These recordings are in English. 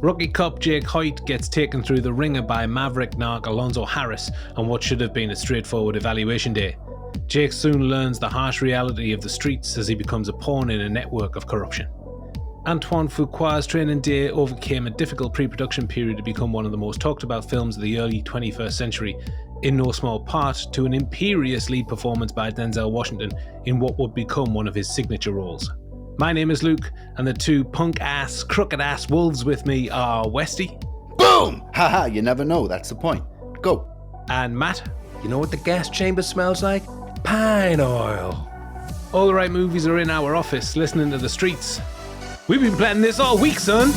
Rookie cop Jake Hoyt gets taken through the ringer by maverick narc Alonzo Harris on what should have been a straightforward evaluation day. Jake soon learns the harsh reality of the streets as he becomes a pawn in a network of corruption. Antoine Fuqua's Training Day overcame a difficult pre-production period to become one of the most talked about films of the early 21st century, in no small part to an imperious lead performance by Denzel Washington in what would become one of his signature roles. My name is Luke, and the two punk-ass, crooked-ass wolves with me are Westy. Boom! Haha, you never know, that's the point. Go. And Matt. You know what the gas chamber smells like? Pine oil. All the right movies are in our office, listening to the streets. We've been planning this all week, son.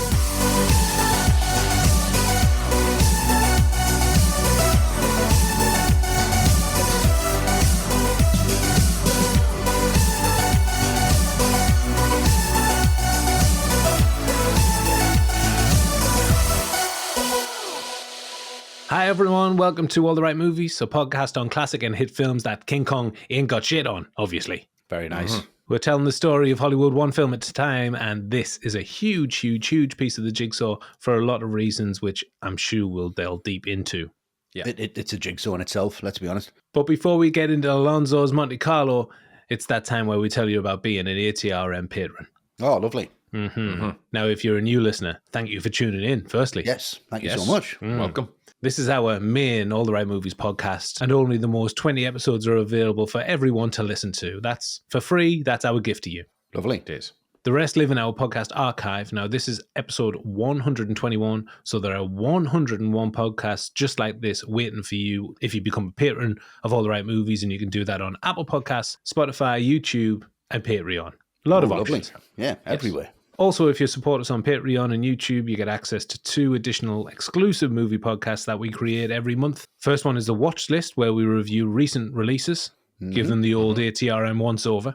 Hi everyone, welcome to All the Right Movies, a podcast on classic and hit films that King Kong ain't got shit on, obviously. Very nice. We're telling the story of Hollywood one film at a time, and this is a huge piece of the jigsaw for a lot of reasons, which I'm sure we'll delve deep into. Yeah, it's a jigsaw in itself, let's be honest. But before we get into Alonzo's Monte Carlo, it's that time where we tell you about being an ATRM patron. Oh, lovely. Now, if you're a new listener, thank you for tuning in, firstly. Yes, thank you so much. Welcome. This is our main All the Right Movies podcast, and only the most 20 episodes are available for everyone to listen to. That's for free. That's our gift to you. Lovely. It is. The rest live in our podcast archive. Now, this is episode 121, so there are 101 podcasts just like this waiting for you if you become a patron of All the Right Movies, and you can do that on Apple Podcasts, Spotify, YouTube, and Patreon. A lot of options. Lovely. Yeah, everywhere. Also, if you support us on Patreon and YouTube, you get access to 2 additional exclusive movie podcasts that we create every month. First one is the Watch List, where we review recent releases, give them the old ATRM once-over.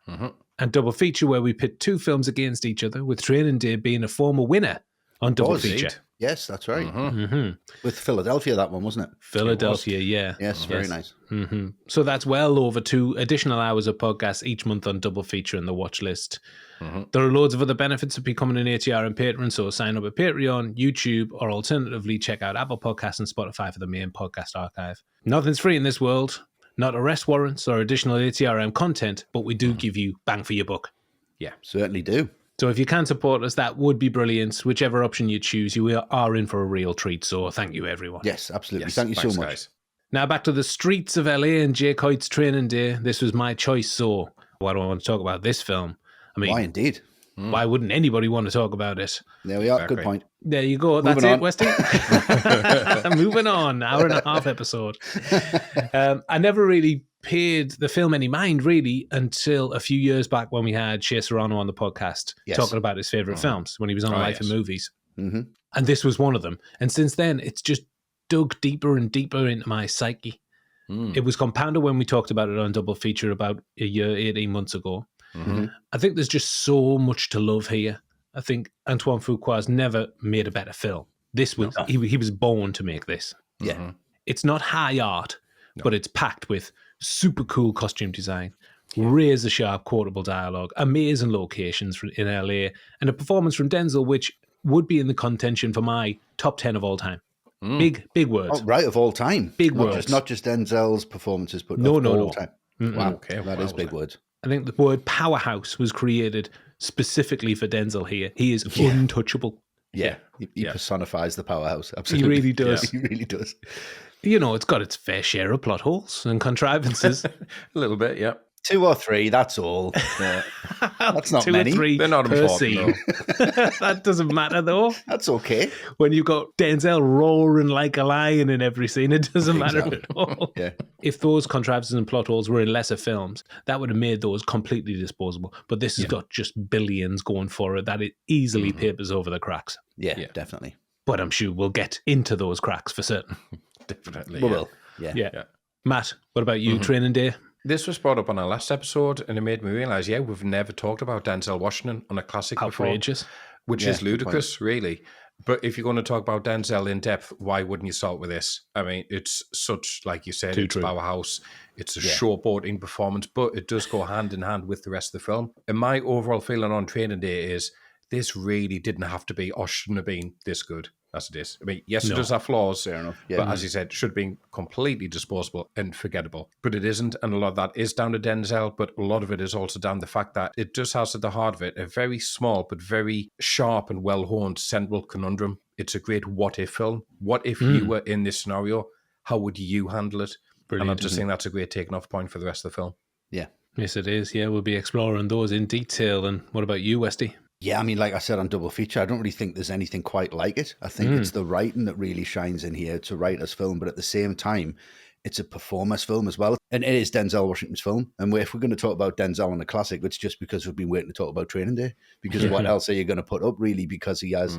And Double Feature, where we pit 2 films against each other, with Training Day being a former winner on Double Feature. Yes, that's right. With Philadelphia, that one, wasn't it? Philadelphia, yeah. Yes, very nice. So that's well over 2 additional hours of podcasts each month on Double Feature and the Watch List. There are loads of other benefits of becoming an ATRM patron, so sign up at Patreon, YouTube, or alternatively check out Apple Podcasts and Spotify for the main podcast archive. Nothing's free in this world, not arrest warrants or additional ATRM content, but we do give you bang for your buck. Yeah, certainly do. So if you can support us, that would be brilliant. Whichever option you choose, you are in for a real treat, so thank you, everyone. Yes, absolutely. Thank you so much. Guys. Now back to the streets of LA and Jake Hoyt's Training Day. This was my choice, so why do I want to talk about this film? I mean, Why indeed? Why wouldn't anybody want to talk about it? There we are. Exactly. Good point. There you go. That's Moving it, on. Westy. Moving on. Hour and a half episode. I never really paid the film any mind, really, until a few years back when we had Shea Serrano on the podcast talking about his favourite films when he was on Life in Movies. And this was one of them. And since then, it's just dug deeper and deeper into my psyche. It was compounded when we talked about it on Double Feature about a year, 18 months ago. I think there's just so much to love here. I think Antoine Fuqua has never made a better film. This was he was born to make this. Yeah. It's not high art, but it's packed with super cool costume design, razor sharp quotable dialogue, amazing locations in LA, and a performance from Denzel which would be in the contention for my top 10 of all time. Big words. Oh, right, of all time. Big words. Not just Denzel's performances, but No, of no, all no. time. Mm-mm. Wow, Okay, that is big words. I think the word powerhouse was created specifically for Denzel here. He is untouchable. Yeah, he personifies the powerhouse. He Absolutely. really does. He really does. You know, it's got its fair share of plot holes and contrivances. A little bit, yeah. 2 or 3, that's all. That's not 2 many. or 3 They're not per important, scene. That doesn't matter, though. That's okay. When you've got Denzel roaring like a lion in every scene, it doesn't matter at all. Yeah. If those contrivances and plot holes were in lesser films, that would have made those completely disposable. But this has got just billions going for it that it easily papers over the cracks. Yeah, definitely. But I'm sure we'll get into those cracks for certain. Definitely. We will. Yeah. Yeah. Matt, what about you? Training Day? This was brought up on our last episode, and it made me realise, we've never talked about Denzel Washington on a classic Outrageous. before, which is ludicrous, really. But if you're going to talk about Denzel in depth, why wouldn't you start with this? I mean, it's such, like you said, it's a powerhouse. It's a showboating performance, but it does go hand in hand with the rest of the film. And my overall feeling on Training Day is this really didn't have to be or shouldn't have been this good as it is. I mean, yes, it does have flaws, fair enough. Yeah. but as you said, it should have been completely disposable and forgettable. But it isn't, and a lot of that is down to Denzel, but a lot of it is also down to the fact that it just has at the heart of it a very small but very sharp and well-honed central conundrum. It's a great what-if film. What if you were in this scenario? How would you handle it? Brilliant. And I just think that's a great taking-off point for the rest of the film. Yeah. Yes, it is. Yeah, we'll be exploring those in detail. And what about you, Westy? Yeah, I mean, like I said on Double Feature, I don't really think there's anything quite like it. I think it's the writing that really shines in here. It's a writer's film, but at the same time, it's a performer's film as well. And it is Denzel Washington's film. And if we're going to talk about Denzel and a classic, it's just because we've been waiting to talk about Training Day. Because what else are you going to put up, really? Because he has,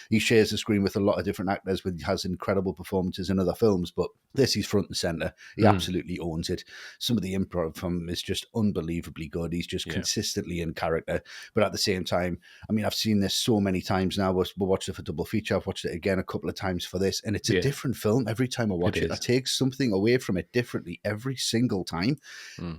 he shares the screen with a lot of different actors, has incredible performances in other films. But this, he's front and center. He absolutely owns it. Some of the improv from him is just unbelievably good. He's just consistently in character. But at the same time, I mean, I've seen this so many times now. We watched it for Double Feature. I've watched it again a couple of times for this. And it's a different film every time I watch it. I take something away from it differently every single time.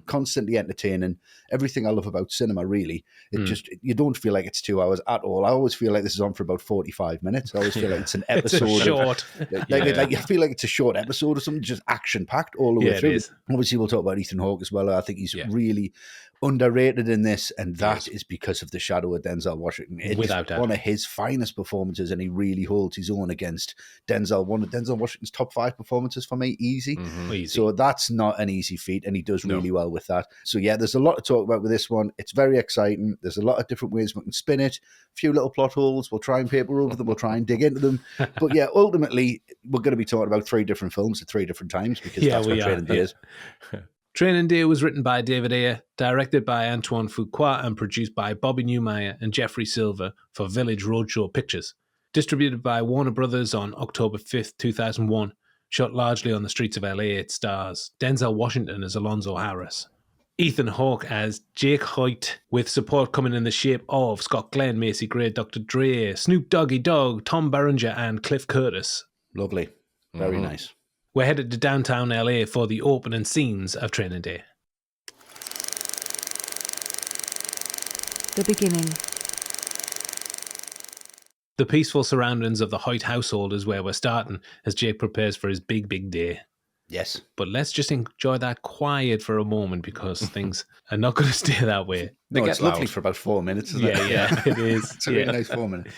Constantly entertaining. Everything I love about cinema, really. It just, you don't feel like it's 2 hours at all. I always feel like this is on for about 45 minutes. I always feel like it's an episode. It's short. Like I feel like it's a short episode or something, just action-packed all the way through. Obviously, we'll talk about Ethan Hawke as well. I think he's really underrated in this, and that is because of the shadow of Denzel Washington. It's without doubt one of his finest performances, and he really holds his own against Denzel. One of Denzel Washington's top 5 performances for me, easy. So that's not an easy feat, and he does really well with that. So yeah, there's a lot to talk about with this one. It's very exciting. There's a lot of different ways we can spin it. A few little plot holes. We'll try and paper over them. We'll try and dig into them. But yeah, ultimately, we're going to be talking about 3 different films at 3 different times, because that's what Training Day is. Training Day was written by David Ayer, directed by Antoine Fuqua, and produced by Bobby Newmeyer and Jeffrey Silver for Village Roadshow Pictures. Distributed by Warner Brothers on October 5th, 2001. Shot largely on the streets of LA, it stars Denzel Washington as Alonzo Harris, Ethan Hawke as Jake Hoyt, with support coming in the shape of Scott Glenn, Macy Gray, Dr. Dre, Snoop Doggy Dogg, Tom Berenger, and Cliff Curtis. Lovely. Very nice. We're headed to downtown LA for the opening scenes of Training Day. The beginning. The peaceful surroundings of the Hoyt household is where we're starting as Jake prepares for his big, big day. Yes. But let's just enjoy that quiet for a moment, because things are not going to stay that way. No, it's lovely for about 4 minutes, isn't it? Yeah, it is. It's a really nice 4 minutes.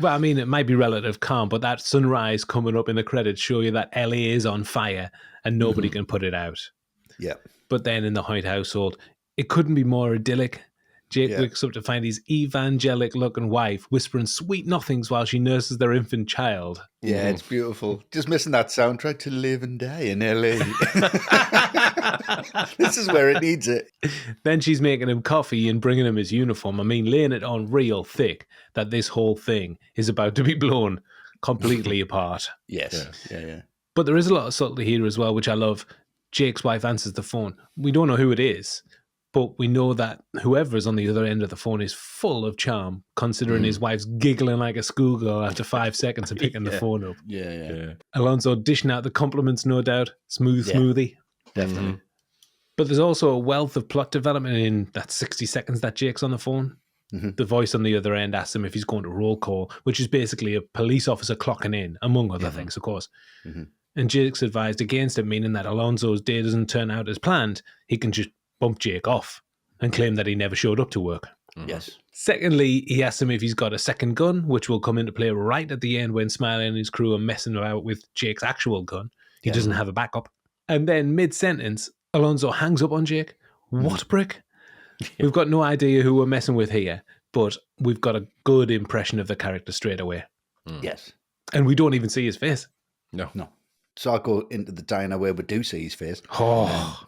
Well, I mean, it might be relative calm, but that sunrise coming up in the credits show you that LA is on fire and nobody can put it out. Yeah. But then in the Hoyt household, it couldn't be more idyllic. Jake wakes up to find his evangelic-looking wife whispering sweet nothings while she nurses their infant child. Yeah, it's beautiful. Just missing that soundtrack to Live and Die in LA. This is where it needs it. Then she's making him coffee and bringing him his uniform. I mean, laying it on real thick that this whole thing is about to be blown completely apart. Yes. Yeah. But there is a lot of subtlety here as well, which I love. Jake's wife answers the phone. We don't know who it is, but we know that whoever is on the other end of the phone is full of charm, considering his wife's giggling like a schoolgirl after 5 seconds of picking the phone up. Yeah. Alonzo dishing out the compliments, no doubt. Smoothie. Definitely. But there's also a wealth of plot development in that 60 seconds that Jake's on the phone. The voice on the other end asks him if he's going to roll call, which is basically a police officer clocking in, among other things, of course. And Jake's advised against it, meaning that Alonzo's day doesn't turn out as planned. He can just bump Jake off and claim that he never showed up to work. Yes. Secondly, he asks him if he's got a second gun, which will come into play right at the end when Smiley and his crew are messing about with Jake's actual gun. He doesn't have a backup. And then mid-sentence, Alonzo hangs up on Jake. What a prick. We've got no idea who we're messing with here, but we've got a good impression of the character straight away. Yes. And we don't even see his face. No. So I'll go into the diner where we do see his face. Oh.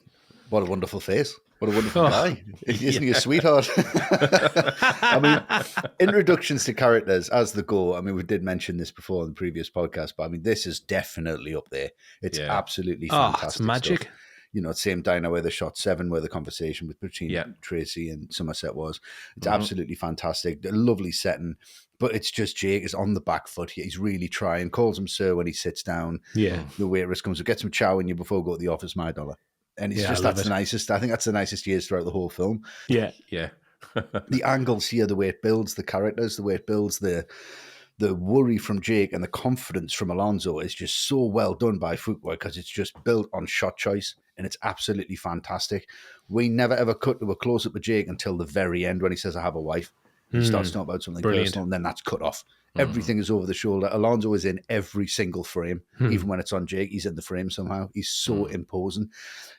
What a wonderful face. What a wonderful guy. Isn't he a sweetheart? I mean, introductions to characters as they go. I mean, we did mention this before in the previous podcast, but I mean, this is definitely up there. It's absolutely fantastic. It's magic. Stuff. You know, same diner where they shot 7, where the conversation between Tracy and Somerset was. It's absolutely fantastic. A lovely setting. But it's just Jake is on the back foot. He's really trying. Calls him sir when he sits down. Yeah. The waitress comes and gets some chow in you before you go to the office, my dollar. And it's just, that's the nicest. I think that's the nicest years throughout the whole film. Yeah. Yeah. The angles here, the way it builds the characters, the way it builds the worry from Jake and the confidence from Alonzo is just so well done by Fuqua because it's just built on shot choice and it's absolutely fantastic. We never ever cut to a close-up of Jake until the very end when he says, I have a wife. He starts talking about something personal and then that's cut off. Everything is over the shoulder. Alonzo is in every single frame. Even when it's on Jake, he's in the frame somehow. He's so imposing.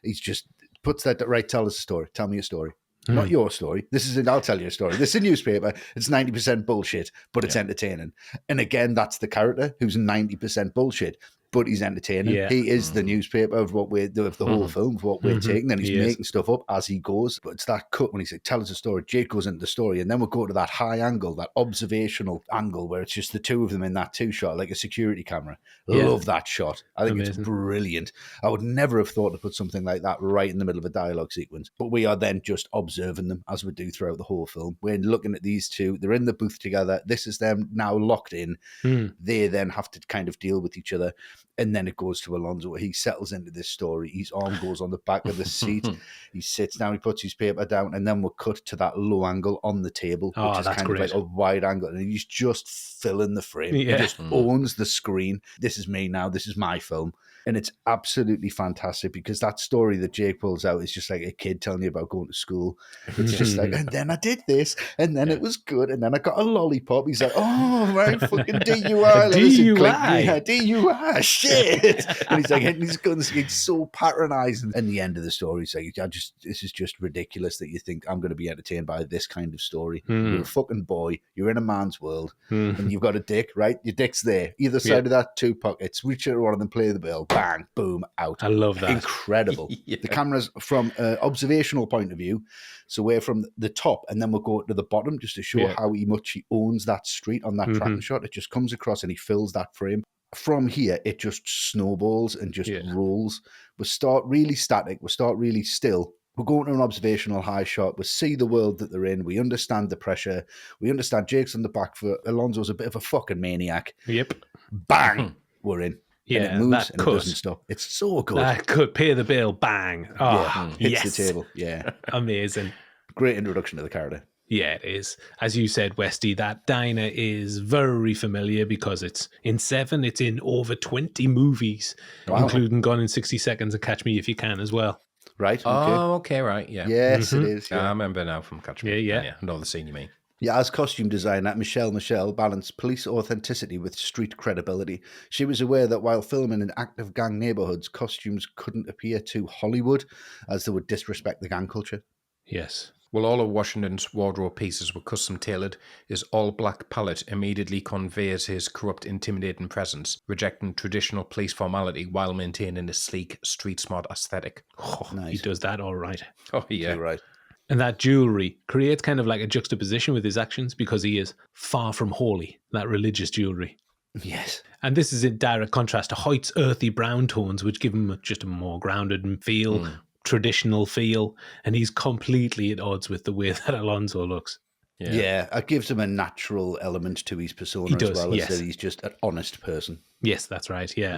He's just puts that, right, tell us a story. Tell me a story. Not your story. This is I'll tell you a story. This is a newspaper. It's 90% bullshit, but it's entertaining. And again, that's the character who's 90% bullshit, but he's entertaining. Yeah. He is the newspaper of what we're of the whole film, of what we're taking, and he's making stuff up as he goes. But it's that cut when he says, tell us a story. Jake goes into the story, and then we'll go to that high angle, that observational angle where it's just the two of them in that two shot, like a security camera. Love that shot. I think it's brilliant. I would never have thought to put something like that right in the middle of a dialogue sequence. But we are then just observing them as we do throughout the whole film. We're looking at these two. They're in the booth together. This is them now locked in. They then have to kind of deal with each other. And then it goes to Alonzo where he settles into this story. His arm goes on the back of the seat. He sits down, he puts his paper down, and then we'll cut to that low angle on the table, which is kind of like a wide angle. And he's just filling the frame. He just owns the screen. This is me now. This is my film. And it's absolutely fantastic because that story that Jake pulls out is just like a kid telling you about going to school. It's just like, and then I did this, and then it was good, and then I got a lollipop. He's like, oh, right, fucking DUI. DUI. DUI, shit. And he's like, he's so patronizing. And the end of the story, he's like, this is just ridiculous that you think I'm going to be entertained by this kind of story. You're a fucking boy. You're in a man's world, and you've got a dick, right? Your dick's there. Either side of that, two pockets. Reach out one of them, play the bill. Bang, boom, out. I love that. Incredible. The camera's from an observational point of view. So we're from the top and then we'll go to the bottom just to show how much he owns that street on that tracking shot. It just comes across and he fills that frame. From here, it just snowballs and just rolls. We start really static. We start really still. We're going to an observational high shot. We see the world that they're in. We understand the pressure. We understand Jake's on the back foot. Alonzo's a bit of a fucking maniac. Yep. Bang, we're in. Yeah, and it moves and it doesn't stop. It's so good. That could pay the bill. Bang. Oh, hits the table. Yeah. Amazing. Great introduction to the character. Yeah, it is. As you said, Westy, that diner is very familiar because it's in 7. It's in over 20 movies, including Gone in 60 Seconds and Catch Me If You Can as well. Right. Okay. Oh, okay, right. Yeah. Yes, it is. Yeah. I remember now from Catch Me. Yeah. I know the scene you mean. Yeah, as costume designer, Michelle balanced police authenticity with street credibility. She was aware that while filming in active gang neighbourhoods, costumes couldn't appear too Hollywood, as they would disrespect the gang culture. Yes. Well, all of Washington's wardrobe pieces were custom tailored. His all-black palette immediately conveys his corrupt, intimidating presence, rejecting traditional police formality while maintaining a sleek, street-smart aesthetic. Oh, nice. He does that all right. Oh, yeah. Right. And that jewellery creates kind of like a juxtaposition with his actions because he is far from holy, that religious jewellery. Yes. And this is in direct contrast to Hoyt's earthy brown tones, which give him just a more grounded feel, traditional feel. And he's completely at odds with the way that Alonzo looks. Yeah, it gives him a natural element to his persona as well as that he's just an honest person. Yes, that's right, yeah.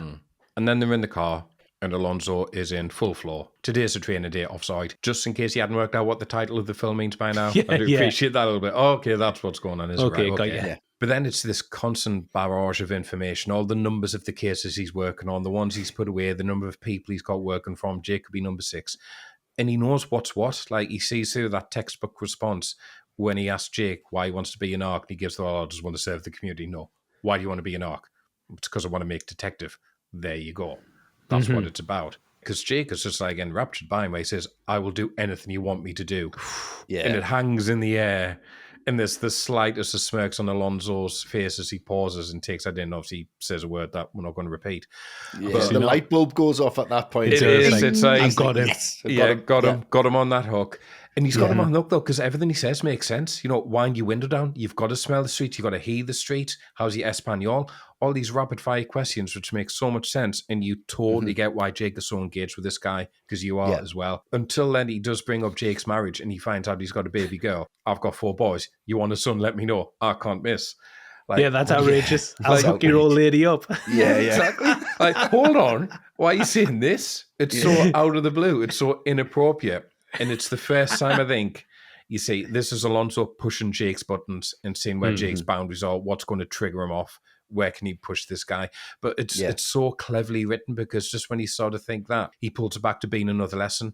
And then they're in the car. And Alonzo is in full floor. Today's a training day offside. Just in case you hadn't worked out what the title of the film means by now. I do appreciate that a little bit. Okay, that's what's going on. Okay, right? got you. Yeah. But then it's this constant barrage of information, all the numbers of the cases he's working on, the ones he's put away, the number of people he's got working from. Jake could be number 6. And he knows what's what. Like, he sees through that textbook response when he asks Jake why he wants to be an ARC. And he gives the, I just want to serve the community. No. Why do you want to be an ARC? It's because I want to make detective. There you go. That's what it's about. Because Jake is just like enraptured by him where he says, I will do anything you want me to do. Yeah. And it hangs in the air. And there's the slightest of smirks on Alonzo's face as he pauses and takes that in. Obviously, he says a word that we're not going to repeat. Yeah. But the light bulb goes off at that point. It is. It's like, I've got him. Yes, got him on that hook. And he's got him on the hook, though, because everything he says makes sense. You know, wind your window down. You've got to smell the street. You've got to hear the street. How's your Espanol? All these rapid-fire questions, which make so much sense. And you totally get why Jake is so engaged with this guy, because you are as well. Until then, he does bring up Jake's marriage, and he finds out he's got a baby girl. I've got 4 boys. You want a son? Let me know. I can't miss. Like, that's outrageous. I'll hook your old lady up. Yeah, exactly. Like, hold on. Why are you saying this? It's so out of the blue. It's so inappropriate. And it's the first time, I think, You see, this is Alonzo pushing Jake's buttons and seeing where Jake's boundaries are, what's going to trigger him off, where can he push this guy. But it's so cleverly written, because just when you sort of think that, he pulls it back to being another lesson.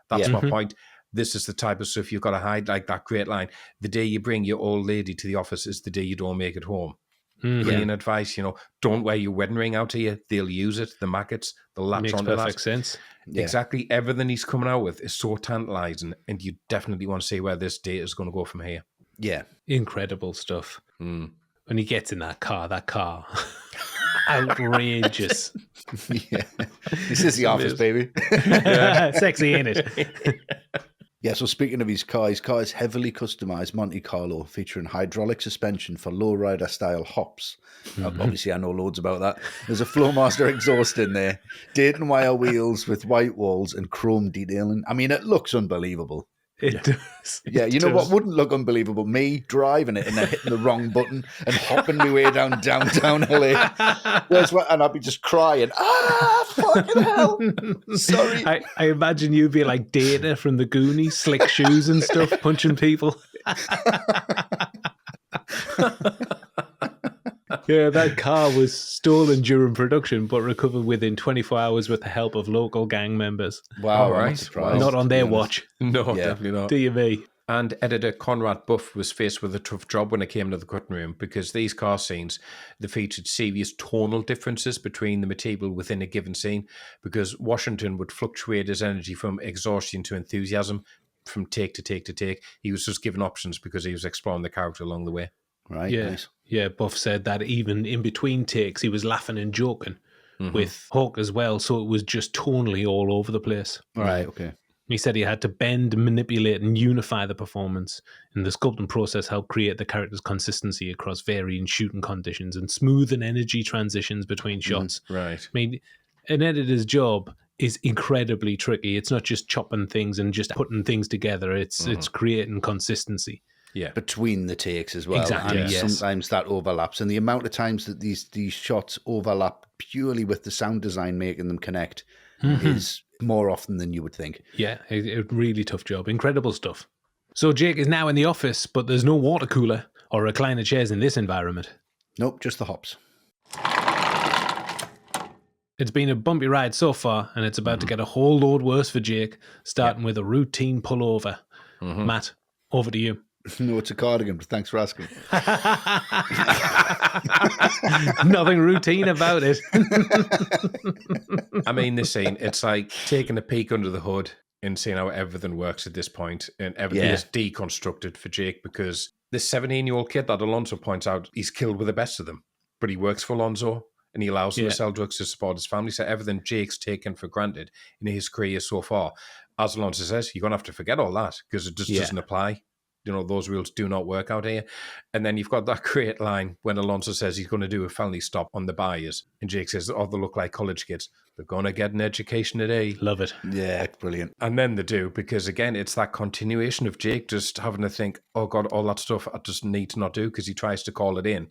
That's my point. This is the type of stuff you've got to hide, like that great line. The day you bring your old lady to the office is the day you don't make it home. Brilliant advice, don't wear your wedding ring out here. They'll use it, the maggots, they'll latch onto that. Makes perfect sense. Yeah. Exactly. Everything he's coming out with is so tantalizing, and you definitely want to see where this date is going to go from here. Yeah. Incredible stuff. When he gets in that car, outrageous. Yeah. This is the office, baby. Sexy, ain't it? Yeah, so speaking of his car is heavily customized Monte Carlo, featuring hydraulic suspension for lowrider-style hops. Obviously, I know loads about that. There's a Flowmaster exhaust in there, Dayton wire wheels with white walls and chrome detailing. I mean, it looks unbelievable. It does. Yeah, you know what wouldn't look unbelievable? Me driving it and then hitting the wrong button and hopping my way down downtown LA. And I'd be just crying, fucking hell. Sorry. I imagine you'd be like Data from the Goonies, slick shoes and stuff, punching people. Yeah, that car was stolen during production, but recovered within 24 hours with the help of local gang members. Wow, right. Not on their watch. No, definitely not. DME. And editor Conrad Buff was faced with a tough job when it came to the cutting room, because these car scenes, they featured serious tonal differences between the material within a given scene, because Washington would fluctuate his energy from exhaustion to enthusiasm from take to take to take. He was just given options because he was exploring the character along the way. Right, yeah. nice. Yeah, Buff said that even in between takes, he was laughing and joking with Hawke as well, so it was just tonally all over the place. Right, okay. He said he had to bend, manipulate, and unify the performance, and the sculpting process helped create the character's consistency across varying shooting conditions and smooth and energy transitions between shots. Right. I mean, an editor's job is incredibly tricky. It's not just chopping things and just putting things together. It's creating consistency. Yeah. Between the takes as well. Exactly, And yes. sometimes that overlaps. And the amount of times that these shots overlap purely with the sound design making them connect is more often than you would think. Yeah, a really tough job. Incredible stuff. So Jake is now in the office, but there's no water cooler or recliner chairs in this environment. Nope, just the hops. It's been a bumpy ride so far, and it's about to get a whole load worse for Jake, starting with a routine pullover. Matt, over to you. No, it's a cardigan, but thanks for asking. Nothing routine about it. I mean, this scene, it's like taking a peek under the hood and seeing how everything works at this point, and everything is deconstructed for Jake, because this 17-year-old kid that Alonzo points out, he's killed with the best of them, but he works for Alonzo and he allows him to sell drugs to support his family. So everything Jake's taken for granted in his career so far, as Alonzo says, you're going to have to forget all that because it just doesn't apply. You know, those rules do not work out here. And then you've got that great line when Alonzo says he's going to do a felony stop on the buyers. And Jake says, oh, they look like college kids. They're going to get an education today. Love it. Yeah, brilliant. And then they do, because again, it's that continuation of Jake just having to think, oh God, all that stuff I just need to not do, because he tries to call it in.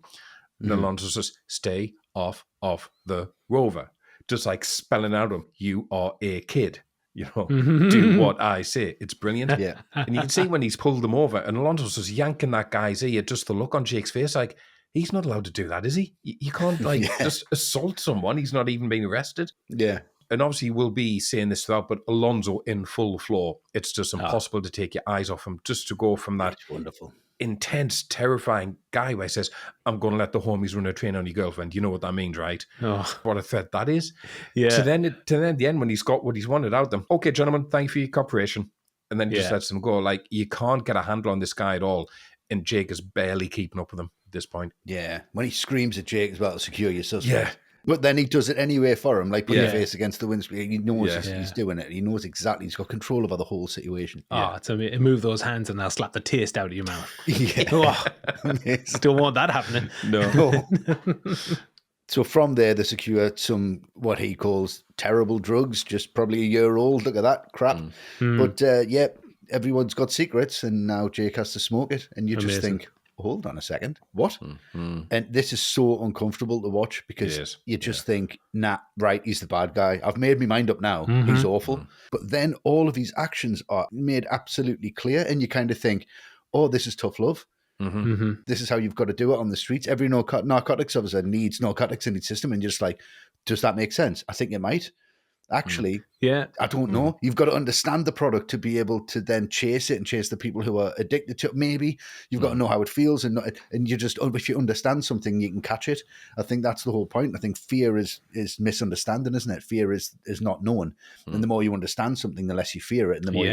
And Alonzo says, stay off of the Rover. Just like spelling out him, you are a kid. You know, do what I say. It's brilliant. Yeah. And you can see when he's pulled them over and Alonso's just yanking that guy's ear, just the look on Jake's face, like, he's not allowed to do that, is he? You can't, like, just assault someone. He's not even being arrested. Yeah. And obviously we'll be saying this throughout, but Alonzo in full floor, it's just impossible to take your eyes off him, just to go from that Wonderful, intense, terrifying guy where he says, I'm going to let the homies run a train on your girlfriend. You know what that means, right? Oh. What a threat that is. Yeah. To then at the end, when he's got what he's wanted out of them, okay, gentlemen, thank you for your cooperation. And then he just lets them go. Like, you can't get a handle on this guy at all. And Jake is barely keeping up with him at this point. Yeah. When he screams at Jake as well to secure your suspect. Yeah. But then he does it anyway for him, like putting your face against the windscreen. He knows Yeah. he's doing it. He knows exactly. He's got control over the whole situation. Oh, it's amazing. Move those hands and they'll slap the taste out of your mouth. Yeah. Oh, Amazing. don't want that happening. No. So from there, they secure some, what he calls terrible drugs, just probably a year old. Look at that crap. But everyone's got secrets and now Jake has to smoke it. And you just Amazing. think, hold on a second, what? Mm-hmm. And this is so uncomfortable to watch because you just think, nah, right, he's the bad guy. I've made my mind up now. He's awful. But then all of his actions are made absolutely clear, and you kind of think, oh, this is tough love. This is how you've got to do it on the streets. Every narcotics officer needs narcotics in its system, and you're just like, does that make sense? I think it might. Actually, I don't know. You've got to understand the product to be able to then chase it and chase the people who are addicted to it. Maybe you've got to know how it feels, and you just, if you understand something, you can catch it. I think that's the whole point. I think fear is misunderstanding, isn't it? Fear is not knowing, and the more you understand something, the less you fear it, and the more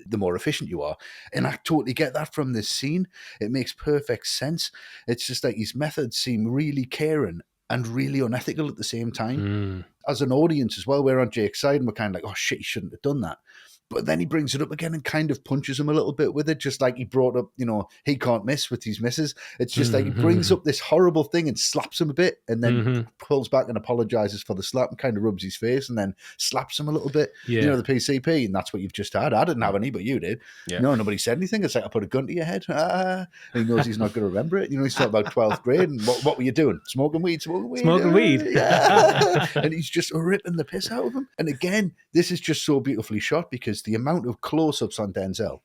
the more efficient you are. And I totally get that from this scene. It makes perfect sense. It's just like his methods seem really caring and really unethical at the same time. As an audience as well, we're on Jake's side and we're kind of like, oh shit, he shouldn't have done that. But then he brings it up again and kind of punches him a little bit with it, just like he brought up, he can't miss with his misses. It's just like he brings up this horrible thing and slaps him a bit and then pulls back and apologizes for the slap and kind of rubs his face and then slaps him a little bit. The PCP, and that's what you've just had. I didn't have any, but you did. No, nobody said anything. It's like, I put a gun to your head. And he knows he's not going to remember it. He's talking about 12th grade and what were you doing? Smoking weed. Smoking weed. Yeah. And he's just ripping the piss out of him. And again, this is just so beautifully shot because the amount of close-ups on Denzel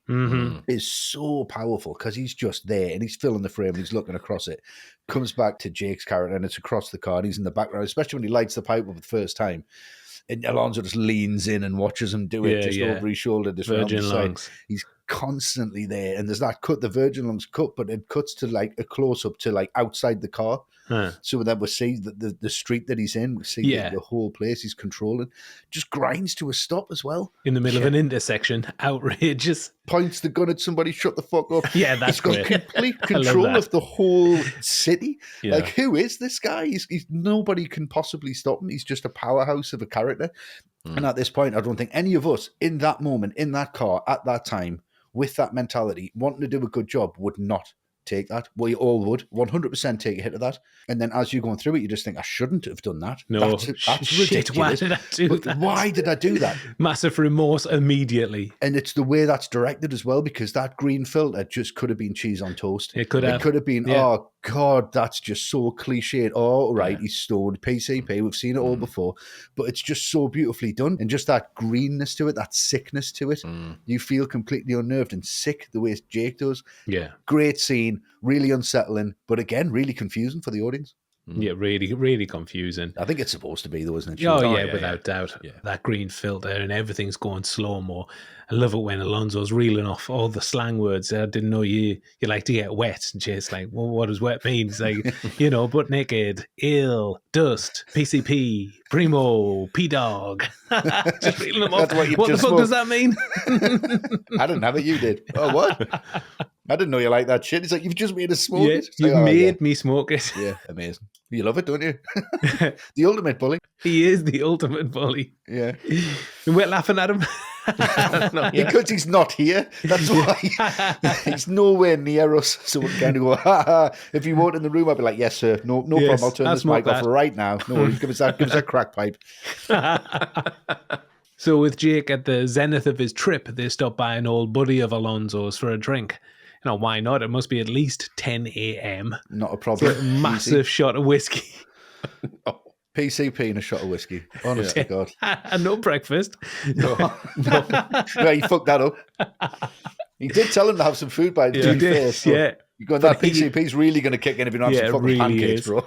is so powerful because he's just there and he's filling the frame and he's looking across it. Comes back to Jake's character and it's across the car and he's in the background, especially when he lights the pipe up the first time. And Alonzo just leans in and watches him do it over his shoulder. Just Virgin lungs. He's constantly there. And there's that cut, the Virgin lungs cut, but it cuts to like a close-up to like outside the car. So then we see the street that he's in. We see the whole place he's controlling. Just grinds to a stop as well. In the middle of an intersection. Outrageous. Points the gun at somebody, shut the fuck up. Yeah, that's great. He's got complete control of the whole city. Yeah. Like, who is this guy? He's nobody can possibly stop him. He's just a powerhouse of a character. And at this point, I don't think any of us in that moment, in that car, at that time, with that mentality, wanting to do a good job, would not take that. We all would 100% take a hit of that. And then as you're going through it, you just think, I shouldn't have done that. No, that's ridiculous. Why did I do that? Why did I do that? Massive remorse immediately. And it's the way that's directed as well, because that green filter just could have been cheese on toast. It could have. It could have been, oh God, that's just so cliched. Oh, right, he's stoned. PCP, we've seen it all before. But it's just so beautifully done. And just that greenness to it, that sickness to it. You feel completely unnerved and sick the way Jake does. Yeah. Great scene, really unsettling, but again, really confusing for the audience. Yeah, really, really confusing. I think it's supposed to be, though, isn't it? Oh, yeah, without doubt. Yeah. That green filter and everything's going slow-mo. I love it when Alonzo's reeling off all the slang words. I didn't know you like to get wet. And Jay's like, well, what does wet mean? It's like, butt naked, ill, dust, PCP, primo, P-dog. Just reeling them off. What the fuck does that mean? I didn't have it, you did. Oh, what? I didn't know you like that shit. He's like, you've just made us smoke it. You've made me smoke it. Yeah, amazing. You love it, don't you? The ultimate bully. He is the ultimate bully. Yeah. And we're laughing at him. Because he's not here. That's why. He's nowhere near us. So we kind of go, ha ha. If he weren't in the room, I'd be like, yes, sir. No problem. I'll turn this mic off right now. No worries. Give us that crack pipe. So with Jake at the zenith of his trip, they stop by an old buddy of Alonzo's for a drink. Why not? It must be at least 10 a.m. Not a problem. So a massive shot of whiskey. No. PCP and a shot of whiskey. Honest to God. And no breakfast. No. No, he fucked that up. He did tell him to have some food by the due fair. So you go, that PCP's really going to kick in if you don't have some fucking really pancakes, bro.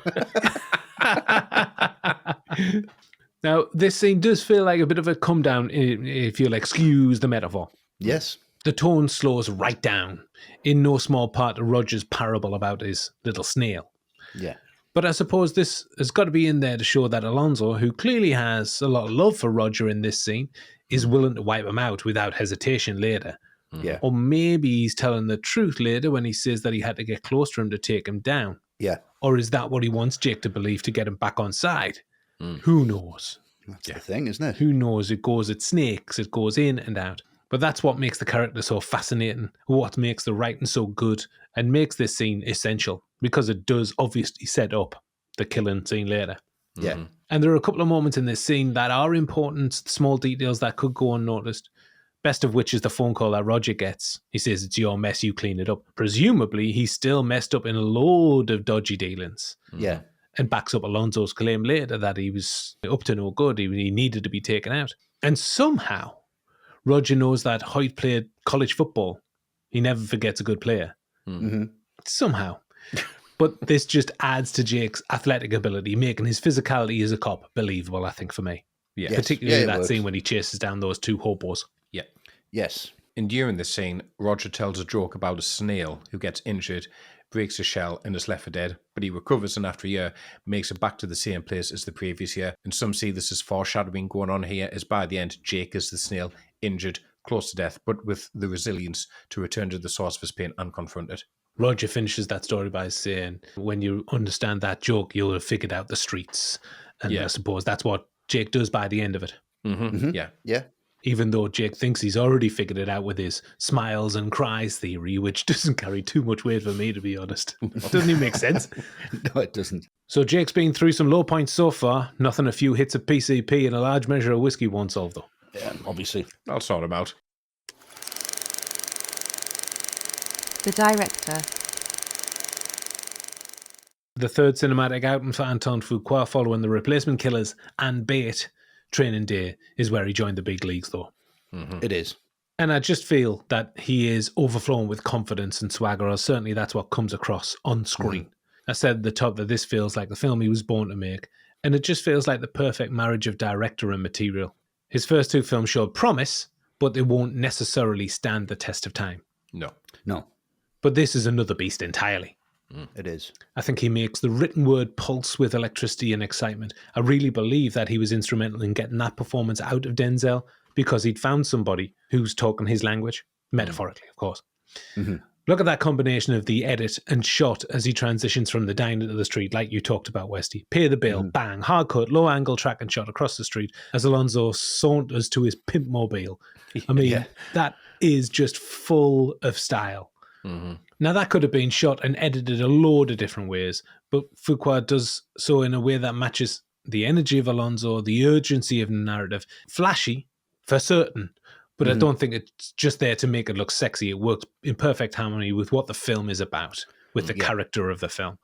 Now, this scene does feel like a bit of a come down, if you'll excuse the metaphor. Yes. The tone slows right down, in no small part to Roger's parable about his little snail. Yeah. But I suppose this has got to be in there to show that Alonzo, who clearly has a lot of love for Roger in this scene, is willing to wipe him out without hesitation later. Yeah. Or maybe he's telling the truth later when he says that he had to get close to him to take him down. Yeah. Or is that what he wants Jake to believe to get him back on side? Who knows? That's the thing, isn't it? Who knows? It goes at snakes. It goes in and out. But that's what makes the character so fascinating, what makes the writing so good, and makes this scene essential, because it does obviously set up the killing scene later. Yeah. And there are a couple of moments in this scene that are important, small details that could go unnoticed, Best of which is the phone call that Roger gets. He says, it's your mess, you clean it up. Presumably, he's still messed up in a load of dodgy dealings. Yeah. And backs up Alonzo's claim later that he was up to no good. He needed to be taken out. And somehow, Roger knows that Hoyt played college football. He never forgets a good player. Mm-hmm. Somehow. But this just adds to Jake's athletic ability, making his physicality as a cop believable, I think, for me. Yeah. Yes. Particularly Yeah, that works. scene when he chases down those two hobos. Yeah. Yes. And during this scene, Roger tells a joke about a snail who gets injured, breaks a shell, and is left for dead. But he recovers, and after a year, makes it back to the same place as the previous year. And some see this as foreshadowing going on here, as by the end, Jake is the snail, injured, close to death, but with the resilience to return to the source of his pain and confront it. Roger finishes that story by saying, when you understand that joke, you'll have figured out the streets. And Yeah. I suppose that's what Jake does by the end of it. Mm-hmm. Yeah. Yeah. Even though Jake thinks he's already figured it out with his smiles and cries theory, which doesn't carry too much weight for me, to be honest. Doesn't even make sense. No, it doesn't. So Jake's been through some low points so far. Nothing a few hits of PCP and a large measure of whiskey won't solve, though. Yeah, obviously. I'll sort him out. The director. The third cinematic outing for Antoine Fuqua following The Replacement Killers and Bait Training Day is where he joined the big leagues, though. It is. And I just feel that he is overflowing with confidence and swagger, or certainly that's what comes across on screen. I said at the top that this feels like the film he was born to make, and it just feels like the perfect marriage of director and material. His first two films showed promise, but they won't necessarily stand the test of time. No. No, But this is another beast entirely. it is. I think he makes the written word pulse with electricity and excitement. I really believe that he was instrumental in getting that performance out of Denzel because he'd found somebody who's talking his language, metaphorically, of course. Mm-hmm. Look at that combination of the edit and shot as he transitions from the diner to the street, like you talked about, Westy. Pay the bill, bang, hard cut, low angle track and shot across the street as Alonzo saunters to his pimp mobile. I mean, that is just full of style. Mm-hmm. Now, that could have been shot and edited a load of different ways, but Fuqua does so in a way that matches the energy of Alonzo, the urgency of the narrative. Flashy, for certain, but I don't think it's just there to make it look sexy. It works in perfect harmony with what the film is about, with the character of the film.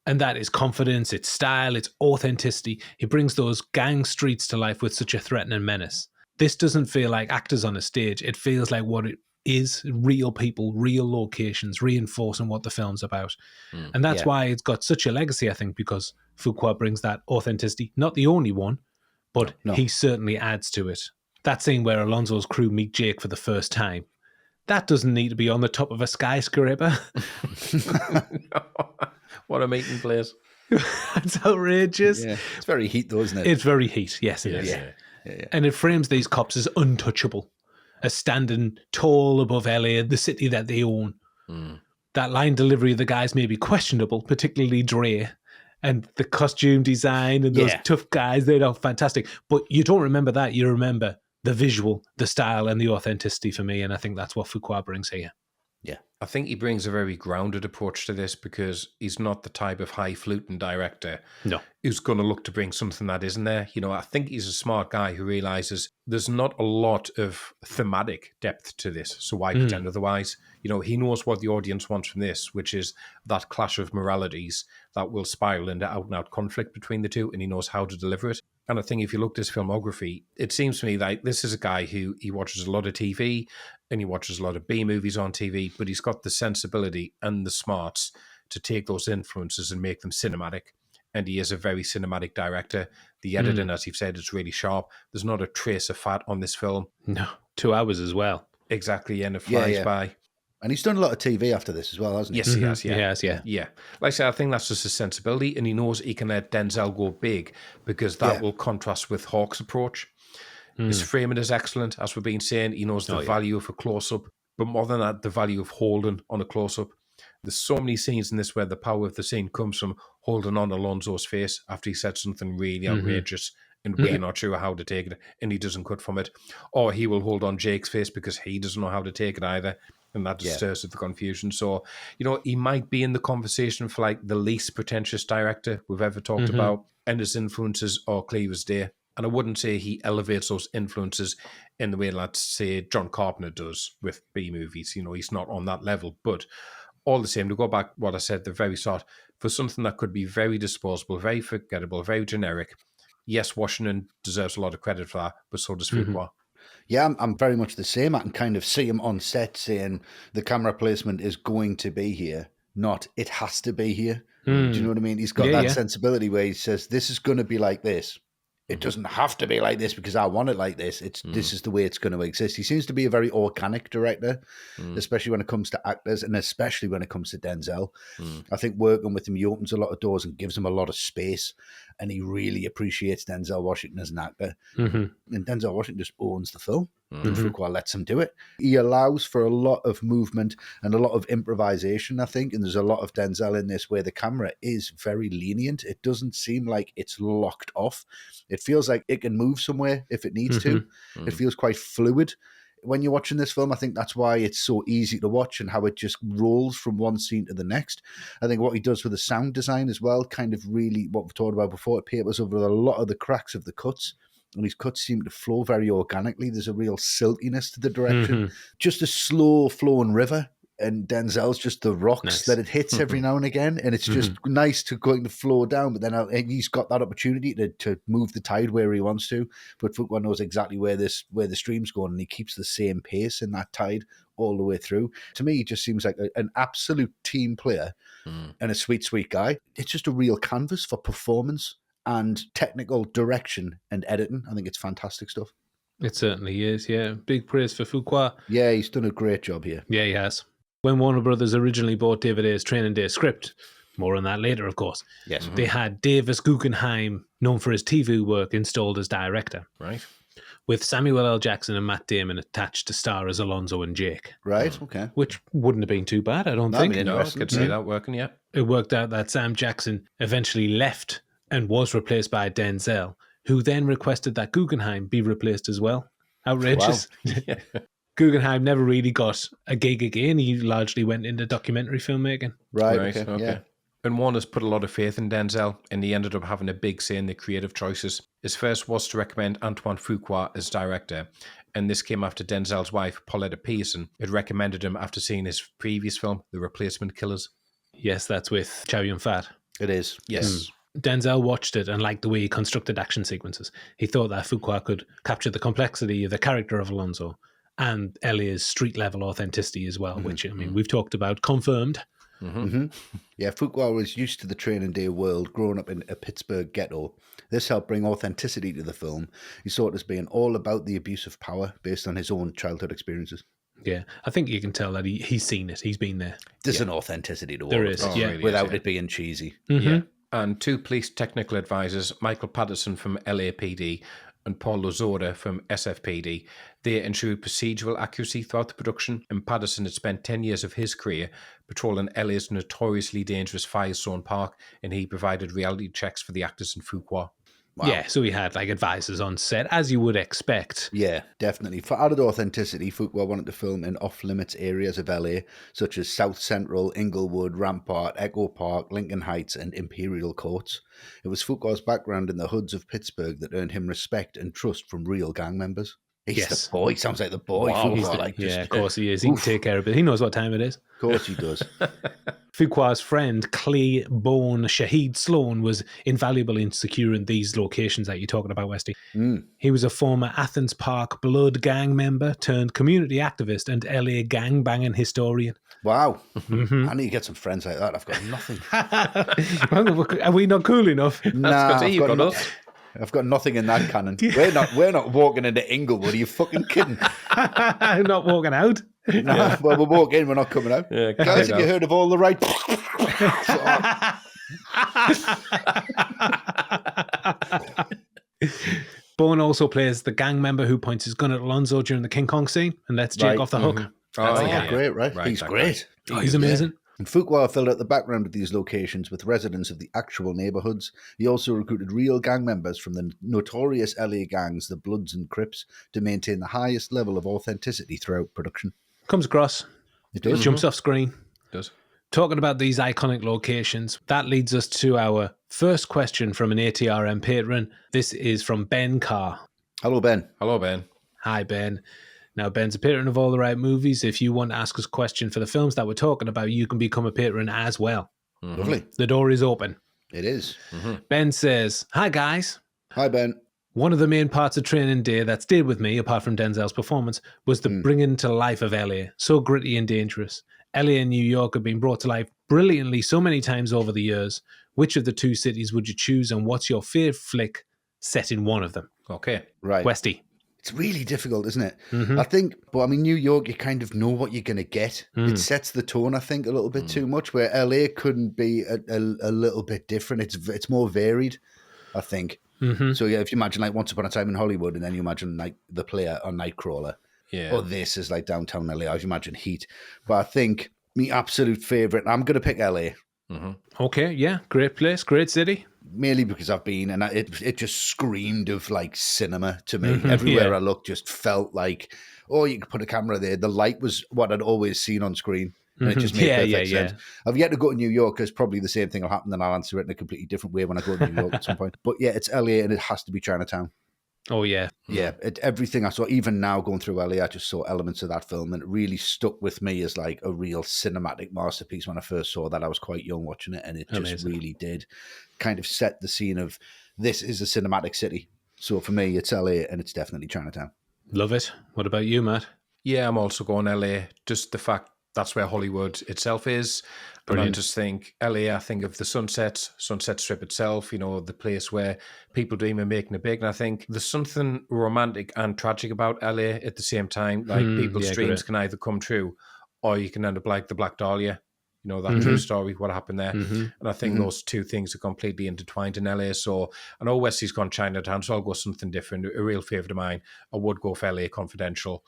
And that is confidence, it's style, it's authenticity. He brings those gang streets to life with such a threatening menace. This doesn't feel like actors on a stage. It feels like what it is, real people, real locations, reinforcing what the film's about. And that's why it's got such a legacy, I think, because Fuqua brings that authenticity. Not the only one, but he certainly adds to it. That scene where Alonzo's crew meet Jake for the first time, that doesn't need to be on the top of a skyscraper. What a meeting place. It's outrageous. Yeah. It's very Heat, though, isn't it? It's very Heat. Yes, it is. Yeah. And it frames these cops as untouchable, as standing tall above LA, the city that they own. That line delivery of the guys may be questionable, particularly Dre, and the costume design and those tough guys, they're all fantastic. But you don't remember that. You remember the visual, the style, and the authenticity for me. And I think that's what Fuqua brings here. Yeah. I think he brings a very grounded approach to this because he's not the type of highfalutin director who's going to look to bring something that isn't there. You know, I think he's a smart guy who realizes there's not a lot of thematic depth to this, so why pretend otherwise? You know, he knows what the audience wants from this, which is that clash of moralities that will spiral into out-and-out conflict between the two, and he knows how to deliver it. And I think if you look at his filmography, it seems to me like this is a guy who he watches a lot of TV and he watches a lot of B movies on TV, but he's got the sensibility and the smarts to take those influences and make them cinematic. And he is a very cinematic director. The editing, as you've said, is really sharp. There's not a trace of fat on this film. No, 2 hours as well. Exactly, and it flies by. And he's done a lot of TV after this as well, hasn't he? Yes, he has, He has, yeah. Yeah. Like I said, I think that's just his sensibility, and he knows he can let Denzel go big because that will contrast with Hawke's approach. His framing is excellent, as we've been saying. He knows the value of a close-up, but more than that, the value of holding on a close-up. There's so many scenes in this where the power of the scene comes from holding on Alonzo's face after he said something really outrageous and we're not sure how to take it, and he doesn't cut from it. Or he will hold on Jake's face because he doesn't know how to take it either. And that just stirs up the confusion. So, you know, he might be in the conversation for like the least pretentious director we've ever talked about, and his influences are clear as day. And I wouldn't say he elevates those influences in the way that, say, John Carpenter does with B movies. He's not on that level. But all the same, to go back what I said at the very start, for something that could be very disposable, very forgettable, very generic, yes, Washington deserves a lot of credit for that, but so does Fuqua. Yeah, I'm very much the same. I can kind of see him on set saying the camera placement is going to be here, not it has to be here. Do you know what I mean? He's got that sensibility where he says, this is going to be like this. It doesn't have to be like this because I want it like this. This is the way it's going to exist. He seems to be a very organic director, especially when it comes to actors and especially when it comes to Denzel. I think working with him, he opens a lot of doors and gives him a lot of space. And he really appreciates Denzel Washington as an actor. And Denzel Washington just owns the film. And Fuqua lets him do it. He allows for a lot of movement and a lot of improvisation, I think. And there's a lot of Denzel in this where the camera is very lenient. It doesn't seem like it's locked off. It feels like it can move somewhere if it needs to. It feels quite fluid. When you're watching this film, I think that's why it's so easy to watch and how it just rolls from one scene to the next. I think what he does with the sound design as well, kind of really what we've talked about before, it papers over a lot of the cracks of the cuts. And these cuts seem to flow very organically. There's a real siltiness to the direction. Just a slow flowing river. And Denzel's just the rocks that it hits every now and again. And it's just nice to going to flow down. But then he's got that opportunity to move the tide where he wants to. But Fuqua knows exactly where the stream's going. And he keeps the same pace in that tide all the way through. To me, he just seems like an absolute team player and a sweet, sweet guy. It's just a real canvas for performance and technical direction and editing. I think it's fantastic stuff. It certainly is, yeah. Big praise for Fuqua. Yeah, he's done a great job here. Yeah, he has. When Warner Brothers originally bought David Ayer's Training Day script, more on that later, of course, they had Davis Guggenheim, known for his TV work, installed as director. Right. With Samuel L. Jackson and Matt Damon attached to star as Alonzo and Jake. Right, okay. Which wouldn't have been too bad, I don't think. No, I could see that working, yeah. It worked out that Sam Jackson eventually left and was replaced by Denzel, who then requested that Guggenheim be replaced as well. Outrageous. Wow. Guggenheim never really got a gig again. He largely went into documentary filmmaking. Right, okay. Yeah. And Warner's put a lot of faith in Denzel, and he ended up having a big say in the creative choices. His first was to recommend Antoine Fuqua as director, and this came after Denzel's wife, Pauletta Pearson, had recommended him after seeing his previous film, The Replacement Killers. Yes, that's with Chow Yun-fat. It is. Yes. Denzel watched it and liked the way he constructed action sequences. He thought that Fuqua could capture the complexity of the character of Alonzo and LA's street-level authenticity as well, which, I mean, we've talked about, confirmed. Yeah, Fuqua was used to the Training Day world, growing up in a Pittsburgh ghetto. This helped bring authenticity to the film. He saw it as being all about the abuse of power based on his own childhood experiences. Yeah, I think you can tell that he's seen it. He's been there. There's an authenticity to all There of is, this, yeah. without it being cheesy. Yeah. And two police technical advisors, Michael Patterson from LAPD and Paul Lozada from SFPD, they ensured procedural accuracy throughout the production, and Patterson had spent 10 years of his career patrolling LA's notoriously dangerous Firestone Park, and he provided reality checks for the actors in Fuqua. Wow. Yeah, so he had like advisors on set, as you would expect. Yeah, definitely. For added authenticity, Fuqua wanted to film in off-limits areas of LA, such as South Central, Inglewood, Rampart, Echo Park, Lincoln Heights, and Imperial Courts. It was Fuqua's background in the hoods of Pittsburgh that earned him respect and trust from real gang members. He's the boy. Sounds like the boy. Wow, Fuqua, of course he is. He can take care of it. He knows what time it is. Of course he does. Fuqua's friend, Clay-born Shahid Sloan, was invaluable in securing these locations that you're talking about, Westy. He was a former Athens Park Blood gang member turned community activist and LA gang-banging historian. Wow. I need to get some friends like that. I've got nothing. Are we not cool enough? Nah, I've got nothing in that canon. We're not walking into Inglewood. Are you fucking kidding? Not walking out? No, well, we'll walk in. We're not coming out. Yeah, guys, have you heard of all the right? Bowen also plays the gang member who points his gun at Alonzo during the King Kong scene and lets Jake off the hook. Great, right? He's great. Oh, he's amazing. And Fuqua filled out the background of these locations with residents of the actual neighbourhoods. He also recruited real gang members from the notorious LA gangs, the Bloods and Crips, to maintain the highest level of authenticity throughout production. Comes across. It does. Jumps off screen. It does. Talking about these iconic locations, that leads us to our first question from an ATRM patron. This is from Ben Carr. Hello, Ben. Hello, Ben. Hi, Ben. Now, Ben's a patron of All the Right Movies. If you want to ask us a question for the films that we're talking about, you can become a patron as well. Lovely. The door is open. It is. Ben says, hi, guys. Hi, Ben. One of the main parts of Training Day that stayed with me, apart from Denzel's performance, was the bringing to life of LA. So gritty and dangerous. LA and New York have been brought to life brilliantly so many times over the years. Which of the two cities would you choose, and what's your favourite flick set in one of them? Okay. Right. Westy. It's really difficult, isn't it? I think, but I mean, New York, you kind of know what you're going to get. It sets the tone, I think, a little bit too much, where LA couldn't be a little bit different. It's more varied, I think. So yeah, if you imagine like Once Upon a Time in Hollywood, and then you imagine like The Player or Nightcrawler, or this is like downtown LA, or if you imagine Heat. But I think my absolute favourite, I'm going to pick LA. Okay, yeah, great place, great city. Mainly because I've been, and it just screamed of like cinema to me. Everywhere I looked just felt like, oh, you could put a camera there. The light was what I'd always seen on screen. And it just made perfect sense. I've yet to go to New York, because probably the same thing will happen, and I'll answer it in a completely different way when I go to New York at some point. But yeah, it's LA, and it has to be Chinatown. Oh, yeah. Yeah, everything I saw, even now going through LA, I just saw elements of that film, and it really stuck with me as like a real cinematic masterpiece. When I first saw that, I was quite young watching it, and it just really did kind of set the scene of this is a cinematic city. So for me, it's LA, and it's definitely Chinatown. Love it. What about you, Matt? Yeah, I'm also going LA. Just the fact that's where Hollywood itself is. But I just think LA, I think of the Sunset Strip itself, you know, the place where people dream of making it big. And I think there's something romantic and tragic about LA at the same time. Like people's dreams can either come true, or you can end up like the Black Dahlia, you know, that true story, what happened there. And I think those two things are completely intertwined in LA. So I know Westy's gone Chinatown, so I'll go something different. A real favourite of mine, I would go for LA Confidential.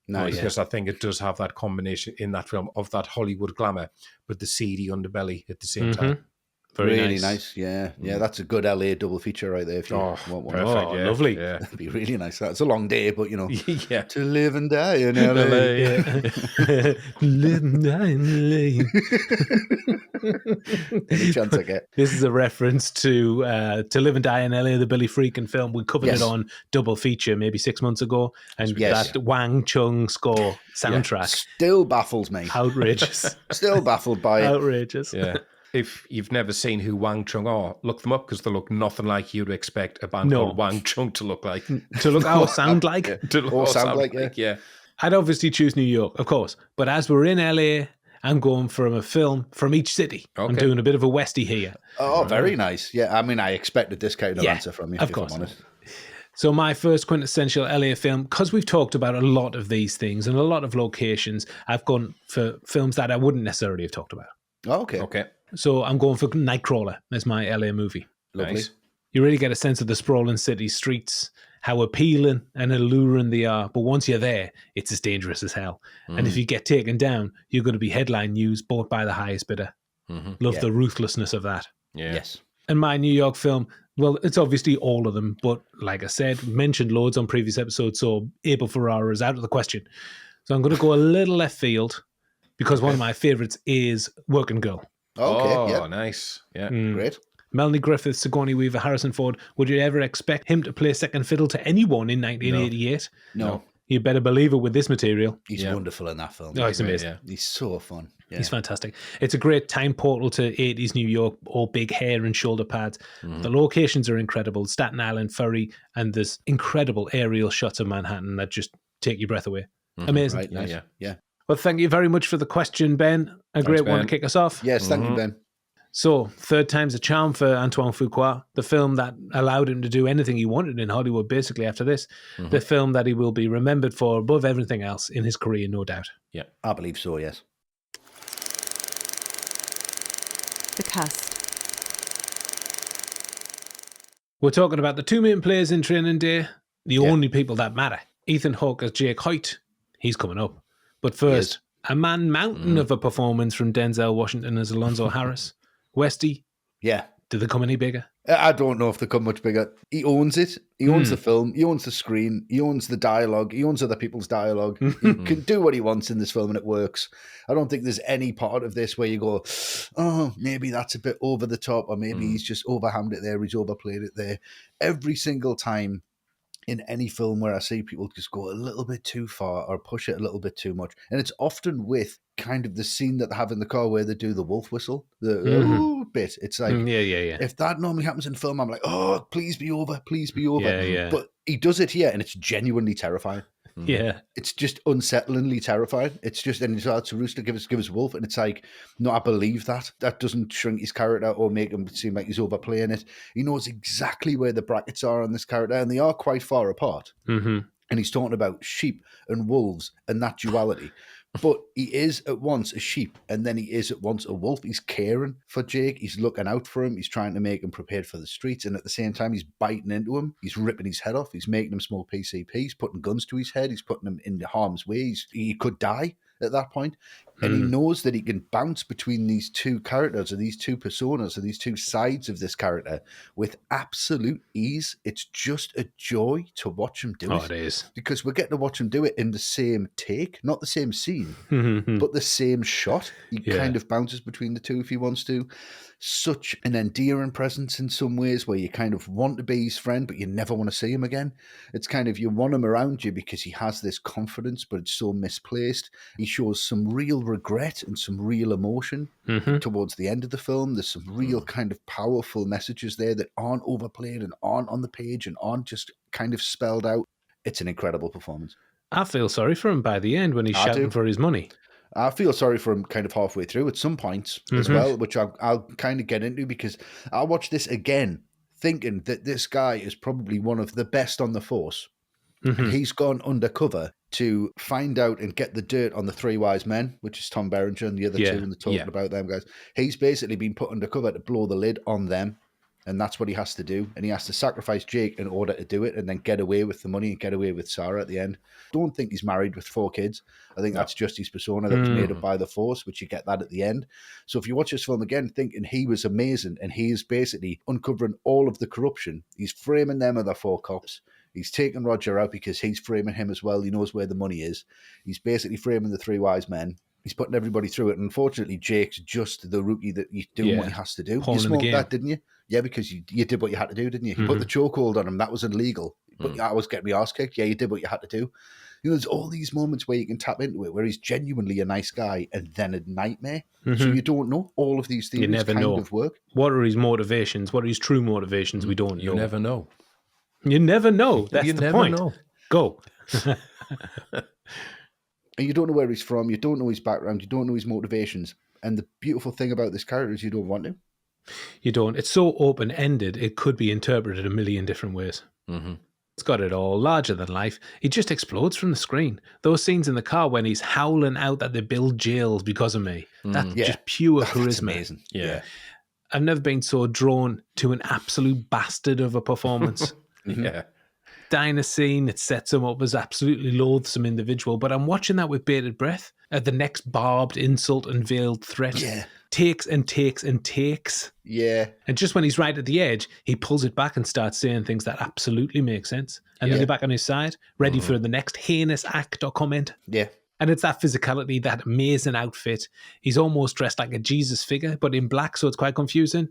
Nice. Because I think it does have that combination in that film of that Hollywood glamour, but the seedy underbelly at the same time. Very really nice. Yeah. That's a good LA double feature right there. If you want one. Perfect, yeah. Lovely. Yeah. It'd be really nice. It's a long day, but you know, yeah. to live and die in LA. Live and die in LA. Any chance I get. This is a reference to Live and Die in LA, the Billy Freakin film. We covered it on Double Feature maybe 6 months ago, and that Wang Chung score soundtrack still baffles me. Outrageous. Still baffled by it. Outrageous. Yeah. If you've never seen who Wang Chung are, look them up, because they look nothing like you'd expect a band called Wang Chung to look like. To look or sound like. Or sound like, yeah. I'd obviously choose New York, of course. But as we're in LA, I'm going from a film from each city. Okay. I'm doing a bit of a Westy here. Oh, very nice. Yeah, I mean, I expected this kind of answer from you, of course. I'm honest. So my first quintessential LA film, because we've talked about a lot of these things and a lot of locations, I've gone for films that I wouldn't necessarily have talked about. Oh, okay. So I'm going for Nightcrawler as my LA movie. Lovely. Nice. You really get a sense of the sprawling city streets, how appealing and alluring they are. But once you're there, it's as dangerous as hell. And if you get taken down, you're going to be headline news, bought by the highest bidder. Love the ruthlessness of that. Yeah. Yes. And my New York film, well, it's obviously all of them. But like I said, mentioned loads on previous episodes, so Abel Ferrara is out of the question. So I'm going to go a little left field, because one of my favourites is Working Girl. Okay, nice. Yeah. Great. Melanie Griffith, Sigourney Weaver, Harrison Ford. Would you ever expect him to play second fiddle to anyone in 1988? No. You better believe it with this material. He's wonderful in that film. Oh, he's amazing. Yeah. He's so fun. Yeah. He's fantastic. It's a great time portal to 80s New York, all big hair and shoulder pads. The locations are incredible. Staten Island, Ferry, and there's incredible aerial shots of Manhattan that just take your breath away. Amazing. Right, nice. Yeah. Well, thank you very much for the question, Ben. A great one to kick us off. Yes, thank you, Ben. So, third time's a charm for Antoine Fuqua, the film that allowed him to do anything he wanted in Hollywood, basically, after this. The film that he will be remembered for above everything else in his career, no doubt. Yeah. I believe so, yes. The cast. We're talking about the two main players in Training Day, the only people that matter. Ethan Hawke as Jake Hoyt. He's coming up. But first, a man-mountain of a performance from Denzel Washington as Alonzo Harris. Westy, Yeah. did they come any bigger? I don't know if they come much bigger. He owns it. He owns the film. He owns the screen. He owns the dialogue. He owns other people's dialogue. He can do what he wants in this film and it works. I don't think there's any part of this where you go, oh, maybe that's a bit over the top, or maybe he's just overhammed it there, he's overplayed it there. Every single time in any film where I see people just go a little bit too far or push it a little bit too much. And it's often with kind of the scene that they have in the car where they do the wolf whistle, the ooh bit. It's like, Yeah. if that normally happens in film, I'm like, oh, please be over, please be over. Yeah. But he does it here and it's genuinely terrifying. Yeah. It's just unsettlingly terrifying. It's just, and he's like, to Rooster, give us wolf. And it's like, no, I believe that. That doesn't shrink his character or make him seem like he's overplaying it. He knows exactly where the brackets are on this character, and they are quite far apart. Mm-hmm. And he's talking about sheep and wolves and that duality. But he is at once a sheep and then he is at once a wolf. He's caring for Jake. He's looking out for him. He's trying to make him prepared for the streets. And at the same time, he's biting into him. He's ripping his head off. He's making him smoke PCP. He's putting guns to his head. He's putting him in harm's way. He could die at that point. And he knows that he can bounce between these two characters or these two personas or these two sides of this character with absolute ease. It's just a joy to watch him do it. Oh, it is. Because we're getting to watch him do it in the same take, not the same scene, Mm-hmm. but the same shot. He kind of bounces between the two if he wants to. Such an endearing presence in some ways where you kind of want to be his friend, but you never want to see him again. It's kind of, you want him around you because he has this confidence, but it's so misplaced. He shows some real regret and some real emotion towards the end of the film. There's some real kind of powerful messages there that aren't overplayed and aren't on the page and aren't just kind of spelled out. It's an incredible performance. I feel sorry for him by the end when he's shouting for his money. I feel sorry for him kind of halfway through at some points as well, which I'll kind of get into because I watched this again thinking that this guy is probably one of the best on the force. And he's gone undercover to find out and get the dirt on the three wise men, which is Tom Berenger and the other two, and they're talking about them guys. He's basically been put undercover to blow the lid on them. And that's what he has to do. And he has to sacrifice Jake in order to do it and then get away with the money and get away with Sarah at the end. Don't think he's married with 4 kids. I think that's just his persona that was made up by the Force, which you get that at the end. So if you watch this film again, thinking he was amazing and he is basically uncovering all of the corruption. He's framing them other 4 cops. He's taking Roger out because he's framing him as well. He knows where the money is. He's basically framing the 3 wise men. He's putting everybody through it. And unfortunately, Jake's just the rookie that he's doing what he has to do. You smoked that, didn't you? Yeah, because you did what you had to do, didn't you? You put the chokehold on him. That was illegal. But I was getting my arse kicked. Yeah, you did what you had to do. You know, there's all these moments where you can tap into it, where he's genuinely a nice guy and then a nightmare. So you don't know all of these things. You never know. Of work. What are his motivations? What are his true motivations? We don't know. You never know. You never know. That's the point. Know. Go. And you don't know where he's from. You don't know his background. You don't know his motivations. And the beautiful thing about this character is you don't want to. You don't. It's so open-ended, it could be interpreted a million different ways. It's got it all. Larger than life. He just explodes from the screen. Those scenes in the car when he's howling out that they build jails because of me. That's just pure charisma. That's amazing. Yeah. I've never been so drawn to an absolute bastard of a performance. Diner scene, it sets him up as absolutely loathsome individual, but I'm watching that with bated breath at the next barbed insult and veiled threat. Takes and takes and takes. And just when he's right at the edge, he pulls it back and starts saying things that absolutely make sense. And then he's back on his side, ready for the next heinous act or comment. And it's that physicality, that amazing outfit. He's almost dressed like a Jesus figure, but in black, so it's quite confusing.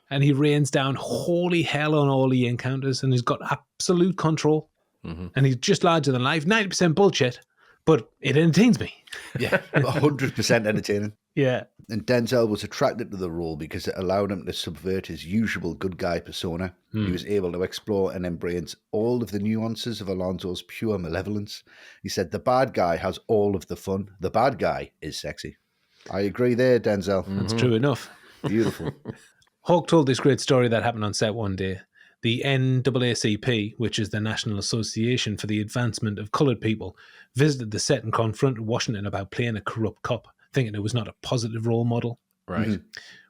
And he rains down holy hell on all he encounters, and he's got absolute control. And he's just larger than life, 90% bullshit, but it entertains me. 100% entertaining. And Denzel was attracted to the role because it allowed him to subvert his usual good guy persona. He was able to explore and embrace all of the nuances of Alonzo's pure malevolence. He said, the bad guy has all of the fun. The bad guy is sexy. I agree there, Denzel. That's true enough. Beautiful. Hawke told this great story that happened on set one day. The NAACP, which is the National Association for the Advancement of Coloured People, visited the set and confronted Washington about playing a corrupt cop, thinking it was not a positive role model.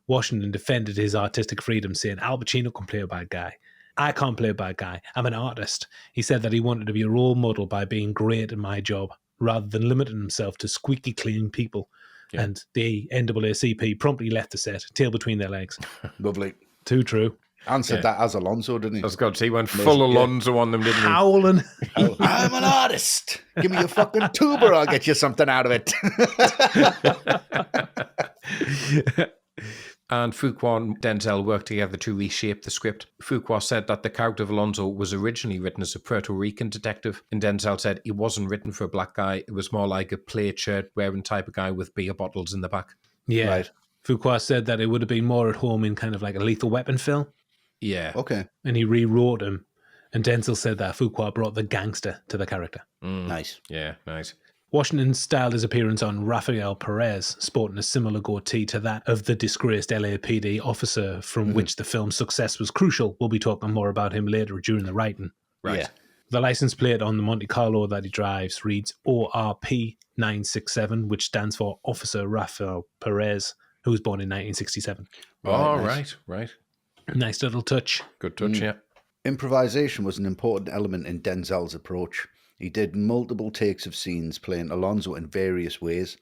Washington defended his artistic freedom, saying Al Pacino can play a bad guy. I can't play a bad guy. I'm an artist. He said that he wanted to be a role model by being great at my job, rather than limiting himself to squeaky clean people. And the NAACP promptly left the set, tail between their legs. Lovely. Too true. Answered that as Alonzo, didn't he? I was going to say, he went full Alonzo on them, didn't he? Howling. I'm an artist. Give me a fucking tuber, I'll get you something out of it. And Fuqua and Denzel worked together to reshape the script. Fuqua said that the character of Alonzo was originally written as a Puerto Rican detective, and Denzel said he wasn't written for a black guy. It was more like a plaid shirt wearing type of guy with beer bottles in the back. Yeah. Right. Fuqua said that it would have been more at home in kind of like a Lethal Weapon film, Yeah. Okay. and he rewrote him. And Denzel said that Fuqua brought the gangster to the character. Nice. Yeah, nice. Washington styled his appearance on Rafael Perez, sporting a similar goatee to that of the disgraced LAPD officer from which the film's success was crucial. We'll be talking more about him later during the writing. Right. Yeah. The license plate on the Monte Carlo that he drives reads ORP 967, which stands for Officer Rafael Perez, who was born in 1967. Oh, nice. right. Nice little touch. Good touch, yeah. Improvisation was an important element in Denzel's approach. He did multiple takes of scenes playing Alonzo in various ways,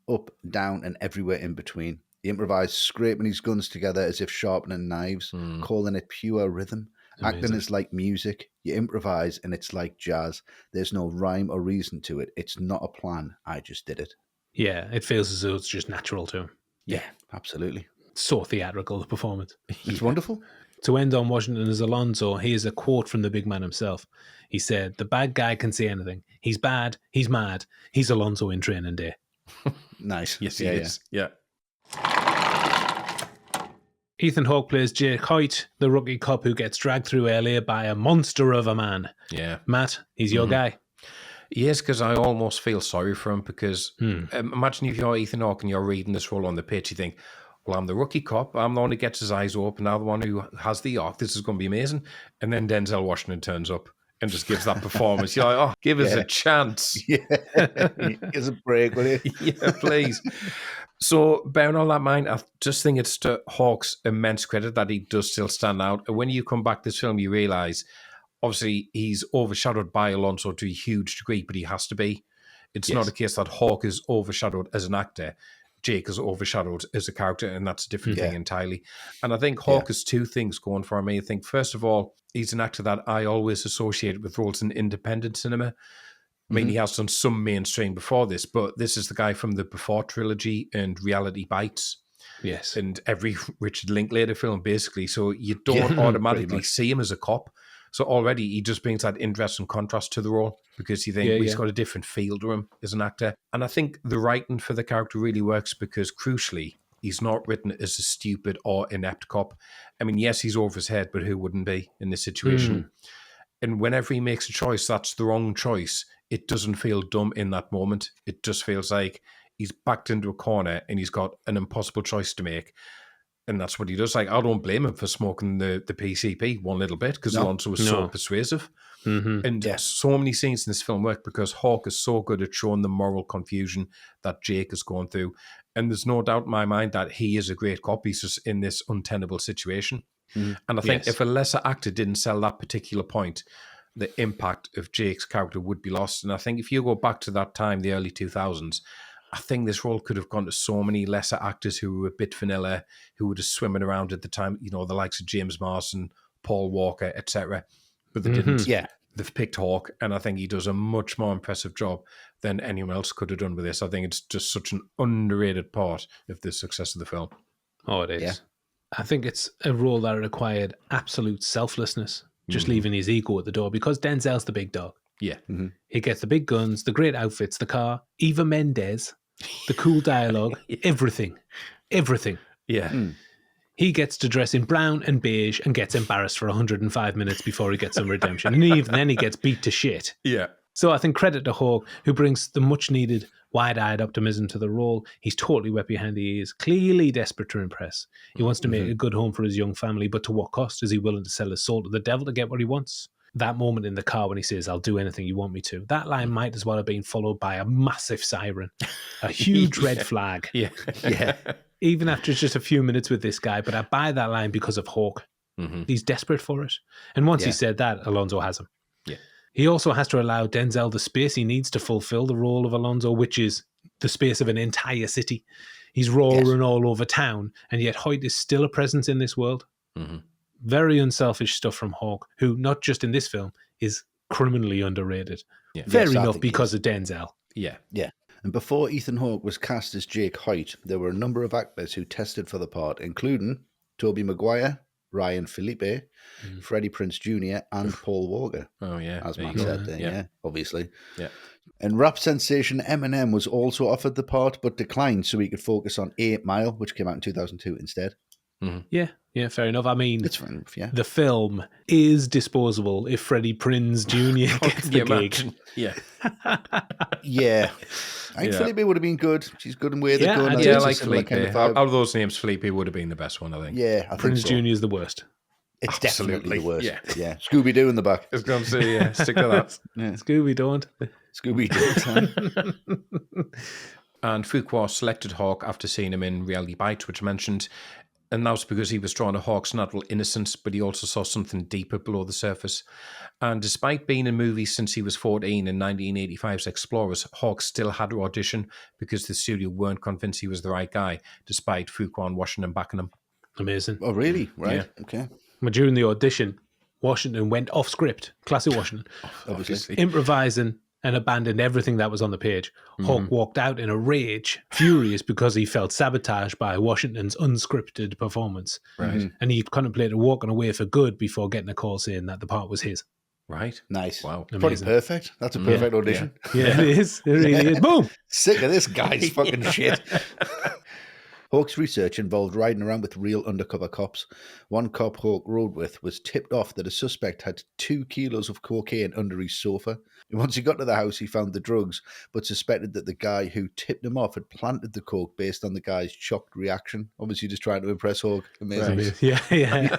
up, down, and everywhere in between. He improvised scraping his guns together as if sharpening knives, calling it pure rhythm. Amazing. Acting is like music. You improvise and it's like jazz. There's no rhyme or reason to it. It's not a plan. I just did it. Yeah, it feels as though it's just natural to him. Yeah, absolutely. So theatrical, the performance. It's wonderful. To end on Washington as Alonzo, here's a quote from the big man himself. He said, "The bad guy can say anything. He's bad. He's mad. He's Alonzo in Training Day." Nice. Yes, he is. Yeah. Ethan Hawke plays Jake Hoyt, the rookie cop who gets dragged through LA by a monster of a man. Yeah. Matt, he's your guy. Yes, because I almost feel sorry for him because imagine if you're Ethan Hawke and you're reading this role on the pitch, you think, well, I'm the rookie cop. I'm the one who gets his eyes open. I'm the one who has the arc. This is going to be amazing. And then Denzel Washington turns up and just gives that performance. You're like, oh, give us a chance. Yeah. Gives a break with it. Yeah, please. So, bearing all that in mind, I just think it's to Hawke's immense credit that he does still stand out. And when you come back to this film, you realise, obviously, he's overshadowed by Alonzo to a huge degree, but he has to be. It's not a case that Hawke is overshadowed as an actor. Jake is overshadowed as a character, and that's a different thing entirely. And I think Hawke has two things going for me. I think, first of all, he's an actor that I always associate with roles in independent cinema. I mean, he has done some mainstream before this, but this is the guy from the Before trilogy and Reality Bites. Yes. And every Richard Linklater film, basically. So you don't automatically see him as a cop. So already he just brings that interest and contrast to the role because you think he's got a different feel to him as an actor. And I think the writing for the character really works because, crucially, he's not written as a stupid or inept cop. I mean, yes, he's over his head, but who wouldn't be in this situation? And whenever he makes a choice, that's the wrong choice. It doesn't feel dumb in that moment. It just feels like he's backed into a corner and he's got an impossible choice to make. And that's what he does. Like, I don't blame him for smoking the PCP one little bit because Alonso was so persuasive. And so many scenes in this film work because Hawke is so good at showing the moral confusion that Jake is going through. And there's no doubt in my mind that he is a great cop. He's just in this untenable situation. And I think if a lesser actor didn't sell that particular point, the impact of Jake's character would be lost. And I think if you go back to that time, the early 2000s, I think this role could have gone to so many lesser actors who were a bit vanilla, who were just swimming around at the time, you know, the likes of James Marsden, Paul Walker, etc. But they didn't. Yeah. They've picked Hawke, and I think he does a much more impressive job than anyone else could have done with this. I think it's just such an underrated part of the success of the film. Oh, it is. Yeah. I think it's a role that required absolute selflessness, just leaving his ego at the door because Denzel's the big dog. Yeah. He gets the big guns, the great outfits, the car, Eva Mendes, the cool dialogue, everything. Yeah. He gets to dress in brown and beige and gets embarrassed for 105 minutes before he gets some redemption. And even then he gets beat to shit. Yeah. So I think credit to Hawke, who brings the much-needed wide-eyed optimism to the role. He's totally wet behind the ears, clearly desperate to impress. He wants to make a good home for his young family, but to what cost? Is he willing to sell his soul to the devil to get what he wants? That moment in the car when he says, "I'll do anything you want me to," that line might as well have been followed by a massive siren, a huge red flag. Yeah. Even after just a few minutes with this guy, but I buy that line because of Hawke. He's desperate for it. And once he said that, Alonzo has him. Yeah. He also has to allow Denzel the space he needs to fulfill the role of Alonzo, which is the space of an entire city. He's roaring all over town, and yet Hoyt is still a presence in this world. Very unselfish stuff from Hawke, who, not just in this film, is criminally underrated. Yeah. Fair Yes, I enough think he because of Denzel. Yeah. Yeah. And before Ethan Hawke was cast as Jake Hoyt, there were a number of actors who tested for the part, including Tobey Maguire, Ryan Phillippe, Freddie Prinze Jr., and Paul Walker. Oh, yeah. As there Matt you go. said there, yeah, obviously. Yeah. And rap sensation Eminem was also offered the part, but declined so he could focus on 8 Mile, which came out in 2002 instead. Yeah, fair enough. I mean, It's fine, yeah. the film is disposable if Freddie Prinze Jr. gets the gig. Yeah. Yeah. I think Phillippe would have been good. She's good in where they're Yeah, going. I I do. think Yeah, it's a like similar Felipe. kind of Out vibe. of those names, Felipe would have been the best one, I think. Yeah, I think Prinze so. Jr. is the worst. It's definitely Absolutely, the worst. yeah. Yeah. Scooby-Doo in the back. I was going to say, yeah, stick to that. Yeah. Scooby, don't. Scooby-Doo. And Fuqua selected Hawke after seeing him in Reality Bites, which I mentioned. And that was because he was drawn to Hawke's natural innocence, but he also saw something deeper below the surface. And despite being in movies since he was 14 in 1985's Explorers, Hawke still had to audition because the studio weren't convinced he was the right guy, despite Fuqua and Washington backing him. Amazing. Oh, really? Right. Yeah. Okay. But during the audition, Washington went off script. Classic Washington. Obviously. Improvising and abandoned everything that was on the page. Hawke walked out in a rage, furious because he felt sabotaged by Washington's unscripted performance. Right. And he contemplated walking away for good before getting a call saying that the part was his. Right. Nice. Wow. Probably Amazing. perfect. That's a perfect audition. Yeah, it is. It really is. Boom! Sick of this guy's fucking shit. Hawke's research involved riding around with real undercover cops. One cop Hawke rode with was tipped off that a suspect had 2 kilos of cocaine under his sofa. Once he got to the house, he found the drugs, but suspected that the guy who tipped him off had planted the coke based on the guy's shocked reaction. Obviously just trying to impress Hawke. Amazing. Right. Yeah. Yeah,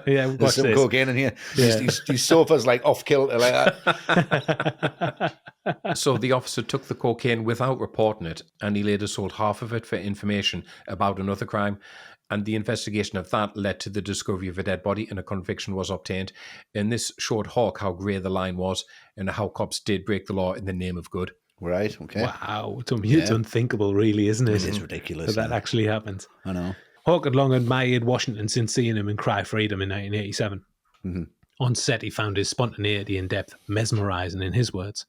There's watch some this. cocaine in here. Yeah. His sofa's like off kilter like that. So the officer took the cocaine without reporting it, and he later sold half of it for information about another crime. And the investigation of that led to the discovery of a dead body, and a conviction was obtained. And this showed Hawke how grey the line was and how cops did break the law in the name of good. Right, okay. Wow. It's unthinkable, really, isn't it? It is ridiculous. That actually happened. I know. Hawke had long admired Washington since seeing him in Cry Freedom in 1987. On set, he found his spontaneity and depth mesmerizing, in his words.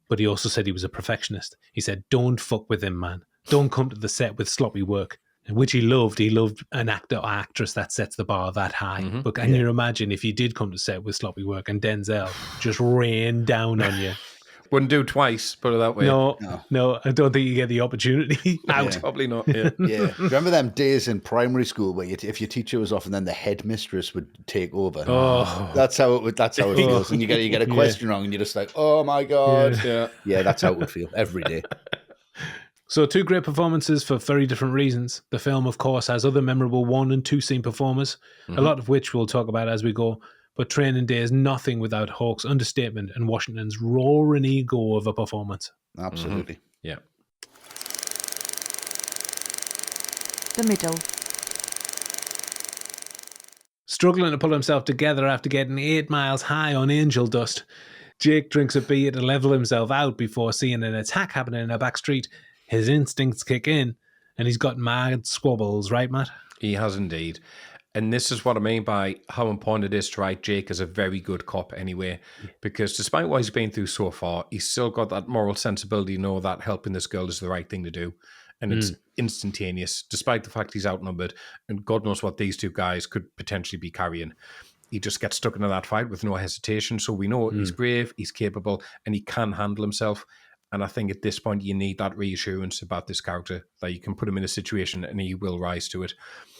But he also said he was a perfectionist. He said, "Don't fuck with him, man. Don't come to the set with sloppy work." Which he loved. He loved an actor or actress that sets the bar that high. But can you imagine if you did come to set with sloppy work and Denzel just rained down on you? Wouldn't do twice, put it that way. No, I don't think you get the opportunity out. Probably not. Yeah. Yeah. Remember them days in primary school where if your teacher was off and then the headmistress would take over? Oh. That's how it feels. And you get a question wrong and you're just like, oh my God. Yeah, that's how it would feel every day. So 2 great performances for very different reasons. The film, of course, has other memorable 1 and 2 scene performers, a lot of which we'll talk about as we go. But Training Day is nothing without Hawke's understatement and Washington's roaring ego of a performance. Absolutely. Yeah. The middle. Struggling to pull himself together after getting 8 miles high on angel dust, Jake drinks a beer to level himself out before seeing an attack happening in a back street. His instincts kick in, and he's got mad squabbles, right, Matt? He has indeed. And this is what I mean by how important it is to write Jake as a very good cop anyway. Because despite what he's been through so far, he's still got that moral sensibility to know that helping this girl is the right thing to do. And it's instantaneous, despite the fact he's outnumbered. And God knows what these 2 guys could potentially be carrying. He just gets stuck into that fight with no hesitation. So we know he's brave, he's capable, and he can handle himself. And I think at this point, you need that reassurance about this character, that you can put him in a situation and he will rise to it.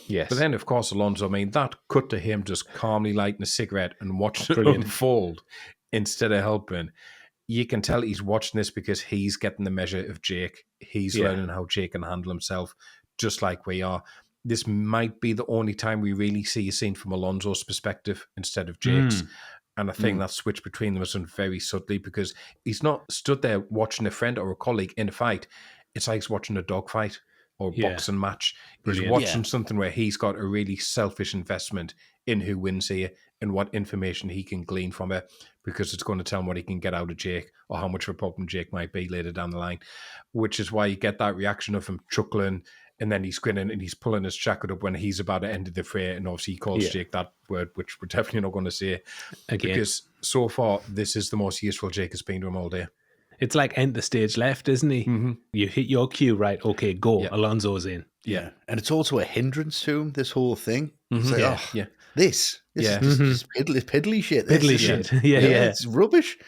Yes. But then, of course, Alonzo, I mean, that cut to him just calmly lighting a cigarette and watching it Brilliant. unfold instead of helping. You can tell he's watching this because he's getting the measure of Jake. He's learning how Jake can handle himself, just like we are. This might be the only time we really see a scene from Alonzo's perspective instead of Jake's. And I think that switch between them is done very subtly because he's not stood there watching a friend or a colleague in a fight. It's like he's watching a dog fight or a boxing match. Brilliant. He's watching something where he's got a really selfish investment in who wins here and what information he can glean from it, because it's going to tell him what he can get out of Jake or how much of a problem Jake might be later down the line, which is why you get that reaction of him chuckling. And then he's grinning and he's pulling his jacket up when he's about to end the fray. And obviously he calls Jake that word, which we're definitely not going to say. Again. Because so far, this is the most useful Jake has been to him all day. It's like enter stage left, isn't he? Mm-hmm. You hit your cue, right? Okay, go. Yeah. Alonzo's in. Yeah. And it's also a hindrance to him, this whole thing. It's Mhm. like, Yeah, oh, yeah. this Yeah. is just piddly shit. This Piddly is- shit. Yeah, It's rubbish.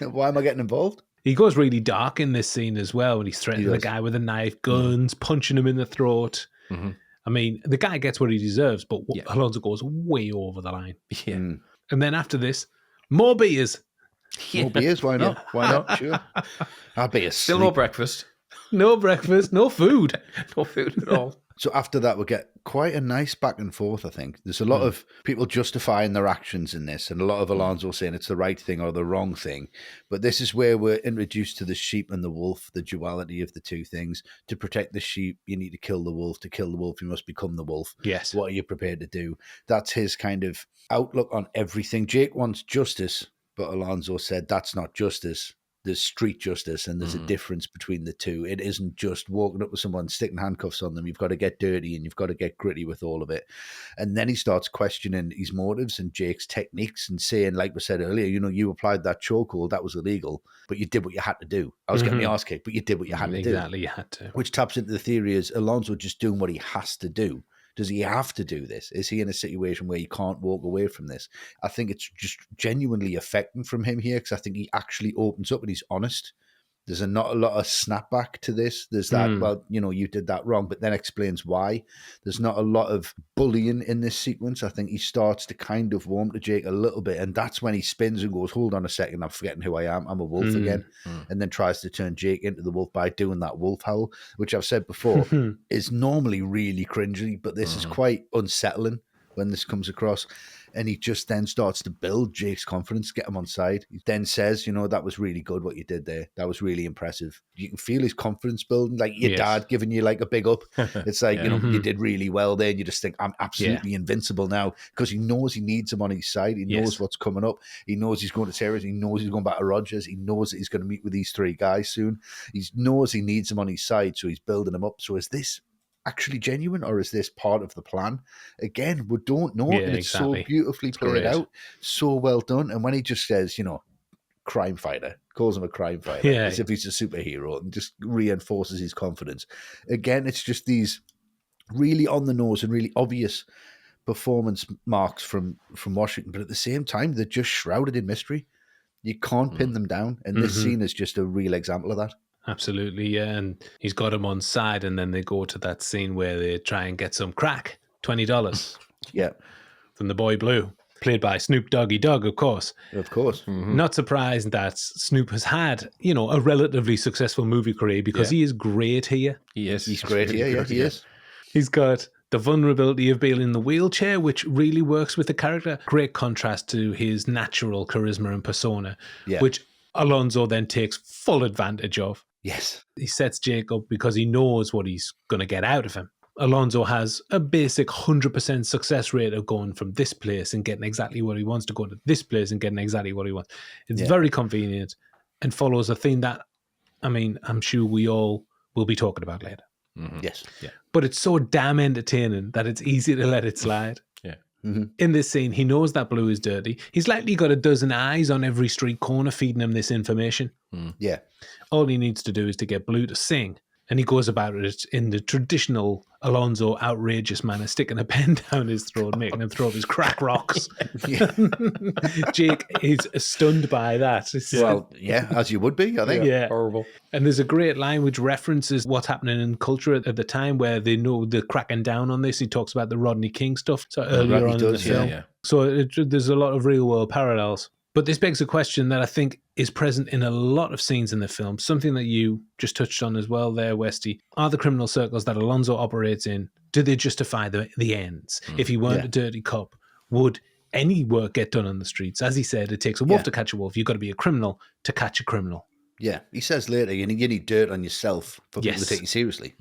Why am I getting involved? He goes really dark in this scene as well when he's threatening the does. guy with a knife, guns, punching him in the throat. Mhm. I mean, the guy gets what he deserves, but Yeah. Alonzo goes way over the line. Yeah. Mm. And then after this, more beers. More beers, why not? Why not? Sure. I'll be asleep. Still no breakfast. No breakfast, no food. No food at all. So after that, we get quite a nice back and forth, I think. There's a lot of people justifying their actions in this, and a lot of Alonzo saying it's the right thing or the wrong thing. But this is where we're introduced to the sheep and the wolf, the duality of the two things. To protect the sheep, you need to kill the wolf. To kill the wolf, you must become the wolf. Yes. What are you prepared to do? That's his kind of outlook on everything. Jake wants justice, but Alonzo said that's not justice. There's street justice, and there's a difference between the two. It isn't just walking up with someone, sticking handcuffs on them. You've got to get dirty and you've got to get gritty with all of it. And then he starts questioning his motives and Jake's techniques and saying, like we said earlier, you applied that chokehold, that was illegal, but you did what you had to do. I was getting my ass kicked, but you did what you had to do. Exactly, you had to. Which taps into the theory is Alonzo just doing what he has to do. Does he have to do this? Is he in a situation where he can't walk away from this? I think it's just genuinely affecting from him here, because I think he actually opens up and he's honest. There's not a lot of snapback to this. There's that, well, you did that wrong, but then explains why. There's not a lot of bullying in this sequence. I think he starts to kind of warm to Jake a little bit, and that's when he spins and goes, hold on a second, I'm forgetting who I am. I'm a wolf again. And then tries to turn Jake into the wolf by doing that wolf howl, which I've said before is normally really cringy, but this is quite unsettling when this comes across. And he just then starts to build Jake's confidence, get him on side. He then says, that was really good what you did there. That was really impressive. You can feel his confidence building, like your dad giving you like a big up. It's like, you did really well there. And you just think, I'm absolutely invincible now, because he knows he needs him on his side. He knows what's coming up. He knows he's going to Terrace. He knows he's going back to Rogers. He knows that he's going to meet with these three guys soon. He knows he needs him on his side, so he's building him up. So is this actually genuine, or is this part of the plan? Again, we don't know. And it's so beautifully played out, so well done. And when he just says, crime fighter, calls him a crime fighter, as if he's a superhero, and just reinforces his confidence. Again, it's just these really on the nose and really obvious performance marks from Washington, but at the same time, they're just shrouded in mystery. You can't pin them down, and this scene is just a real example of that. Absolutely, yeah. And he's got him on side, and then they go to that scene where they try and get some crack, $20. Yeah. From the boy Blue, played by Snoop Doggy Dogg, of course. Of course. Not surprised that Snoop has had, a relatively successful movie career, because he is great here. He is. He's great here, he is. He's got the vulnerability of being in the wheelchair, which really works with the character. Great contrast to his natural charisma and persona, which Alonzo then takes full advantage of. Yes. He sets Jake up because he knows what he's going to get out of him. Alonzo has a basic 100% success rate of going from this place and getting exactly what he wants to go to this place and getting exactly what he wants. It's very convenient and follows a theme that, I'm sure we all will be talking about later. Yes. Yeah. But it's so damn entertaining that it's easy to let it slide. In this scene, he knows that Blue is dirty. He's likely got a dozen eyes on every street corner feeding him this information. Yeah. All he needs to do is to get Blue to sing. And he goes about it in the traditional Alonzo outrageous manner, sticking a pen down his throat, making him throw his crack rocks. Jake is stunned by that. Well, yeah, as you would be, I think. Yeah. Horrible. And there's a great line which references what's happening in culture at the time, where they know they're cracking down on this. He talks about the Rodney King stuff earlier on in the film. Yeah. So there's a lot of real world parallels. But this begs a question that I think is present in a lot of scenes in the film, something that you just touched on as well there, Westy. Are the criminal circles that Alonzo operates in, do they justify the ends? If he weren't a dirty cop, would any work get done on the streets? As he said, it takes a wolf to catch a wolf. You've got to be a criminal to catch a criminal. Yeah, he says later, you need dirt on yourself for people to take you seriously.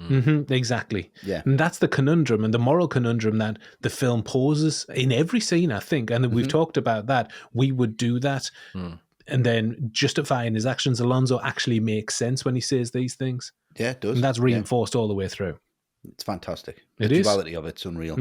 Exactly. Yeah. And that's the conundrum and the moral conundrum that the film poses in every scene, I think. And we've talked about that. We would do that. And then justifying his actions, Alonzo actually makes sense when he says these things. Yeah, it does. And that's reinforced all the way through. It's fantastic. It the is. duality of it's unreal.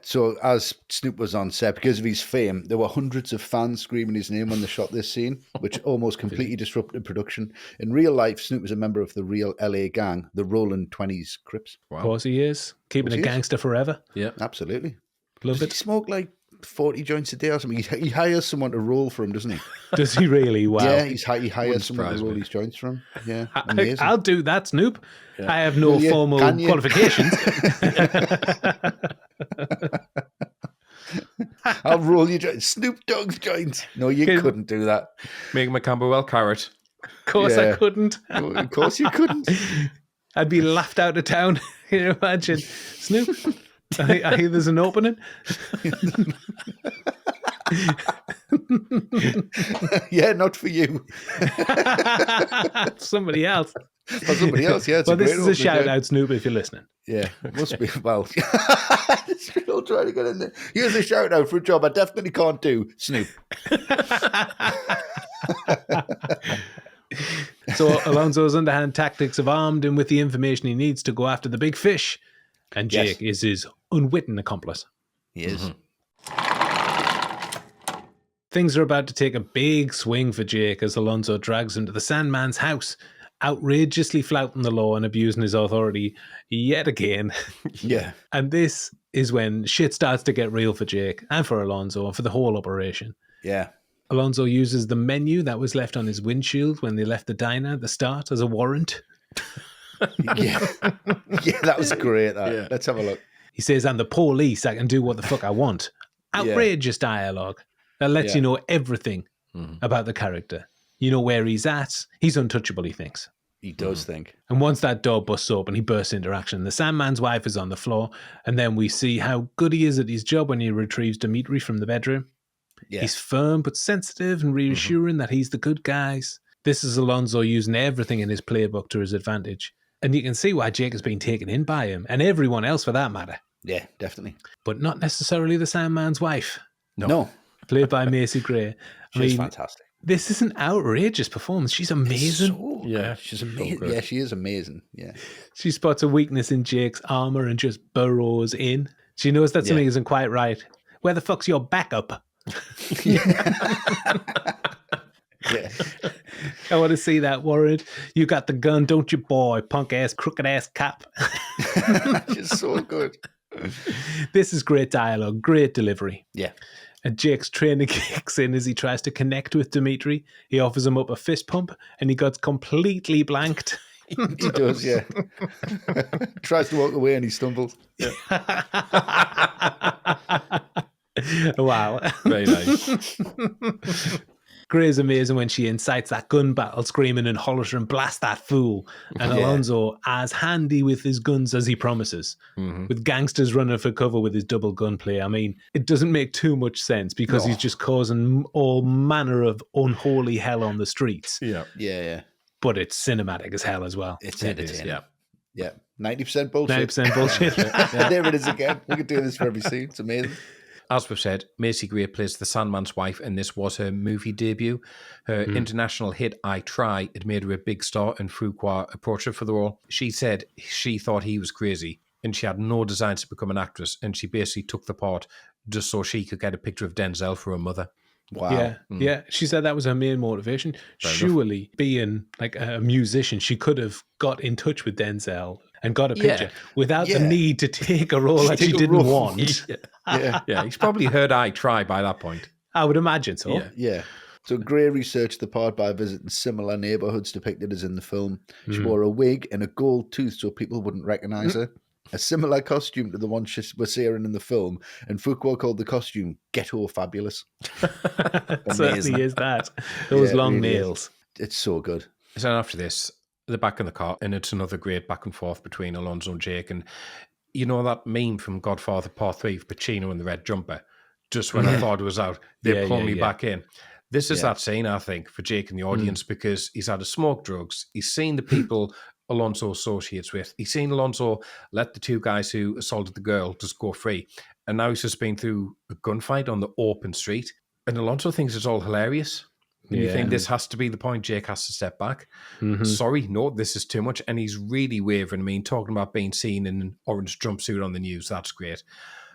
So as Snoop was on set, because of his fame, there were hundreds of fans screaming his name when they shot this scene, which almost completely disrupted production. In real life, Snoop was a member of the real LA gang, the Rollin' 20s Crips. Of course he is. Keeping a gangster forever. Yeah. Absolutely. Love Does it. he smoke like 40 joints a day or something? He hires someone to roll for him, doesn't he? Does he really? Wow. Yeah, he hires someone surprise to roll me. his joints for him. Yeah, amazing. I'll do that, Snoop. I have no Will you? formal Can you? qualifications. I'll roll your joints. Snoop Dogg's joints. No, you couldn't do that. Make him a Camberwell carrot. Of course I Yeah. couldn't. No, of course you couldn't. I'd be laughed out of town. Can you imagine? Snoop, I hear there's an opening. Yeah, not for you. Somebody else. For somebody else, yeah. It's Well, a great this is a opening, shout yeah. out, Snoop, if you're listening. Yeah, it must be. Well, still trying to get in there. Here's a shout out for a job I definitely can't do. Snoop. So Alonzo's underhand tactics have armed him with the information he needs to go after the big fish. And Jake is his unwitting accomplice. He is. Things are about to take a big swing for Jake as Alonzo drags him to the Sandman's house, outrageously flouting the law and abusing his authority yet again. Yeah. And this is when shit starts to get real for Jake and for Alonzo and for the whole operation. Yeah. Alonzo uses the menu that was left on his windshield when they left the diner at the start as a warrant. Yeah. Yeah, that was great. That. Let's have a look. He says, I'm the police, I can do what the fuck I want. Outrageous dialogue that lets you know everything about the character. You know where he's at. He's untouchable, he thinks. He does think. And once that door busts open, he bursts into action. The Sandman's wife is on the floor, and then we see how good he is at his job when he retrieves Dimitri from the bedroom. Yeah. He's firm but sensitive and reassuring that he's the good guys. This is Alonzo using everything in his playbook to his advantage. And you can see why Jake has been taken in by him, and everyone else for that matter. Yeah, definitely. But not necessarily the Sandman's wife, No. played by Macy Gray. She's fantastic. This is an outrageous performance. She's amazing. She's amazing. good. Yeah, she is amazing. Yeah. She spots a weakness in Jake's armor and just burrows in. She knows that something isn't quite right. Where the fuck's your backup? Yeah. I want to see that, Warren. You got the gun, don't you, boy? Punk ass, crooked ass cop. She's so good. This is great dialogue, great delivery. Yeah. And Jake's trainer kicks in as he tries to connect with Dimitri. He offers him up a fist pump and he gets completely blanked. He does, yeah. Tries to walk away and he stumbles. Wow. Very nice. Gray's amazing when she incites that gun battle, screaming and hollering, blast that fool. And Alonzo as handy with his guns as he promises, with gangsters running for cover with his double gunplay. I mean, it doesn't make too much sense because he's just causing all manner of unholy hell on the streets. Yeah. Yeah. But it's cinematic as hell as well. It's It is, entertaining. yeah. 90% bullshit. 90% bullshit. There it is again. We could do this for every scene. It's amazing. As we've said, Macy Gray plays the Sandman's wife, and this was her movie debut. Her international hit, I Try, had made her a big star, and Fuqua approached her for the role. She said she thought he was crazy, and she had no desire to become an actress, and she basically took the part just so she could get a picture of Denzel for her mother. Wow. Yeah. She said that was her main motivation. Surely, being like a musician, she could have got in touch with Denzel and got a picture without the need to take a role that she didn't want. Yeah. He's probably heard I Try by that point. I would imagine so. Yeah. So Gray researched the part by visiting similar neighbourhoods depicted as in the film. She wore a wig and a gold tooth so people wouldn't recognise her. A similar costume to the one she was wearing in the film, and Fuqua called the costume Ghetto Fabulous. It certainly is that. Those long really nails. It's so good. So after this, they're back in the car, and it's another great back and forth between Alonzo and Jake. And you know that meme from Godfather Part 3 of Pacino in the red jumper? Just when I thought it was out, they pulled me back in. This is that scene, I think, for Jake and the audience, because he's had to smoke drugs. He's seen the people Alonzo associates with. He's seen Alonzo let the two guys who assaulted the girl just go free. And now he's just been through a gunfight on the open street. And Alonzo thinks it's all hilarious. And you think this has to be the point Jake has to step back. Sorry, no, this is too much. And he's really wavering. I mean, talking about being seen in an orange jumpsuit on the news, that's great.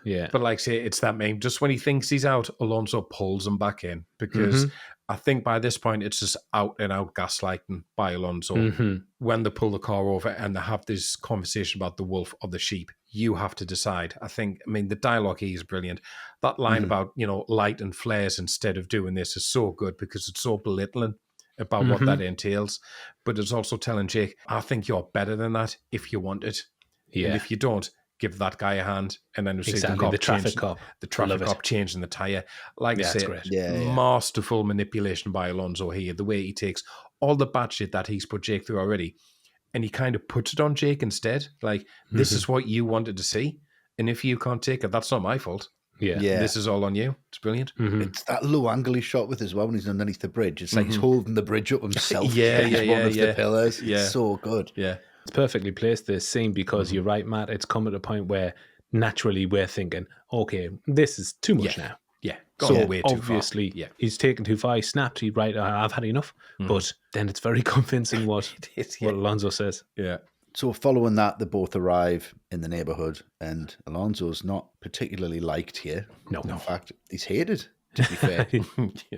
Yeah. But like say, it's that meme. Just when he thinks he's out, Alonzo pulls him back in because I think by this point it's just out and out gaslighting by Alonzo. When they pull the car over and they have this conversation about the wolf or the sheep, you have to decide. I mean, the dialogue here is brilliant. That line about, light and flares instead of doing this is so good because it's so belittling about what that entails. But it's also telling Jake, I think you're better than that if you want it. Yeah. And if you don't, give that guy a hand. And then you see Exactly, the traffic cop. The traffic cop changing the tyre. Like I say, great. masterful manipulation by Alonzo here. The way he takes all the bad shit that he's put Jake through already and he kind of puts it on Jake instead. Like, this is what you wanted to see. And if you can't take it, that's not my fault. Yeah. This is all on you. It's brilliant. It's that low angle he shot with as well when he's underneath the bridge. It's like he's holding the bridge up himself. One of the pillars. Yeah. It's so good. Yeah. It's perfectly placed, this scene, because you're right, Matt. It's come at a point where naturally we're thinking, okay, this is too much now. Yeah. So way too obviously far. he's taken too far. He snapped. He right. I've had enough. But then it's very convincing what Alonzo says. Yeah. So following that, they both arrive in the neighbourhood, and Alonzo's not particularly liked here. No. In fact, he's hated. To be fair,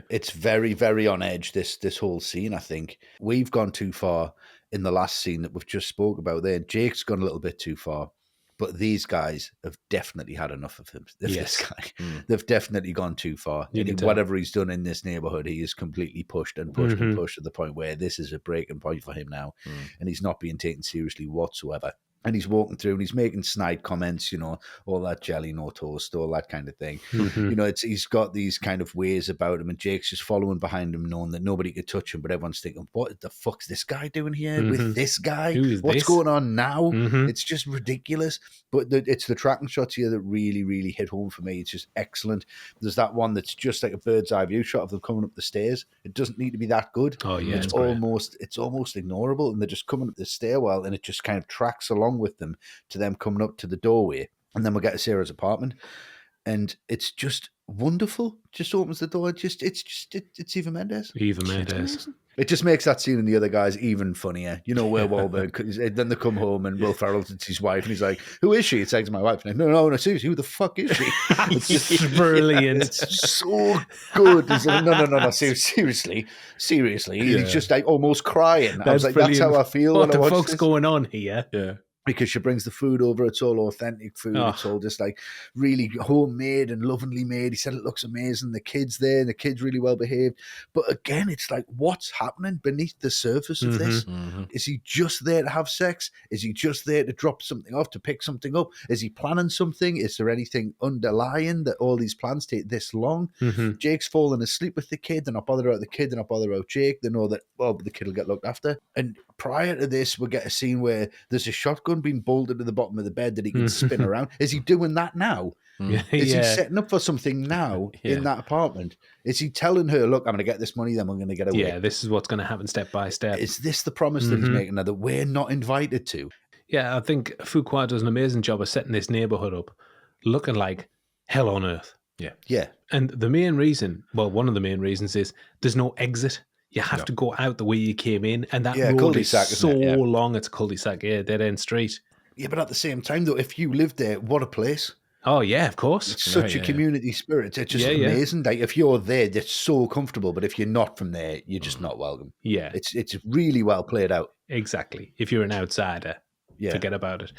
it's very, very on edge. This whole scene, I think we've gone too far in the last scene that we've just spoke about. There, Jake's gone a little bit too far. But these guys have definitely had enough of him. This guy. They've definitely gone too far. Whatever he's done in this neighborhood, he is completely pushed and pushed and pushed to the point where this is a breaking point for him now. And he's not being taken seriously whatsoever. And he's walking through and he's making snide comments, all that jelly, no toast, all that kind of thing. He's got these kind of ways about him, and Jake's just following behind him, knowing that nobody could touch him, but everyone's thinking, what the fuck's this guy doing here with this guy? What's going on now? It's just ridiculous. But it's the tracking shots here that really, really hit home for me. It's just excellent. There's that one that's just like a bird's eye view shot of them coming up the stairs. It doesn't need to be that good. Oh, yeah. It's almost ignorable, and they're just coming up the stairwell, and it just kind of tracks along with them to them coming up to the doorway, and then we'll get to Sarah's apartment, and it's just wonderful. Just opens the door. It's Eva Mendes. It just makes that scene and the other guys even funnier. Where Wahlberg, then they come home and Will Ferrell, it's his wife, and he's like, "Who is she?" It's like, "My wife." And no, seriously, who the fuck is she? It's just brilliant. It's so good. He's like, no, seriously. He's just like almost crying. I was like, brilliant. that's how I feel. What when the I fuck's this. going on here? Yeah. Because she brings the food over. It's all authentic food. It's all just like really homemade and lovingly made. He said it looks amazing. The kid's there and the kid's really well behaved. But again, it's like, what's happening beneath the surface of this? Is he just there to have sex? Is he just there to drop something off, to pick something up? Is he planning something? Is there anything underlying that all these plans take this long? Jake's falling asleep with the kid. They're not bothered about the kid. They're not bothered about Jake. They know that, the kid will get looked after. And prior to this, we get a scene where there's a shotgun being bolted to the bottom of the bed that he can spin around. Is he doing that now? Is he setting up for something now in that apartment? Is he telling her, look, I'm going to get this money, then I'm going to get away? Yeah, this is what's going to happen step by step. Is this the promise that he's making now that we're not invited to? Yeah, I think Fuqua does an amazing job of setting this neighborhood up looking like hell on earth. Yeah. And the main reason, one of the main reasons is there's no exit. You have to go out the way you came in, and that road is so long. It's a cul-de-sac, dead end street. Yeah, but at the same time, though, if you lived there, what a place. Oh, yeah, of course. It's such a community spirit. It's just amazing. Like, if you're there, it's so comfortable, but if you're not from there, you're just not welcome. Yeah. It's really well played out. Exactly. If you're an outsider, forget about it.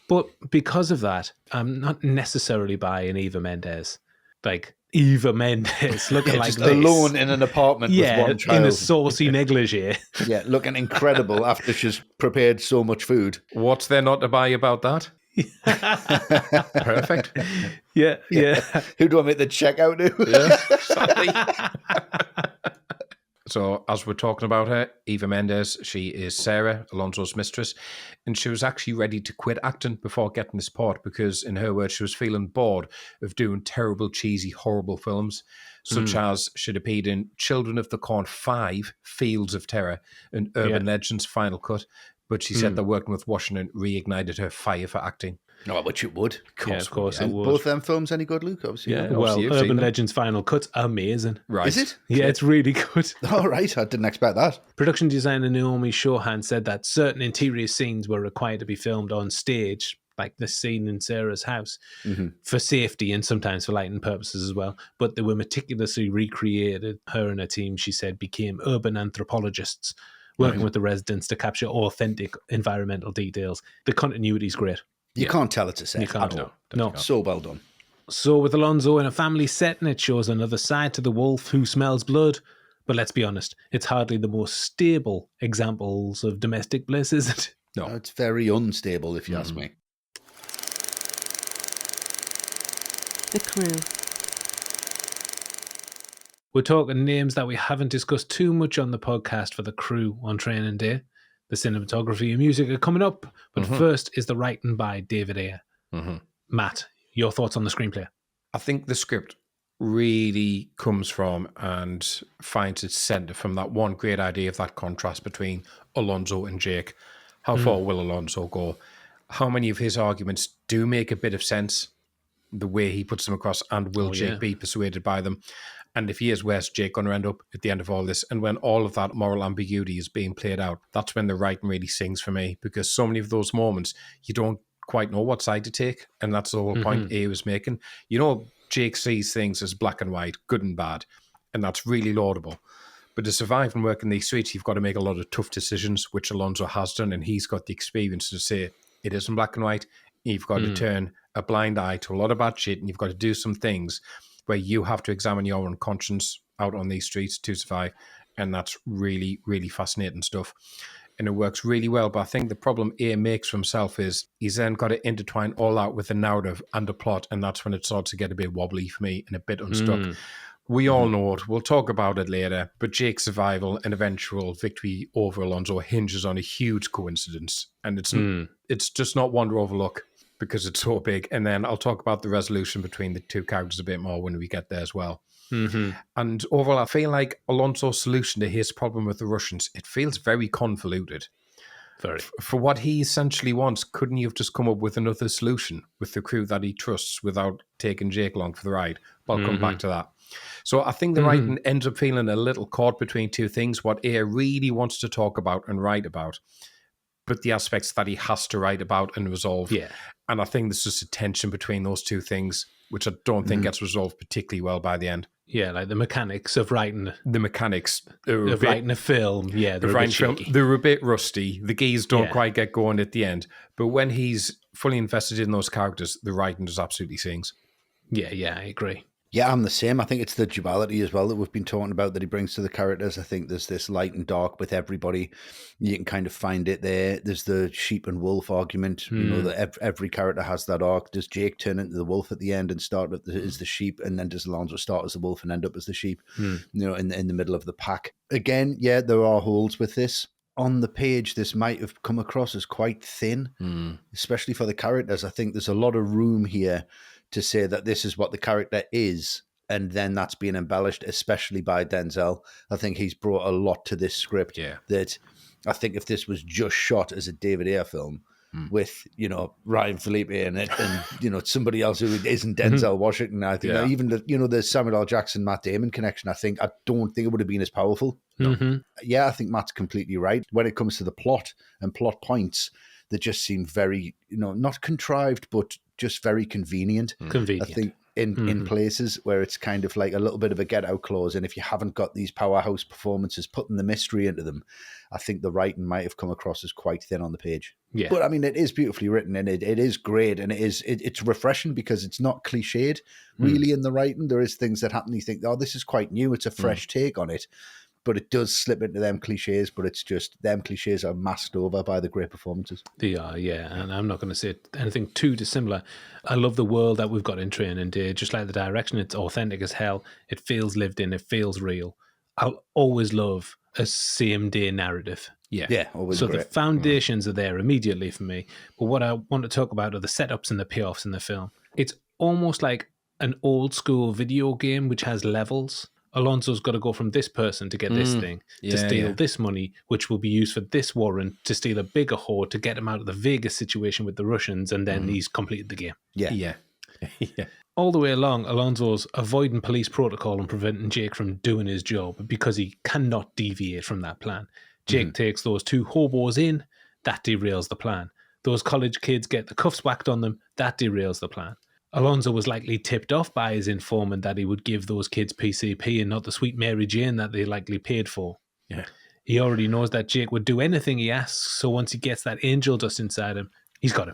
But because of that, I'm not necessarily buying Eva Mendes. Like, Eva Mendes looking like just this. Alone in an apartment with one child. In a saucy negligee. Yeah, looking incredible after she's prepared so much food. What's there not to buy about that? Perfect. Yeah. Who do I make the check out to? So, as we're talking about her, Eva Mendes, she is Sarah, Alonzo's mistress, and she was actually ready to quit acting before getting this part because, in her words, she was feeling bored of doing terrible, cheesy, horrible films, such as she'd appeared in Children of the Corn 5, Fields of Terror, and Urban Legends Final Cut, but she said that working with Washington reignited her fire for acting. No, which it would. Of course it would. Both them films any good, Luke? Obviously. Yeah, Urban Legends Final Cut's amazing. Right. Is it? Yeah, it's really good. All right, I didn't expect that. Production designer Naomi Shohan said that certain interior scenes were required to be filmed on stage like the scene in Sarah's house, for safety and sometimes for lighting purposes as well. But they were meticulously recreated. Her and her team, she said, became urban anthropologists, working with the residents to capture authentic environmental details. The continuity is great. You can't tell it's a set at all. No. So well done. So with Alonzo in a family setting, it shows another side to the wolf who smells blood. But let's be honest, it's hardly the most stable examples of domestic bliss, is it? No, it's very unstable, if you ask me. The crew. We're talking names that we haven't discussed too much on the podcast for the crew on training day. The cinematography and music are coming up, but first is the writing by David Ayer. Matt, your thoughts on the screenplay? I think the script really comes from and finds its centre from that one great idea of that contrast between Alonzo and Jake. How far will Alonzo go? How many of his arguments do make a bit of sense, the way he puts them across, and will Jake be persuaded by them? And if he is, where's Jake going to end up at the end of all this? And when all of that moral ambiguity is being played out, that's when the writing really sings for me, because so many of those moments, you don't quite know what side to take. And that's the whole point A was making. You know, Jake sees things as black and white, good and bad, and that's really laudable. But to survive and work in these streets, you've got to make a lot of tough decisions, which Alonzo has done, and he's got the experience to say it isn't black and white. You've got to turn a blind eye to a lot of bad shit, and you've got to do some things where you have to examine your own conscience out on these streets to survive, and that's really, really fascinating stuff. And it works really well, but I think the problem A makes for himself is he's then got to intertwine all that with a narrative and a plot, and that's when it starts to get a bit wobbly for me and a bit unstuck. We all know it. We'll talk about it later, but Jake's survival and eventual victory over Alonzo hinges on a huge coincidence, and it's just not one to overlook because it's so big. And then I'll talk about the resolution between the two characters a bit more when we get there as well. And overall, I feel like Alonso's solution to his problem with the Russians, it feels very convoluted. Very. For what he essentially wants, couldn't you have just come up with another solution with the crew that he trusts without taking Jake along for the ride? I'll come back to that. So I think the writing ends up feeling a little caught between two things, what Ayer really wants to talk about and write about, but the aspects that he has to write about and resolve. Yeah. And I think there's just a tension between those two things, which I don't think gets resolved particularly well by the end. Yeah, like the mechanics of writing. The mechanics Of writing a film, yeah, they're a bit shaky. They're a bit rusty. The gears don't quite get going at the end. But when he's fully invested in those characters, the writing just absolutely sings. Yeah, I agree. Yeah, I'm the same. I think it's the duality as well that we've been talking about that he brings to the characters. I think there's this light and dark with everybody. You can kind of find it there. There's the sheep and wolf argument. You know, that every character has that arc. Does Jake turn into the wolf at the end and start as the sheep? And then does Alonzo start as the wolf and end up as the sheep, you know, in the middle of the pack? Again, yeah, there are holes with this. On the page, this might have come across as quite thin, especially for the characters. I think there's a lot of room here to say that this is what the character is, and then that's being embellished, especially by Denzel. I think he's brought a lot to this script that I think if this was just shot as a David Ayer film with, you know, Ryan Felipe in it and, you know, somebody else who isn't Denzel Washington, I think even the Samuel L. Jackson, Matt Damon connection, I don't think it would have been as powerful. Yeah, I think Matt's completely right. When it comes to the plot and plot points, they just seem very, you know, not contrived, but just very convenient. I think in places where it's kind of like a little bit of a get out clause. And if you haven't got these powerhouse performances, putting the mystery into them, I think the writing might have come across as quite thin on the page. Yeah. But I mean, it is beautifully written and it is great. And it's refreshing because it's not cliched really in the writing. There is things that happen. You think, oh, this is quite new. It's a fresh take on it. But it does slip into them cliches, but it's just them cliches are masked over by the great performances. They are, yeah. And I'm not going to say anything too dissimilar. I love the world that we've got in Training Day. Just like the direction, it's authentic as hell. It feels lived in. It feels real. I'll always love a same day narrative. Yeah, always so great. The foundations are there immediately for me. But what I want to talk about are the setups and the payoffs in the film. It's almost like an old school video game which has levels. Alonzo's got to go from this person to get this thing, to steal this money, which will be used for this warrant, to steal a bigger hoard, to get him out of the Vegas situation with the Russians, and then he's completed the game. Yeah. All the way along, Alonzo's avoiding police protocol and preventing Jake from doing his job because he cannot deviate from that plan. Jake takes those two hobos in, that derails the plan. Those college kids get the cuffs whacked on them. That derails the plan. Alonzo was likely tipped off by his informant that he would give those kids PCP and not the sweet Mary Jane that they likely paid for. Yeah. He already knows that Jake would do anything he asks, so once he gets that angel dust inside him, he's got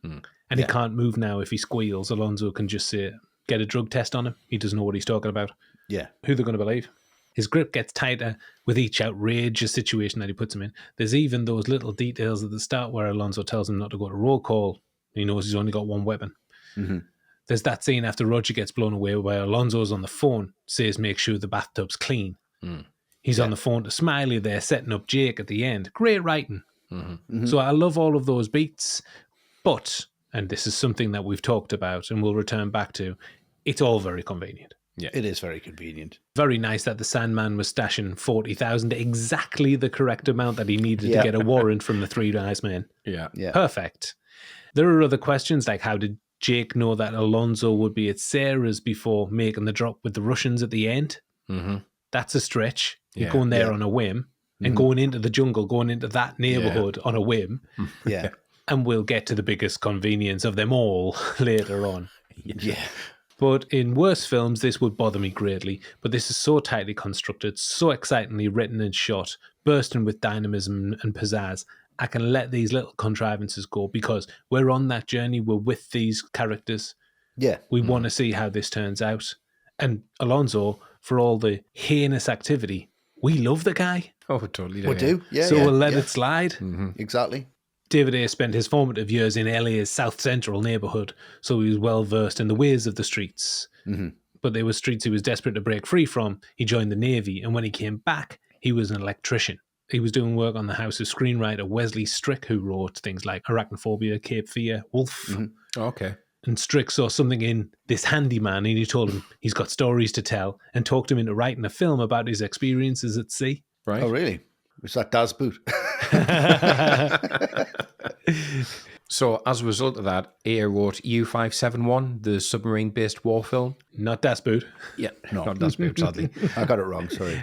him. And he can't move now if he squeals. Alonzo can just say, get a drug test on him. He doesn't know what he's talking about. Yeah. Who they're going to believe? His grip gets tighter with each outrageous situation that he puts him in. There's even those little details at the start where Alonzo tells him not to go to roll call. He knows he's only got one weapon. Mm-hmm. There's that scene after Roger gets blown away where Alonzo's on the phone, says make sure the bathtub's clean. He's on the phone to Smiley there, setting up Jake at the end. Great writing. So I love all of those beats. But, and this is something that we've talked about and we'll return back to, it's all very convenient. Yeah, it is very convenient. Very nice that the Sandman was stashing 40,000, exactly the correct amount that he needed to get a warrant from the Three Wise Men. Yeah. Perfect. There are other questions like how did Jake know that Alonzo would be at Sarah's before making the drop with the Russians at the end? That's a stretch. You're going there on a whim and going into the jungle, going into that neighborhood on a whim. Yeah. And we'll get to the biggest convenience of them all later on. Yeah. But in worse films, this would bother me greatly. But this is so tightly constructed, so excitingly written and shot, bursting with dynamism and pizzazz. I can let these little contrivances go because we're on that journey. We're with these characters. Yeah. We want to see how this turns out. And Alonzo, for all the heinous activity, we love the guy. Oh, we totally do. We do. Yeah. So we'll let it slide. Exactly. David Ayer spent his formative years in LA's South Central neighborhood, so he was well versed in the ways of the streets. But there were streets he was desperate to break free from. He joined the Navy, and when he came back, he was an electrician. He was doing work on the house of screenwriter Wesley Strick, who wrote things like Arachnophobia, Cape Fear, Wolf. Okay. And Strick saw something in this handyman, and he told him he's got stories to tell, and talked him into writing a film about his experiences at sea. Right. Oh, really? Was that Das Boot? So, as a result of that, Ayer wrote U-571, the submarine-based war film. Not Das Boot. Yeah, not Das Boot, sadly. I got it wrong, sorry.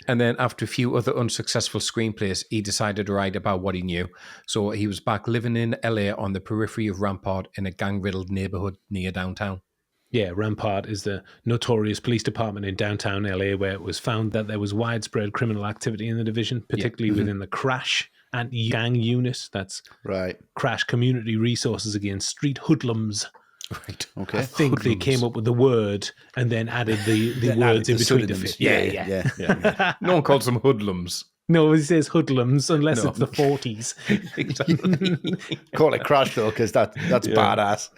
And then after a few other unsuccessful screenplays, he decided to write about what he knew. So he was back living in LA on the periphery of Rampart in a gang-riddled neighborhood near downtown. Yeah, Rampart is the notorious police department in downtown LA where it was found that there was widespread criminal activity in the division, particularly within the Crash anti-gang unit. That's right. Crash Community Resources Against Street Hoodlums. Right. Okay. I think they came up with the word and then added the words in between the Yeah. No one calls them hoodlums. No, he says hoodlums unless it's the 40s. Exactly. Call it Crash, though, because that's badass.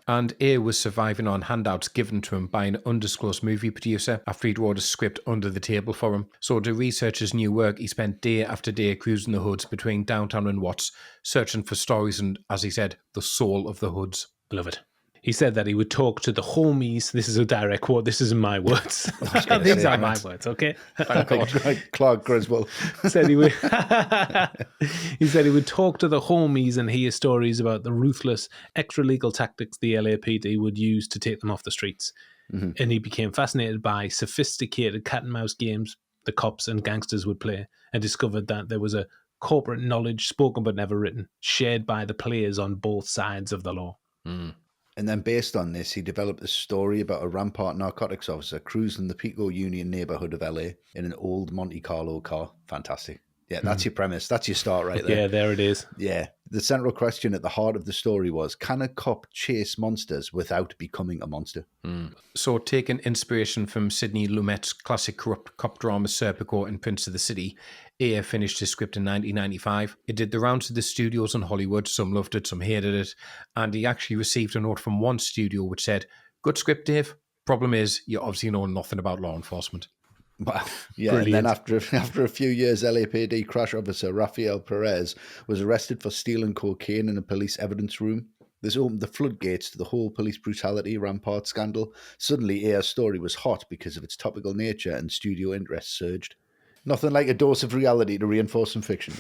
And Ayer was surviving on handouts given to him by an undisclosed movie producer after he'd wrote a script under the table for him. So to research his new work, he spent day after day cruising the hoods between downtown and Watts, searching for stories and, as he said, the soul of the hoods. I love it. He said that he would talk to the homies. This is a direct quote. This isn't my words. These are my words, okay? Clark Griswold said he would. He said he would talk to the homies and hear stories about the ruthless, extra-legal tactics the LAPD would use to take them off the streets. And he became fascinated by sophisticated cat-and-mouse games the cops and gangsters would play, and discovered that there was a corporate knowledge, spoken but never written, shared by the players on both sides of the law. And then based on this, he developed a story about a Rampart narcotics officer cruising the Pico Union neighborhood of LA in an old Monte Carlo car. Fantastic. Yeah, that's your premise. That's your start right there. Yeah, there it is. Yeah. The central question at the heart of the story was, can a cop chase monsters without becoming a monster? So taking inspiration from Sidney Lumet's classic corrupt cop drama Serpico and Prince of the City, Ayer finished his script in 1995. It did the rounds of the studios in Hollywood. Some loved it, some hated it. And he actually received a note from one studio which said, "Good script, Dave. Problem is, you obviously know nothing about law enforcement." Well, yeah, Brilliant. and then after a few years, LAPD crash officer Rafael Perez was arrested for stealing cocaine in a police evidence room. This opened the floodgates to the whole police brutality Rampart scandal. Suddenly, Ayer's story was hot because of its topical nature, and studio interest surged. Nothing like a dose of reality to reinforce some fiction.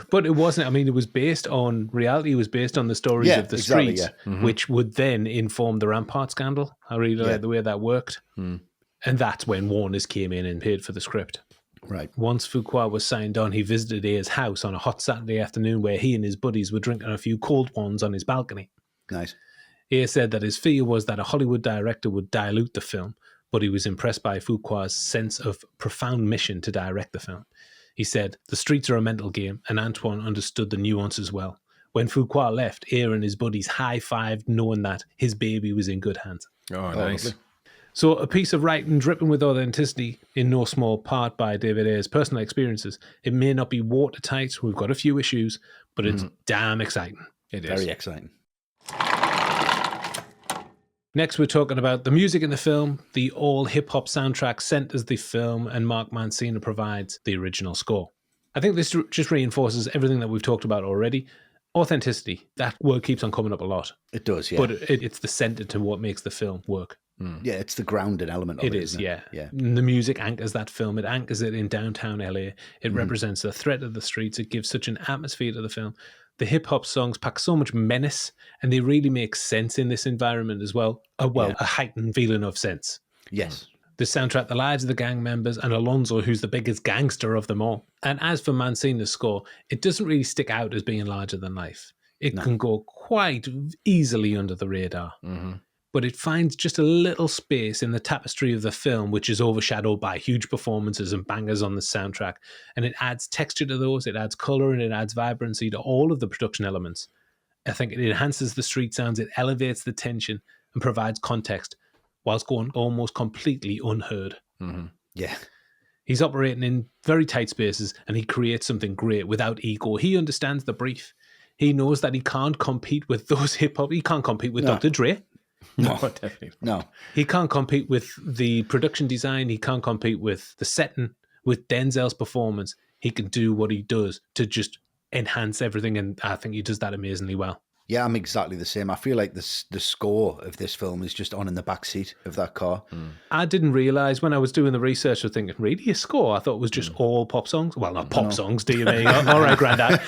But it wasn't. I mean, it was based on reality. It was based on the stories of the streets, which would then inform the Rampart scandal. I really like the way that worked. And that's when Warners came in and paid for the script. Right. Once Fuqua was signed on, he visited Ayer's house on a hot Saturday afternoon where he and his buddies were drinking a few cold ones on his balcony. Nice. Ayer said that his fear was that a Hollywood director would dilute the film, but he was impressed by Fuqua's sense of profound mission to direct the film. He said, "The streets are a mental game, and Antoine understood the nuances well." When Fuqua left, Ayer and his buddies high-fived, knowing that his baby was in good hands. Oh, nice. Lovely. So a piece of writing dripping with authenticity, in no small part by David Ayer's personal experiences. It may not be watertight, we've got a few issues, but it's damn exciting. It is. Very exciting. Next, we're talking about the music in the film. The all-hip-hop soundtrack centers the film, and Mark Mancina provides the original score. I think this just reinforces everything that we've talked about already. Authenticity, that word keeps on coming up a lot. It does, yeah. But it's the center to what makes the film work. Yeah, it's the grounded element of it. It is, isn't yeah. Yeah. And the music anchors that film. It anchors it in downtown LA. It represents the threat of the streets. It gives such an atmosphere to the film. The hip-hop songs pack so much menace, and they really make sense in this environment as well. A heightened feeling of sense. Yes. The soundtrack, the lives of the gang members, and Alonzo, who's the biggest gangster of them all. And as for Mancina's score, it doesn't really stick out as being larger than life. It can go quite easily under the radar. But it finds just a little space in the tapestry of the film, which is overshadowed by huge performances and bangers on the soundtrack. And it adds texture to those, it adds colour, and it adds vibrancy to all of the production elements. I think it enhances the street sounds, it elevates the tension, and provides context, whilst going almost completely unheard. Yeah. He's operating in very tight spaces, and he creates something great without ego. He understands the brief. He knows that he can't compete with those hip-hop. He can't compete with Dr. Dre. No, Definitely. No. He can't compete with the production design. He can't compete with the setting, with Denzel's performance. He can do what he does to just enhance everything, and I think he does that amazingly well. Yeah, I'm exactly the same. I feel like the score of this film is just on in the back seat of that car. I didn't realise when I was doing the research, I was thinking, really, a score? I thought it was just all pop songs. Well, not pop songs, do you mean? All right, Grandad.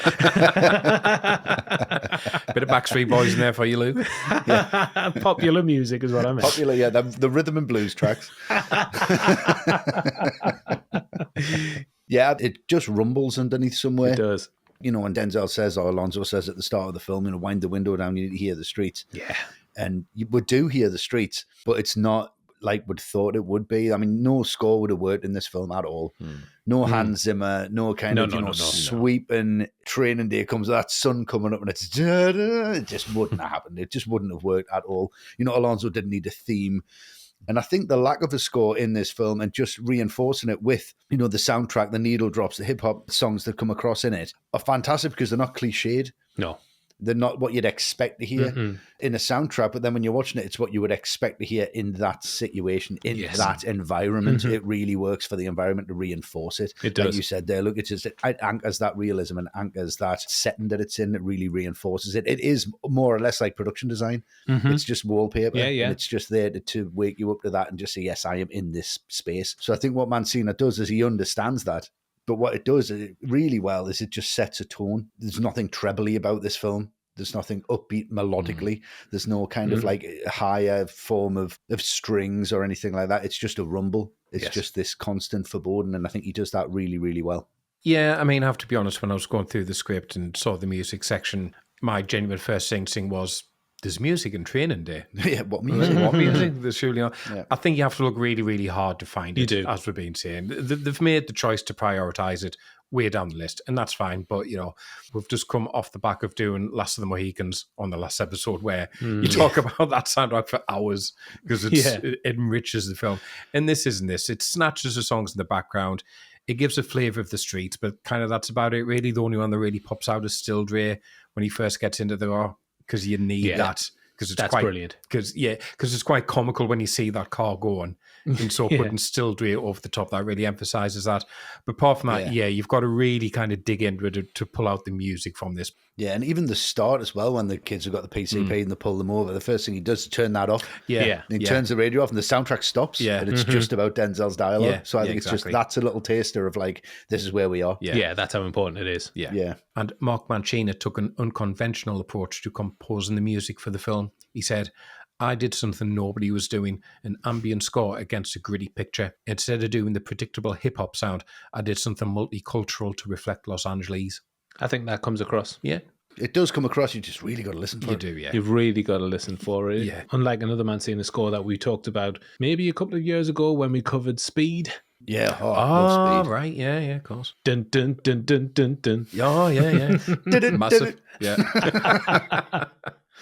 Bit of Backstreet Boys in there for you, Luke. Popular music is what I meant. Popular, yeah, the rhythm and blues tracks. Yeah, it just rumbles underneath somewhere. It does. You know, when Denzel says, or Alonzo says at the start of the film, you know, wind the window down, you need to hear the streets. Yeah. And we do hear the streets, but it's not like we'd thought it would be. I mean, no score would have worked in this film at all. No Hans Zimmer, no kind of sweeping Training Day comes, that sun coming up and it's it just wouldn't have happened. It just wouldn't have worked at all. You know, Alonzo didn't need a theme. And I think the lack of a score in this film and just reinforcing it with, you know, the soundtrack, the needle drops, the hip hop songs that come across in it are fantastic because they're not cliched. No. They're not what you'd expect to hear in a soundtrack, but then when you're watching it, it's what you would expect to hear in that situation, in that environment. It really works for the environment to reinforce it. It does. Like you said there, look, it anchors that realism and anchors that setting that it's in. It really reinforces it. It is more or less like production design. It's just wallpaper. Yeah, yeah. And it's just there to wake you up to that and just say, yes, I am in this space. So I think what Mancina does is he understands that. But what it does really well is it just sets a tone. There's nothing trebly about this film. There's nothing upbeat melodically. There's no kind of like higher form of strings or anything like that. It's just a rumble. It's just this constant foreboding. And I think he does that really, really well. Yeah, I mean, I have to be honest, when I was going through the script and saw the music section, my genuine first thing was, there's music in Training Day. Yeah, what music? What music? There's surely not. Yeah. I think you have to look really, really hard to find it, You do. as we've been saying. They've made the choice to prioritise it way down the list, and that's fine. But, you know, we've just come off the back of doing Last of the Mohicans on the last episode where you talk about that soundtrack for hours because it enriches the film. And this isn't this. It snatches the songs in the background. It gives a flavour of the streets, but kind of that's about it, really. The only one that really pops out is Still Dre when he first gets into the car. Because you need that. Because it's quite brilliant. Because it's quite comical when you see that car going, and so putting Still Dre over the top, that really emphasizes that. But apart from that, you've got to really kind of dig into it to pull out the music from this. Yeah, and even the start as well, when the kids have got the PCP and they pull them over, the first thing he does is turn that off. Yeah. And he turns the radio off and the soundtrack stops. Yeah. And it's just about Denzel's dialogue. Yeah. So I think it's just, that's a little taster of like, this is where we are. Yeah, that's how important it is. Yeah. And Mark Mancina took an unconventional approach to composing the music for the film. He said, I did something nobody was doing, an ambient score against a gritty picture. Instead of doing the predictable hip-hop sound, I did something multicultural to reflect Los Angeles. I think that comes across. Yeah. It does come across. You just really got to listen for You it. do, yeah. You've really got to listen for it. Yeah. Unlike Another Man Seeing a Score that we talked about maybe a couple of years ago when we covered Speed. Yeah. Oh, love Speed. right. Yeah, of course. Dun, dun, dun, dun, dun, dun. Oh, yeah. Massive. Yeah.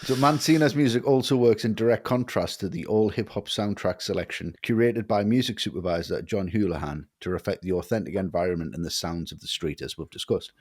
So Mancina's music also works in direct contrast to the all-hip-hop soundtrack selection curated by music supervisor John Houlihan to reflect the authentic environment and the sounds of the street, as we've discussed.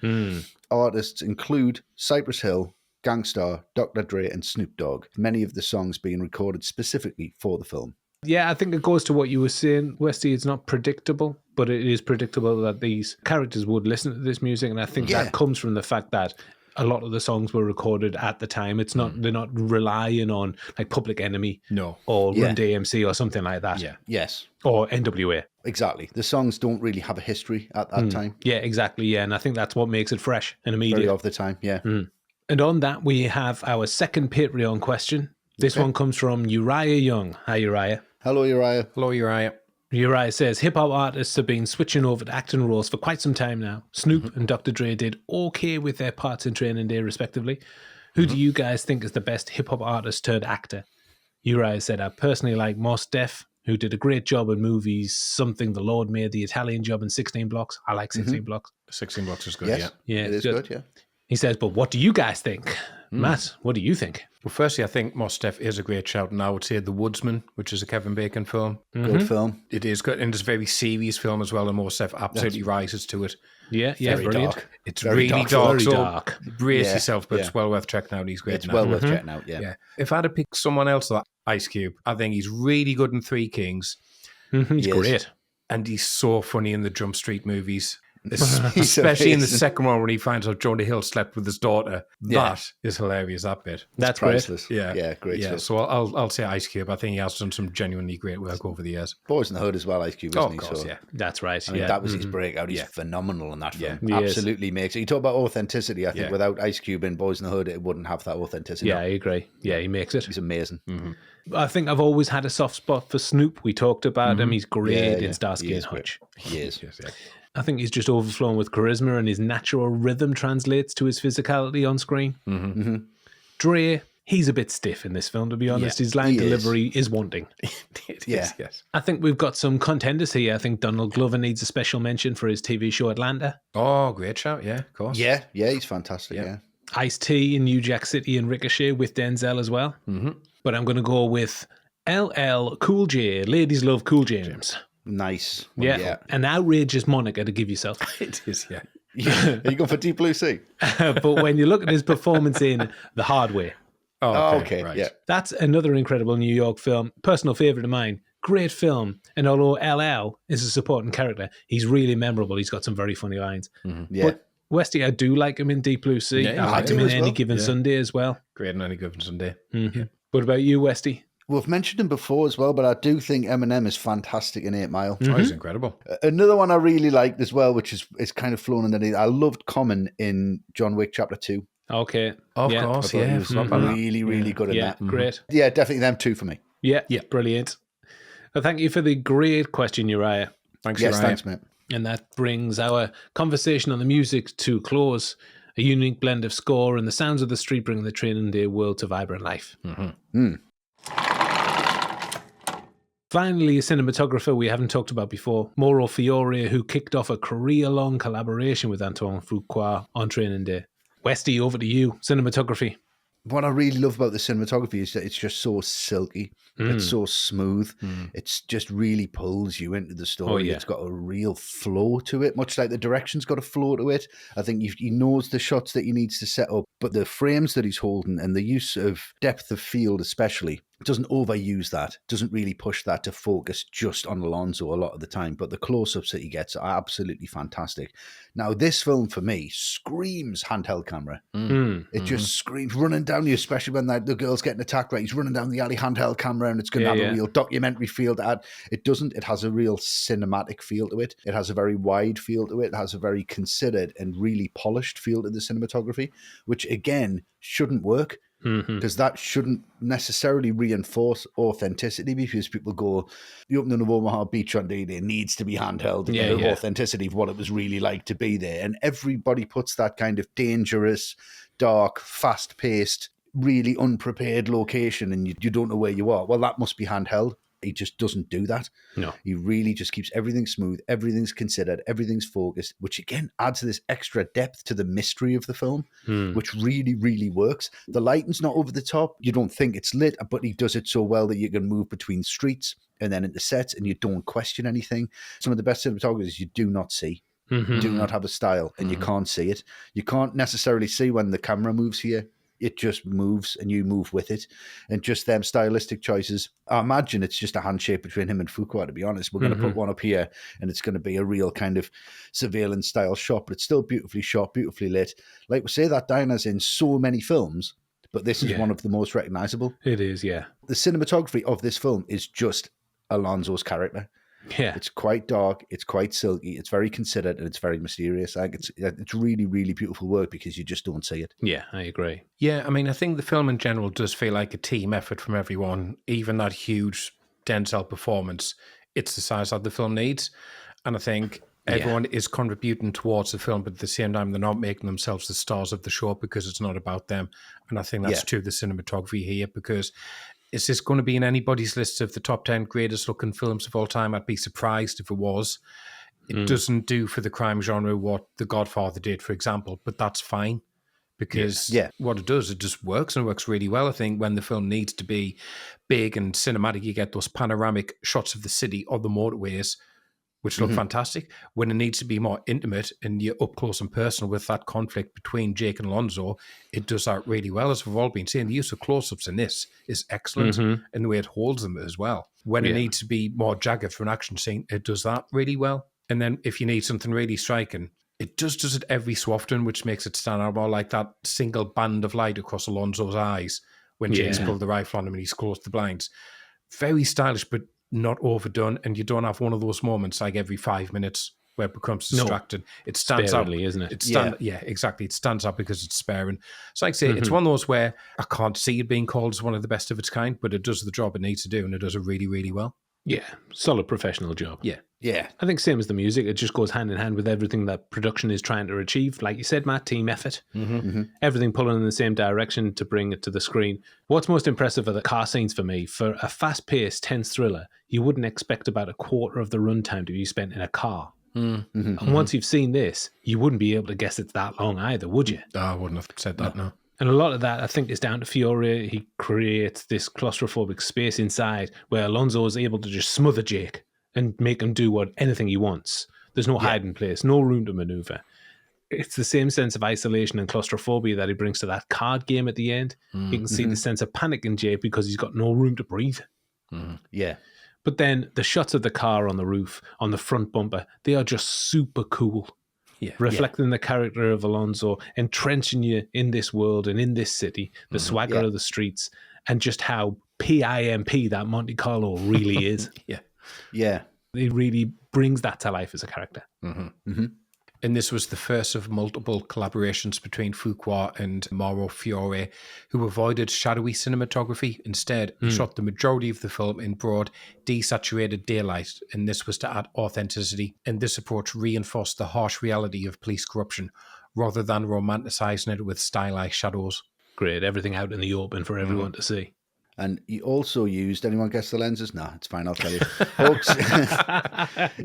Artists include Cypress Hill, Gangstar, Dr. Dre, and Snoop Dogg, many of the songs being recorded specifically for the film. Yeah, I think it goes to what you were saying, Westy. It's not predictable, but it is predictable that these characters would listen to this music, and I think that comes from the fact that a lot of the songs were recorded at the time. It's not they're not relying on like Public Enemy, or Run DMC or something like that. Yeah. Yes. Or NWA. Exactly. The songs don't really have a history at that time. Yeah, exactly. Yeah, and I think that's what makes it fresh and immediate. Very of the time, yeah. And on that, we have our second Patreon question. This one comes from Uriah Young. Hi, Uriah. Hello, Uriah. Hello, Uriah. Uriah says, hip-hop artists have been switching over to acting roles for quite some time now. Snoop and Dr. Dre did okay with their parts in Training Day, respectively. Who do you guys think is the best hip-hop artist turned actor? Uriah said, I personally like Mos Def, who did a great job in movies, Something the Lord Made, The Italian Job, and 16 Blocks. I like 16 Blocks. 16 Blocks is good, Yes. Yeah, It is good, yeah. He says, but what do you guys think? Matt, what do you think? Well, firstly, I think Mos Def is a great shout, and I would say The Woodsman, which is a Kevin Bacon film. Good film. It is good, and it's a very serious film as well, and Mos Def absolutely rises to it. Yeah, Very brilliant. dark. It's Very really dark, dark, very so dark. brace Yeah, yourself, but yeah. it's well worth checking out. He's great. It's in well that. worth checking out, yeah. Yeah. If I had to pick someone else, like Ice Cube, I think he's really good in Three Kings, He's Yes. great. and he's so funny in the Jump Street movies. He's Especially in the amazing. second one when he finds out Jonah Hill slept with his daughter. Yeah. That is hilarious, that bit. That's great. Priceless. Yeah. Yeah, great Yeah, stuff. so I'll say Ice Cube. I think he has done some genuinely great work over the years. Boys in the Hood as well, Ice Cube, isn't Oh, of he? course, So, yeah. That's right. I mean, yeah. that was his breakout. He's Yeah. phenomenal in that film. He is. Absolutely makes it. You talk about authenticity. I think Yeah. without Ice Cube in Boys in the Hood, it wouldn't have that authenticity. Yeah, I agree. Yeah, he makes it. He's amazing. I think I've always had a soft spot for Snoop. We talked about him. He's great Yeah, in yeah. Starsky He and is great. Hutch. He is. Yes, yeah. I think he's just overflowing with charisma, and his natural rhythm translates to his physicality on screen. Dre, he's a bit stiff in this film, to be honest. Yeah, His line he is. delivery is wanting. Yeah. Yes. I think we've got some contenders here. I think Donald Glover needs a special mention for his TV show Atlanta. Oh, great shout. Yeah, of course. Yeah, he's fantastic. Yeah. Ice-T in New Jack City and Ricochet with Denzel as well. But I'm going to go with LL Cool J. Ladies love Cool James. Nice. Yeah. An outrageous moniker to give yourself. It is, yeah. Yeah. Are you going for Deep Blue Sea? But when you look at his performance in The Hard Way, Oh, okay. Right. Yeah. that's another incredible New York film. Personal favourite of mine. Great film. And although LL is a supporting character, he's really memorable. He's got some very funny lines. Yeah. But Westy, I do like him in Deep Blue Sea. Yeah, I liked I him do in as Any well. Given Yeah. Sunday as well. Great on any given Sunday. What about you, Westy? We've mentioned him before as well, but I do think Eminem is fantastic in 8 Mile. Oh, he's incredible. Another one I really liked as well, which is kind of flown underneath. I loved Common in John Wick Chapter 2. Okay. Of yeah. course, I thought he yeah. was Not bad. really, really good in Yeah, that. great. Yeah, definitely them two for me. Yeah, brilliant. Well, thank you for the great question, Uriah. Thanks, Yes, Uriah. thanks, mate. And that brings our conversation on the music to close. A unique blend of score and the sounds of the street bringing the Training Day world to vibrant life. Finally, a cinematographer we haven't talked about before, Mauro Fiore, who kicked off a career-long collaboration with Antoine Fuqua on Training Day. Westy, over to you. Cinematography. What I really love about the cinematography is that it's just so silky. It's so smooth. It's just really pulls you into the story. Oh, yeah. It's got a real flow to it, much like the direction's got a flow to it. I think he knows the shots that he needs to set up, but the frames that he's holding and the use of depth of field especially doesn't overuse that, doesn't really push that to focus just on Alonzo a lot of the time, but the close-ups that he gets are absolutely fantastic. Now, this film for me screams handheld camera. It just screams running down you, especially when the girl's getting attacked, right? He's running down the alley, handheld camera, and it's going to have a real documentary feel to it. It doesn't. It has a real cinematic feel to it. It has a very wide feel to it. It has a very considered and really polished feel to the cinematography, which again shouldn't work. because that shouldn't necessarily reinforce authenticity, because people go, the opening of Omaha Beach on D-Day needs to be handheld, and the authenticity of what it was really like to be there. And everybody puts that kind of dangerous, dark, fast-paced, really unprepared location, and you don't know where you are. Well, that must be handheld. He just doesn't do that. No. He really just keeps everything smooth, everything's considered, everything's focused, which again adds this extra depth to the mystery of the film, which really, really works. The lighting's not over the top. You don't think it's lit, but he does it so well that you can move between streets and then into sets and you don't question anything. Some of the best cinematographers you do not see. Do not have a style, and you can't see it. You can't necessarily see when the camera moves here. It just moves and you move with it. And just them stylistic choices. I imagine it's just a handshake between him and Fuqua, to be honest. We're going to put one up here and it's going to be a real kind of surveillance style shot, but it's still beautifully shot, beautifully lit. Like we say, that diner's in so many films, but this is one of the most recognizable. It is, yeah. The cinematography of this film is just Alonzo's character. Yeah. It's quite dark, it's quite silky, it's very considered, and it's very mysterious. Like it's really, really beautiful work because you just don't see it. Yeah, I agree. Yeah, I mean, I think the film in general does feel like a team effort from everyone. Even that huge Denzel performance, it's the size that the film needs. And I think everyone is contributing towards the film, but at the same time, they're not making themselves the stars of the show because it's not about them. And I think that's true of the cinematography here, because is this going to be in anybody's list of the top 10 greatest looking films of all time? I'd be surprised if it was. It doesn't do for the crime genre what The Godfather did, for example, but that's fine, because what it does, it just works, and it works really well. I think when the film needs to be big and cinematic, you get those panoramic shots of the city or the motorways, which look fantastic. When it needs to be more intimate and you're up close and personal with that conflict between Jake and Alonzo, it does that really well. As we've all been saying, the use of close-ups in this is excellent, and the way it holds them as well. When it needs to be more jagged for an action scene, it does that really well. And then if you need something really striking, it just does it every so often, which makes it stand out more, like that single band of light across Alonzo's eyes when Jake's pulled the rifle on him and he's closed the blinds. Very stylish, but not overdone, and you don't have one of those moments like every 5 minutes where it becomes distracting. It stands out, isn't it? Yeah, exactly. It stands out because it's sparing. So like I say, it's one of those where I can't see it being called as one of the best of its kind, but it does the job it needs to do, and it does it really, really well. Yeah, solid professional job. Yeah. I think same as the music, it just goes hand in hand with everything that production is trying to achieve. Like you said, Matt, team effort. Everything pulling in the same direction to bring it to the screen. What's most impressive are the car scenes for me. For a fast-paced, tense thriller, you wouldn't expect about a quarter of the runtime to be spent in a car. And once you've seen this, you wouldn't be able to guess it's that long either, would you? I wouldn't have said that, no. And a lot of that, I think, is down to Fiore. He creates this claustrophobic space inside where Alonzo is able to just smother Jake and make him do anything he wants. There's no hiding place, no room to maneuver. It's the same sense of isolation and claustrophobia that he brings to that card game at the end. You can see the sense of panic in Jake because he's got no room to breathe. Yeah. But then the shots of the car on the roof, on the front bumper, they are just super cool. Reflecting the character of Alonzo, entrenching you in this world and in this city, the swagger of the streets, and just how PIMP that Monte Carlo really is. Yeah. It really brings that to life as a character. And this was the first of multiple collaborations between Fuqua and Mauro Fiore, who avoided shadowy cinematography. Instead, he shot the majority of the film in broad, desaturated daylight, and this was to add authenticity. And this approach reinforced the harsh reality of police corruption, rather than romanticizing it with stylized shadows. Great, everything out in the open for everyone to see. And he also used, anyone guess the lenses? No, it's fine, I'll tell you.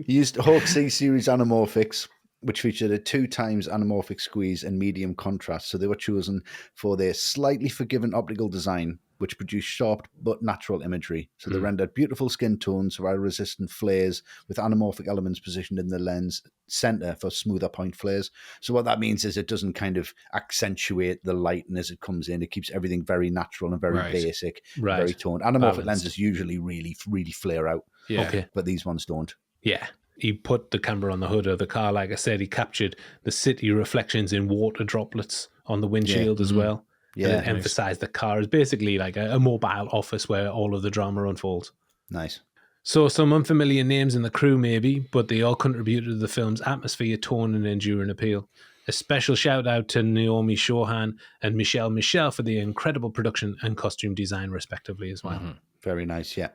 He used Hawke C-Series anamorphics, which featured a 2x anamorphic squeeze and medium contrast. So they were chosen for their slightly forgiving optical design, which produced sharp but natural imagery. So they rendered beautiful skin tones, fire-resistant flares, with anamorphic elements positioned in the lens center for smoother point flares. So what that means is it doesn't kind of accentuate the lighting as it comes in. It keeps everything very natural and very basic, very toned. Anamorphic lenses usually really, really flare out. But these ones don't. Yeah. He put the camera on the hood of the car. Like I said, he captured the city reflections in water droplets on the windshield as well. And it emphasized the car as basically like a mobile office where all of the drama unfolds. Nice. So some unfamiliar names in the crew maybe, but they all contributed to the film's atmosphere, tone and enduring appeal. A special shout out to Naomi Shohan and Michelle for the incredible production and costume design, respectively, as well. Mm-hmm. Very nice, yeah.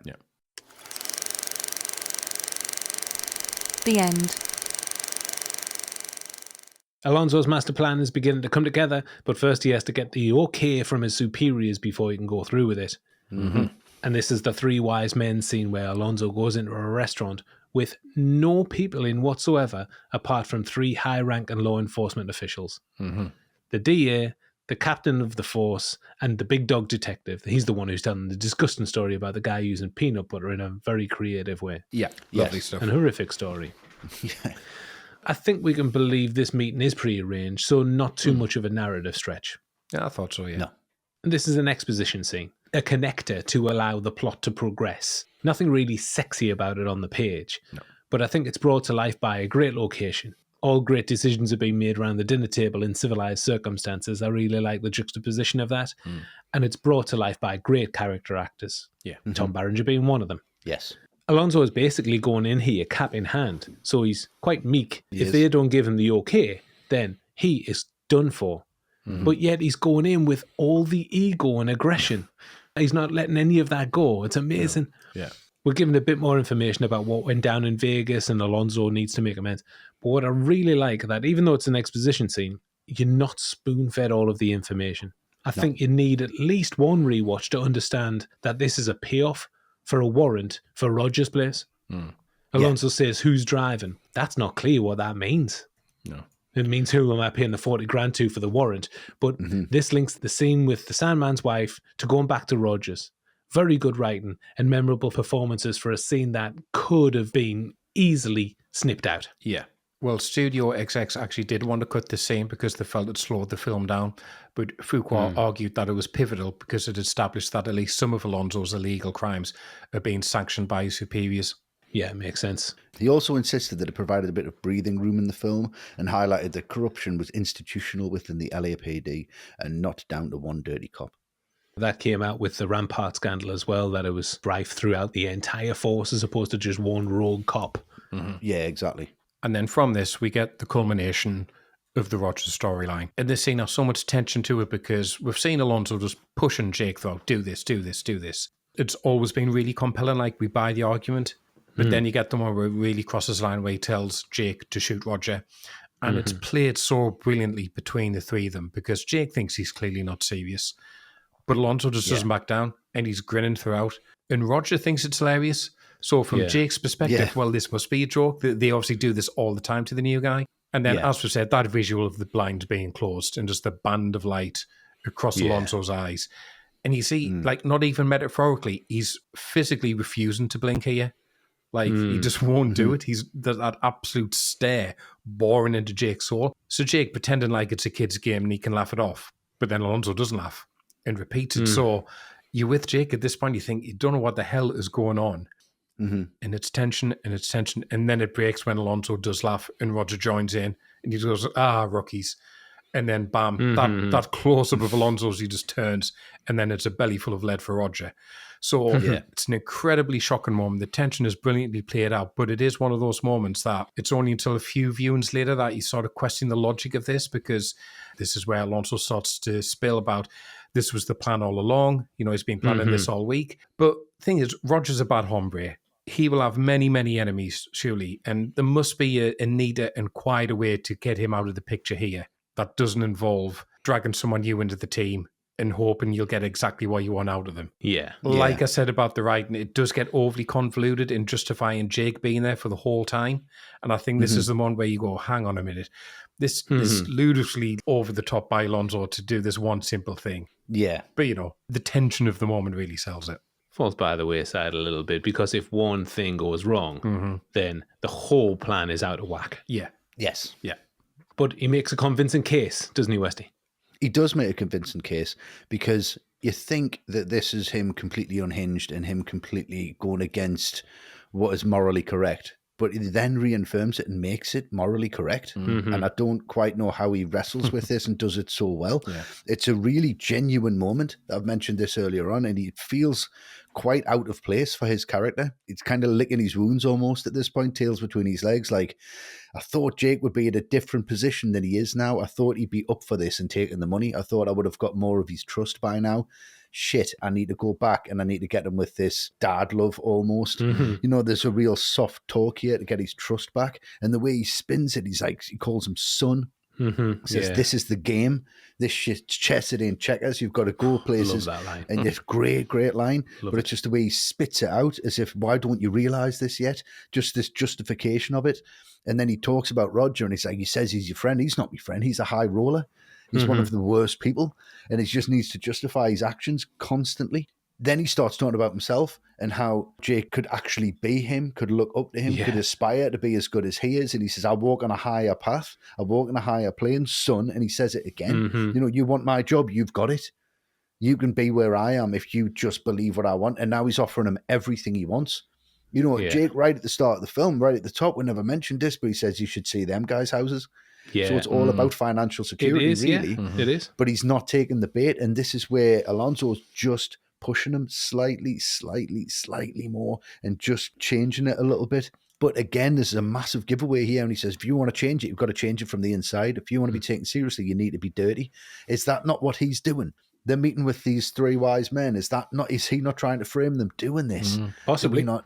The end. Alonzo's master plan is beginning to come together, but first he has to get the okay from his superiors before he can go through with it. Mm-hmm. And this is the three wise men scene where Alonzo goes into a restaurant with no people in whatsoever apart from three high-rank and law enforcement officials. Mm-hmm. The DA, the captain of the force, and the big dog detective. He's the one who's telling the disgusting story about the guy using peanut butter in a very creative way. Yeah, lovely stuff. An horrific story. Yeah. I think we can believe this meeting is prearranged, so not too much of a narrative stretch. Yeah, I thought so, yeah. No. And this is an exposition scene, a connector to allow the plot to progress. Nothing really sexy about it on the page, but I think it's brought to life by a great location. All great decisions are being made around the dinner table in civilized circumstances. I really like the juxtaposition of that. And it's brought to life by great character actors. Yeah. Tom Berenger being one of them. Yes. Alonzo is basically going in here cap in hand, so he's quite meek. He if is. they don't give him the okay, then he is done for. But yet he's going in with all the ego and aggression. He's not letting any of that go. It's amazing. Yeah. We're given a bit more information about what went down in Vegas, and Alonzo needs to make amends. But what I really like that, even though it's an exposition scene, you're not spoon-fed all of the information. I think you need at least one rewatch to understand that this is a payoff for a warrant for Roger's place. Alonzo says, who's driving? That's not clear what that means. No. It means who am I paying the 40 grand to for the warrant? But this links the scene with the Sandman's wife to going back to Rogers. Very good writing and memorable performances for a scene that could have been easily snipped out. Yeah. Well, Studio XX actually did want to cut this scene because they felt it slowed the film down, but Fuqua argued that it was pivotal because it established that at least some of Alonzo's illegal crimes are being sanctioned by his superiors. Yeah, it makes sense. He also insisted that it provided a bit of breathing room in the film and highlighted that corruption was institutional within the LAPD and not down to one dirty cop. That came out with the Rampart scandal as well, that it was rife throughout the entire force as opposed to just one rogue cop. Yeah, exactly. And then from this, we get the culmination of the Rogers storyline. And this scene has so much tension to it because we've seen Alonzo just pushing Jake throughout, do this, do this, do this. It's always been really compelling, like we buy the argument. But then you get the one where it really crosses the line where he tells Jake to shoot Roger. And it's played so brilliantly between the three of them because Jake thinks he's clearly not serious. But Alonzo just doesn't back down and he's grinning throughout. And Roger thinks it's hilarious. So from Jake's perspective, well, this must be a joke. They obviously do this all the time to the new guy. And then, as we said, that visual of the blind being closed and just the band of light across Alonzo's eyes. And you see, like, not even metaphorically, he's physically refusing to blink here. Like, he just won't do it. He's that absolute stare boring into Jake's soul. So Jake pretending like it's a kid's game and he can laugh it off. But then Alonzo doesn't laugh and repeats it. So you're with Jake at this point. You think, you don't know what the hell is going on. And it's tension and it's tension. And then it breaks when Alonzo does laugh and Roger joins in and he goes, rookies. And then bam, that close-up of Alonzo's, he just turns and then it's a belly full of lead for Roger. So it's an incredibly shocking moment. The tension is brilliantly played out, but it is one of those moments that it's only until a few viewings later that you sort of question the logic of this, because this is where Alonzo starts to spill about this was the plan all along. You know, he's been planning this all week. But the thing is, Roger's a bad hombre. He will have many, many enemies, surely, and there must be a neater and quieter way to get him out of the picture here that doesn't involve dragging someone new into the team and hoping you'll get exactly what you want out of them. Yeah. Like I said about the writing, it does get overly convoluted in justifying Jake being there for the whole time. And I think this is the one where you go, hang on a minute. This is ludicrously over the top by Alonzo to do this one simple thing. Yeah. But, you know, the tension of the moment really sells it. Falls by the wayside a little bit because if one thing goes wrong, then the whole plan is out of whack. Yeah. Yes. Yeah. But he makes a convincing case, doesn't he, Westy? He does make a convincing case because you think that this is him completely unhinged and him completely going against what is morally correct. But he then reaffirms it and makes it morally correct. And I don't quite know how he wrestles with this and does it so well. Yeah. It's a really genuine moment. I've mentioned this earlier on, and it feels quite out of place for his character. It's kind of licking his wounds almost at this point, tails between his legs. Like, I thought Jake would be in a different position than he is now. I thought he'd be up for this and taking the money. I thought I would have got more of his trust by now. Shit, I need to go back and I need to get him with this dad love almost. You know, there's a real soft talk here to get his trust back. And the way he spins it, he calls him son. He says, this is the game. This shit's chess, it ain't checkers. You've got to go places. Love that line. And it's great line. Love but it's just the way he spits it out as if, why don't you realize this yet? Just this justification of it. And then he talks about Roger and he's like, he says he's your friend. He's not my friend. He's a high roller. He's one of the worst people. And he just needs to justify his actions constantly. Then he starts talking about himself and how Jake could actually be him, could look up to him, could aspire to be as good as he is. And he says, I walk on a higher path. I walk on a higher plane, son. And he says it again. You know, you want my job, you've got it. You can be where I am if you just believe what I want. And now he's offering him everything he wants. You know, Jake, right at the start of the film, right at the top, we never mentioned this, but he says you should see them guys' houses. Yeah. So it's all about financial security, really. It is. But he's not taking the bait. And this is where Alonzo's just pushing him slightly more and just changing it a little bit. But again, there's a massive giveaway here. And he says, if you want to change it, you've got to change it from the inside. If you want to be taken seriously, you need to be dirty. Is that not what he's doing? They're meeting with these three wise men. Is he not trying to frame them doing this? Possibly. No.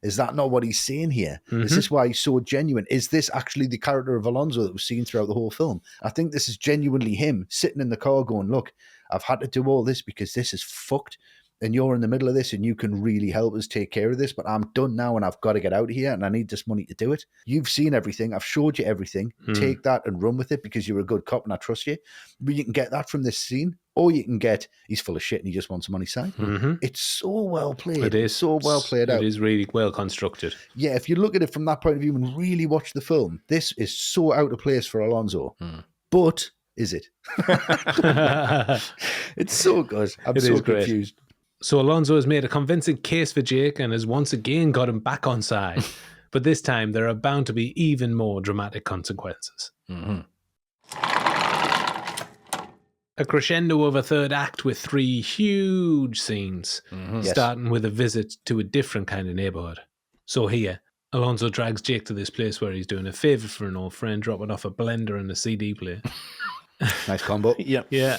Is that not what he's saying here? Is this why he's so genuine? Is this actually the character of Alonzo that was seen throughout the whole film? I think this is genuinely him sitting in the car going, look, I've had to do all this because this is fucked. And you're in the middle of this and you can really help us take care of this, but I'm done now and I've got to get out of here and I need this money to do it. You've seen everything. I've showed you everything. Take that and run with it because you're a good cop and I trust you. But you can get that from this scene, or you can get, he's full of shit and he just wants him on his side. It's so well played. It is. So well played out. It is really well constructed. Yeah, if you look at it from that point of view and really watch the film, this is so out of place for Alonzo. But is it? It's so good. I'm so confused. So Alonzo has made a convincing case for Jake and has once again got him back on side. But this time there are bound to be even more dramatic consequences. A crescendo of a third act with 3 huge scenes, starting with a visit to a different kind of neighborhood. So here, Alonzo drags Jake to this place where he's doing a favor for an old friend, dropping off a blender and a CD player. Nice combo. Yeah.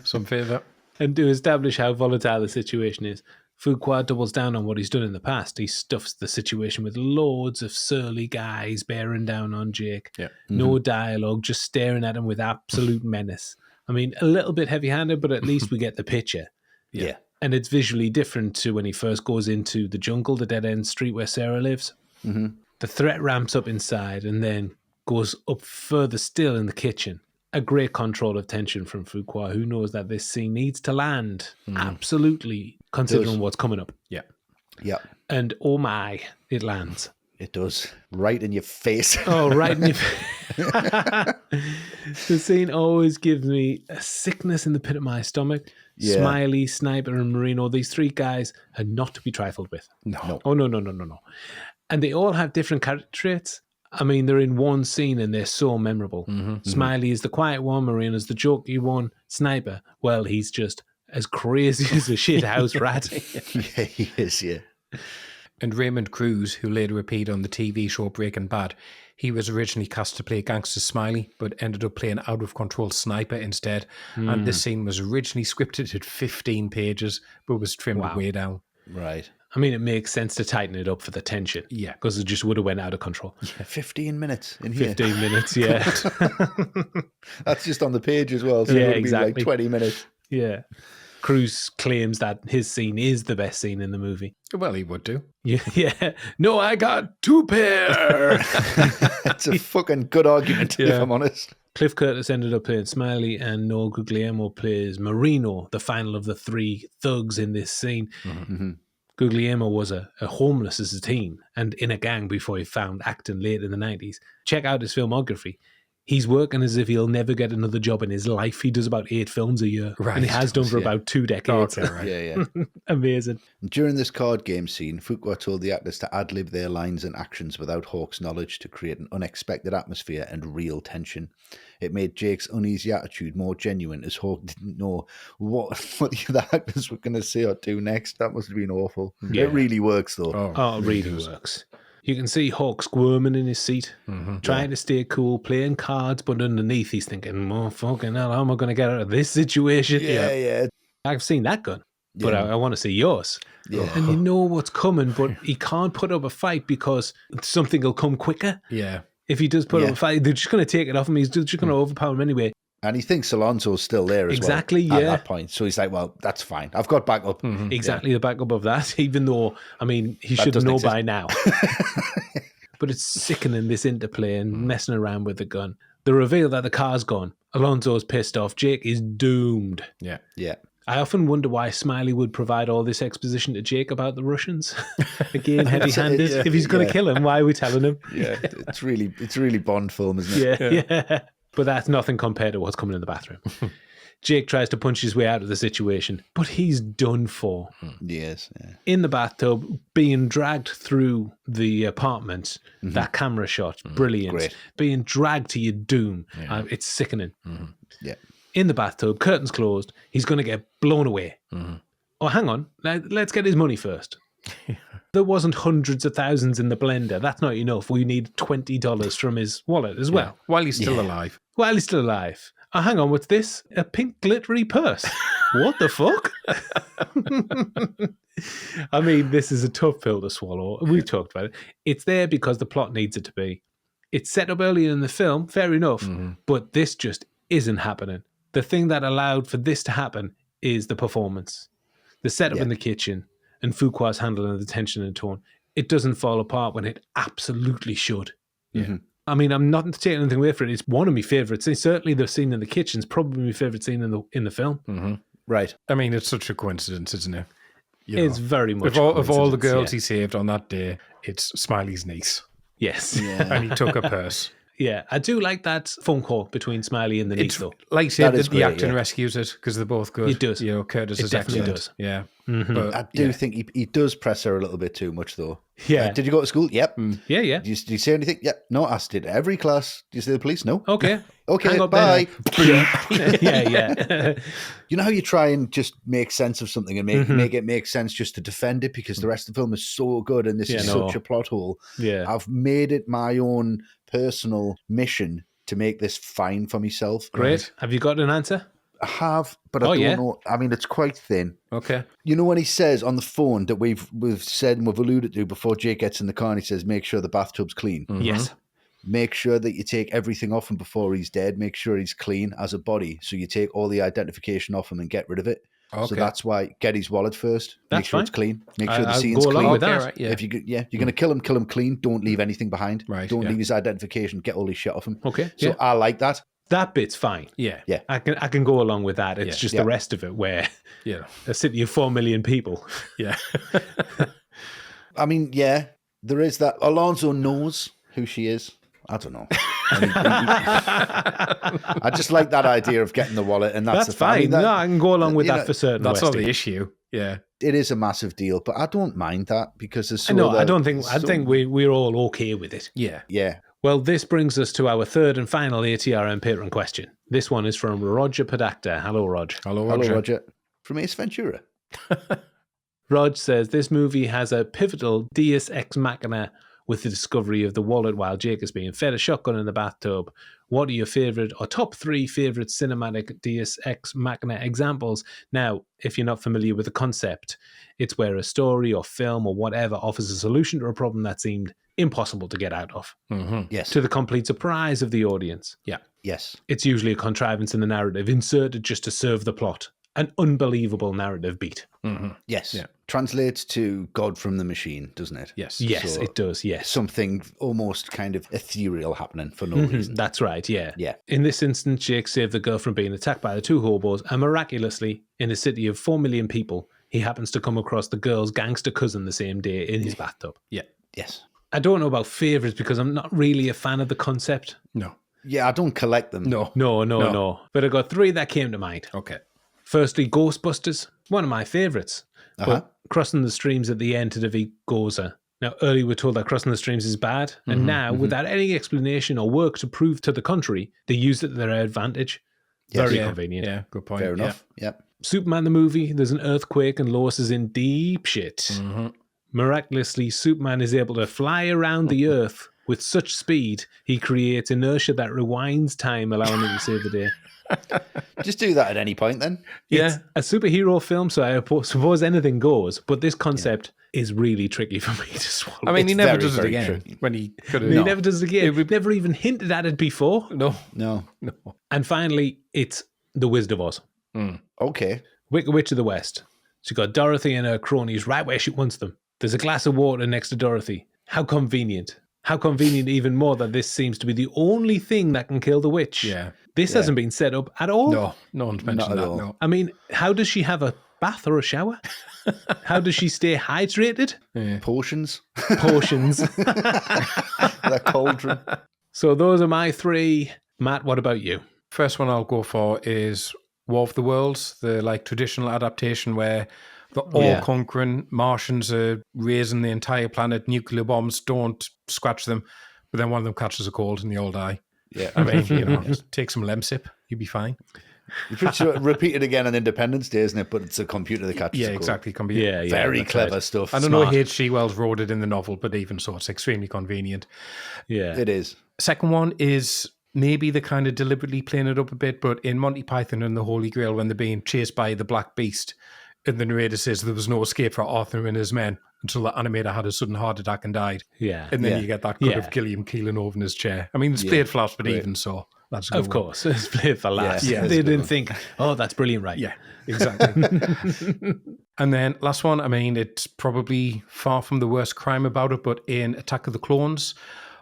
Some favor. And to establish how volatile the situation is, Fuqua doubles down on what he's done in the past. He stuffs the situation with loads of surly guys bearing down on Jake. No dialogue, just staring at him with absolute menace. I mean, a little bit heavy-handed, but at least we get the picture. Yeah. And it's visually different to when he first goes into the jungle, the dead-end street where Sarah lives. The threat ramps up inside and then goes up further still in the kitchen. A great control of tension from Fuqua, who knows that this scene needs to land. Absolutely, considering what's coming up. Yeah. And oh my, it lands. It does. Right in your face. Oh, right in your face. The scene always gives me a sickness in the pit of my stomach. Yeah. Smiley, Sniper, and Marino, these 3 guys are not to be trifled with. No. Oh, no. And they all have different character traits. I mean, they're in one scene and they're so memorable. Smiley is the quiet one, Marino's the jokey one, Sniper, well, he's just as crazy as a shit house rat. Yeah, he is, yeah. And Raymond Cruz, who later appeared on the TV show Breaking Bad, he was originally cast to play Gangster Smiley, but ended up playing out-of-control Sniper instead. And this scene was originally scripted at 15 pages, but was trimmed way down. Right. I mean, it makes sense to tighten it up for the tension. Yeah. Because it just would have went out of control. Yeah, 15 minutes in here. 15 minutes, yeah. That's just on the page as well. So it would be like 20 minutes. Yeah. Cruz claims that his scene is the best scene in the movie. Well, he would do. Yeah. No, I got 2 pair. That's a fucking good argument, if I'm honest. Cliff Curtis ended up playing Smiley, and Noel Guglielmo plays Marino, the final of the 3 thugs in this scene. Guglielmo was a homeless as a teen and in a gang before he found acting late in the 90s. Check out his filmography. He's working as if he'll never get another job in his life. He does about 8 films a year. Right. And he has done for about 2 decades. Okay, right. Yeah. Amazing. During this card game scene, Fuqua told the actors to ad-lib their lines and actions without Hawke's knowledge to create an unexpected atmosphere and real tension. It made Jake's uneasy attitude more genuine as Hawke didn't know what the other actors were going to say or do next. That must have been awful. Yeah. It really works, though. Oh, it really works. You can see Hawke squirming in his seat, trying to stay cool, playing cards, but underneath he's thinking, oh, fucking hell, how am I going to get out of this situation? Yeah. I've seen that gun, but I want to see yours. Yeah. And you know what's coming, but he can't put up a fight because something will come quicker. Yeah. If he does put up a fight, they're just going to take it off him. He's just going to overpower him anyway. And he thinks Alonzo's still there as Exactly, well. yeah. At that point. So he's like, well, that's fine. I've got backup. Exactly the backup of that, even though, I mean, he should know by now. But it's sickening, this interplay and messing around with the gun. The reveal that the car's gone. Alonzo's pissed off. Jake is doomed. Yeah. Yeah. I often wonder why Smiley would provide all this exposition to Jake about the Russians. Again, heavy-handed. If he's going to kill him, why are we telling him? Yeah, it's really Bond film, isn't it? Yeah. But that's nothing compared to what's coming in the bathroom. Jake tries to punch his way out of the situation, but he's done for. Yes. Yeah. In the bathtub, being dragged through the apartment, that camera shot, brilliant. Great. Being dragged to your doom. It's sickening. Yeah. In the bathtub, curtains closed, he's going to get blown away. Oh, hang on. Let's get his money first. There wasn't hundreds of thousands in the blender. That's not enough. We need $20 from his wallet as well. While he's still alive. While he's still alive. Oh, hang on, what's this? A pink glittery purse. What the fuck? I mean, this is a tough pill to swallow. We've talked about it. It's there because the plot needs it to be. It's set up earlier in the film, fair enough, but this just isn't happening. The thing that allowed for this to happen is the performance. The setup in the kitchen and Fuqua's handling the tension and tone. It doesn't fall apart when it absolutely should. I mean, I'm not taking anything away from it. It's one of my favourites. Certainly the scene in the kitchen is probably my favourite scene in the film. Right. I mean, it's such a coincidence, isn't it? It's very much of all the girls he saved on that day, it's Smiley's niece. Yes. And he took her purse. Yeah, I do like that phone call between Smiley and the niece, though. Like you said, the great, acting rescues it because they're both good. It does. You know, Curtis It is definitely excellent. does. Yeah. Mm-hmm. I do think he does press her a little bit too much, though. Yeah. Did you go to school? Yep. Yeah. Did you say anything? Yep. No, I did every class. Do you see the police? No. Okay. Okay, Hang up bye. Yeah. You know how you try and just make sense of something and make it make sense just to defend it because the rest of the film is so good and this is such a plot hole. Yeah. I've made it my own personal mission to make this fine for myself. Great. Have you got an answer? I have, but I don't know. I mean, it's quite thin. Okay. You know when he says on the phone that we've said and we've alluded to before Jake gets in the car and he says, make sure the bathtub's clean. Yes. Make sure that you take everything off him before he's dead. Make sure he's clean as a body. So you take all the identification off him and get rid of it. Okay. So that's why get his wallet first. That's make sure it's fine. clean. Make sure the I'll scene's go along clean. with that. Right, yeah. If you're going to kill him clean. Don't leave anything behind. Right, Don't leave his identification. Get all his shit off him. Okay. So I like that. That bit's fine. Yeah. I can go along with that. It's just the rest of it where a city of 4 million people. Yeah. I mean, yeah, there is that. Alonzo knows who she is. I don't know. I just like that idea of getting the wallet, and that's fine. I can go along with that for certain. That's not Westy. the issue. Yeah. It is a massive deal, but I don't mind that because there's I think we're all okay with it. Yeah. Yeah. Well, this brings us to our third and final ATRM patron question. This one is from Roger Padacta. Hello, Rog. Hello, Roger. From Ace Ventura. Rog says, this movie has a pivotal deus ex machina with the discovery of the wallet while Jake is being fed a shotgun in the bathtub. What are your favourite or top 3 favourite cinematic deus ex machina examples? Now, if you're not familiar with the concept, it's where a story or film or whatever offers a solution to a problem that seemed impossible to get out of. Mm-hmm. Yes. To the complete surprise of the audience. Yeah. Yes. It's usually a contrivance in the narrative inserted just to serve the plot. An unbelievable narrative beat. Mm-hmm. Yes. Yeah. Translates to God from the machine, doesn't it? Yes. Yes, So it does, yes. something almost kind of ethereal happening for no reason. That's right, yeah. Yeah. In this instance, Jake saved the girl from being attacked by the 2 hobos, and miraculously, in a city of 4 million people, he happens to come across the girl's gangster cousin the same day in his bathtub. Yeah. Yes. I don't know about favourites because I'm not really a fan of the concept. No. Yeah, I don't collect them. No. No. But I got 3 that came to mind. Okay. Firstly, Ghostbusters, one of my favourites. But crossing the streams at the end to defeat Gozer. Now, earlier we're told that crossing the streams is bad, and now, without any explanation or work to prove to the contrary, they use it to their advantage. Yes. Very convenient. Yeah, good point. Fair enough. Yeah. Superman the movie, there's an earthquake and Lois is in deep shit. Mm-hmm. Miraculously, Superman is able to fly around the Earth with such speed, he creates inertia that rewinds time, allowing him to save the day. Just do that at any point then. It's a superhero film, so I suppose anything goes, but this concept is really tricky for me to swallow. I mean, he It's never very, does it very again tricky. when he could have. He never does it again. We've never even hinted at it before. No. And finally, it's The Wizard of Oz. Okay. Wicked Witch of the West. She's got Dorothy and her cronies right where she wants them. There's a glass of water next to Dorothy. How convenient. How convenient even more that this seems to be the only thing that can kill the witch. Yeah. This hasn't been set up at all. No one's mentioned Not at that. all. No. I mean, how does she have a bath or a shower? How does she stay hydrated? Potions. Potions. The cauldron. So those are my three. Matt, what about you? First one I'll go for is War of the Worlds, the traditional adaptation where the all-conquering Martians are raising the entire planet. Nuclear bombs don't scratch them, but then one of them catches a cold and they all die. Yeah. I mean, just take some Lemsip, you'll be fine. You pretty sure repeat it again on Independence Day, isn't it? But it's a computer that catches Yeah, the code. exactly. Very clever stuff. I don't know H.G. Wells wrote it in the novel, but even so, it's extremely convenient. Yeah. It is. Second one is maybe they're kind of deliberately playing it up a bit, but in Monty Python and the Holy Grail, when they're being chased by the Black Beast, and the narrator says there was no escape for Arthur and his men until the animator had a sudden heart attack and died. Yeah. And then you get that cut of Gilliam keeling over in his chair. I mean, it's played flaps, but even so, that's a good Of one. course. It's played for laughs. Yeah, They didn't think, oh, that's brilliant, right? Yeah, exactly. And then last one, I mean, it's probably far from the worst crime about it, but in Attack of the Clones,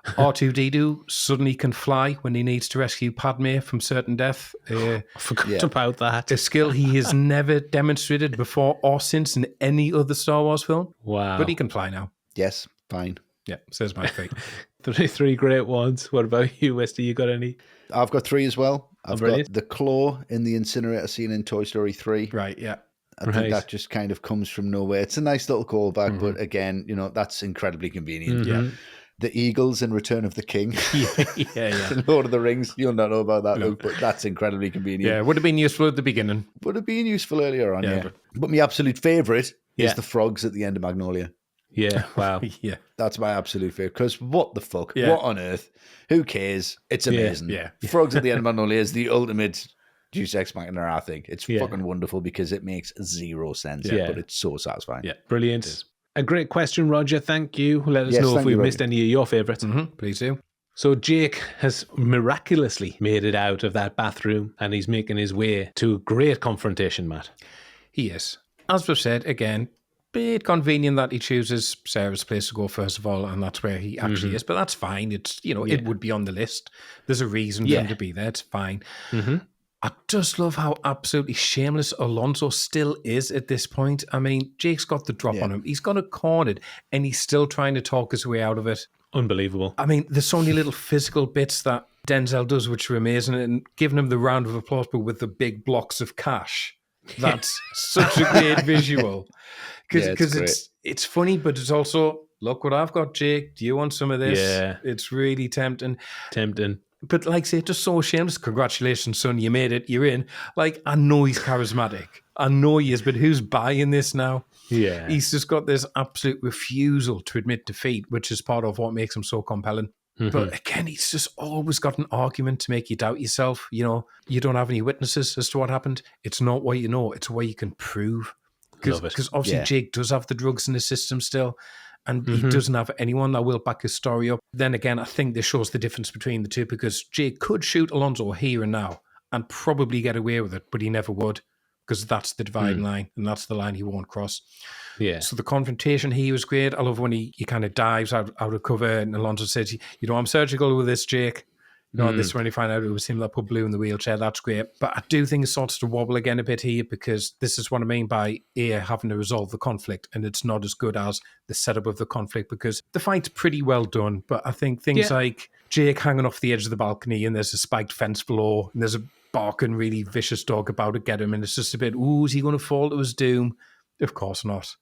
R2-D2 suddenly can fly when he needs to rescue Padme from certain death. I forgot about that. A skill he has never demonstrated before or since in any other Star Wars film. Wow. But he can fly now. Yes, fine. Yeah, says my fate. Three great ones. What about you, Westy? You got any? I've got three as well. I've brilliant. got the claw in the incinerator scene in Toy Story 3. Right, yeah. I think that just kind of comes from nowhere. It's a nice little callback, but again, that's incredibly convenient. Yeah. The Eagles in Return of the King. Yeah. Lord of the Rings. You'll not know about that, Luke, but that's incredibly convenient. Yeah, would have been useful at the beginning. Would have been useful earlier on, Yeah, But my absolute favourite Yeah. is the frogs at the end of Magnolia. Yeah, wow. Yeah. That's my absolute favourite. Because what the fuck? Yeah. What on earth? Who cares? It's amazing. Yeah. Frogs at the end of Magnolia is the ultimate Deus Ex Machina, I think. It's Yeah. fucking wonderful because it makes zero sense, Yeah. but it's so satisfying. Yeah. Brilliant. A great question, Roger. Thank you. Let us Yes, know if thank we've you, missed Roger. any of your favourites. Please do. So Jake has miraculously made it out of that bathroom and he's making his way to a great confrontation, Matt. He is. As we've said, again, bit convenient that he chooses Sarah's place to go first of all, and that's where he actually is. But that's fine. It's, it would be on the list. There's a reason for him to be there. It's fine. I just love how absolutely shameless Alonzo still is at this point. I mean, Jake's got the drop on him. He's got it cornered, and he's still trying to talk his way out of it. Unbelievable. I mean, there's so many little physical bits that Denzel does, which are amazing, and giving him the round of applause, but with the big blocks of cash. That's such a great visual. Because it's funny, but it's also, look what I've got, Jake. Do you want some of this? Yeah. It's really tempting. But like I say, just so shameless. Congratulations, son. You made it. You're in. Like, I know he's charismatic. I know he is, but who's buying this now? Yeah. He's just got this absolute refusal to admit defeat, which is part of what makes him so compelling. But again, he's just always got an argument to make you doubt yourself. You don't have any witnesses as to what happened. It's not what you know. It's what you can prove. Because obviously Jake does have the drugs in his system still. And he doesn't have anyone that will back his story up. Then again, I think this shows the difference between the two because Jake could shoot Alonzo here and now and probably get away with it, but he never would because that's the dividing line and that's the line he won't cross. Yeah. So the confrontation here was great. I love when he kind of dives out of cover and Alonzo says, I'm surgical with this, Jake. This is when you find out it was him that put Blue in the wheelchair. That's great. But I do think it starts to wobble again a bit here because this is what I mean by Ayer having to resolve the conflict, and it's not as good as the setup of the conflict because the fight's pretty well done. But I think things like Jake hanging off the edge of the balcony and there's a spiked fence below and there's a barking, really vicious dog about to get him, and it's just a bit, is he going to fall to his doom? Of course not.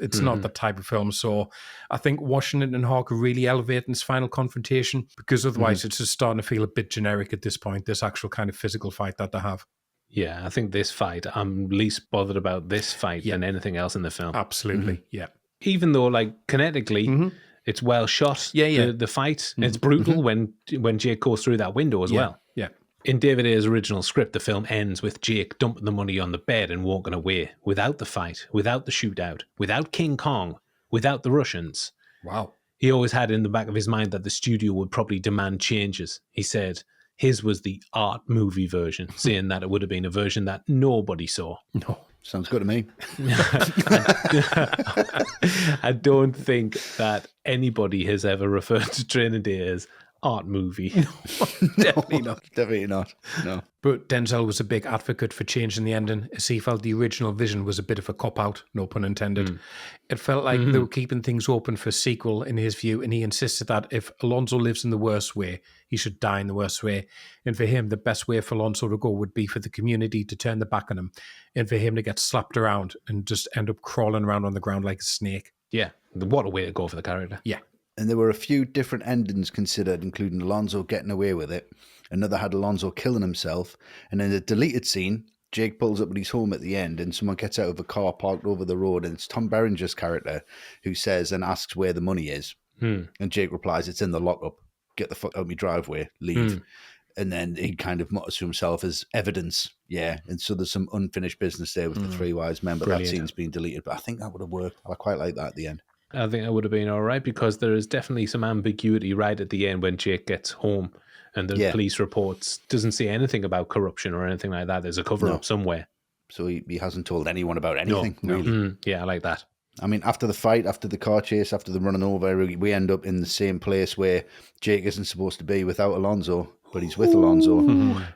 It's not that type of film. So I think Washington and Hawke are really elevating this final confrontation because otherwise it's just starting to feel a bit generic at this point, this actual kind of physical fight that they have. Yeah, I think this fight, I'm least bothered about this fight than anything else in the film. Absolutely, yeah. even though, like, kinetically, it's well shot. Yeah. The fight. It's brutal when Jake goes through that window as well. Yeah. In David Ayer's original script, the film ends with Jake dumping the money on the bed and walking away without the fight, without the shootout, without King Kong, without the Russians. Wow. He always had in the back of his mind that the studio would probably demand changes. He said his was the art movie version, saying that it would have been a version that nobody saw. No. Sounds good to me. I don't think that anybody has ever referred to Training Day as art movie. Definitely not. Definitely not. No. But Denzel was a big advocate for changing the ending, as he felt the original vision was a bit of a cop-out, no pun intended. It felt like they were keeping things open for sequel in his view, and he insisted that if Alonzo lives in the worst way, he should die in the worst way. And for him, the best way for Alonzo to go would be for the community to turn their back on him, and for him to get slapped around and just end up crawling around on the ground like a snake. Yeah, what a way to go for the character. Yeah. And there were a few different endings considered, including Alonzo getting away with it. Another had Alonzo killing himself. And in the deleted scene, Jake pulls up at his home at the end and someone gets out of a car parked over the road. And it's Tom Berenger's character who says and asks where the money is. And Jake replies, it's in the lockup. Get the fuck out of my driveway. Leave. And then he kind of mutters to himself as evidence. Yeah. And so there's some unfinished business there with the three wise men. But that scene's been deleted. But I think that would have worked. I quite like that at the end. I think that would have been all right because there is definitely some ambiguity right at the end when Jake gets home and the police reports doesn't say anything about corruption or anything like that. There's a cover-up somewhere. So he hasn't told anyone about anything, really. Yeah, I like that. I mean, after the fight, after the car chase, after the running over, we end up in the same place where Jake isn't supposed to be without Alonzo, but he's with Alonzo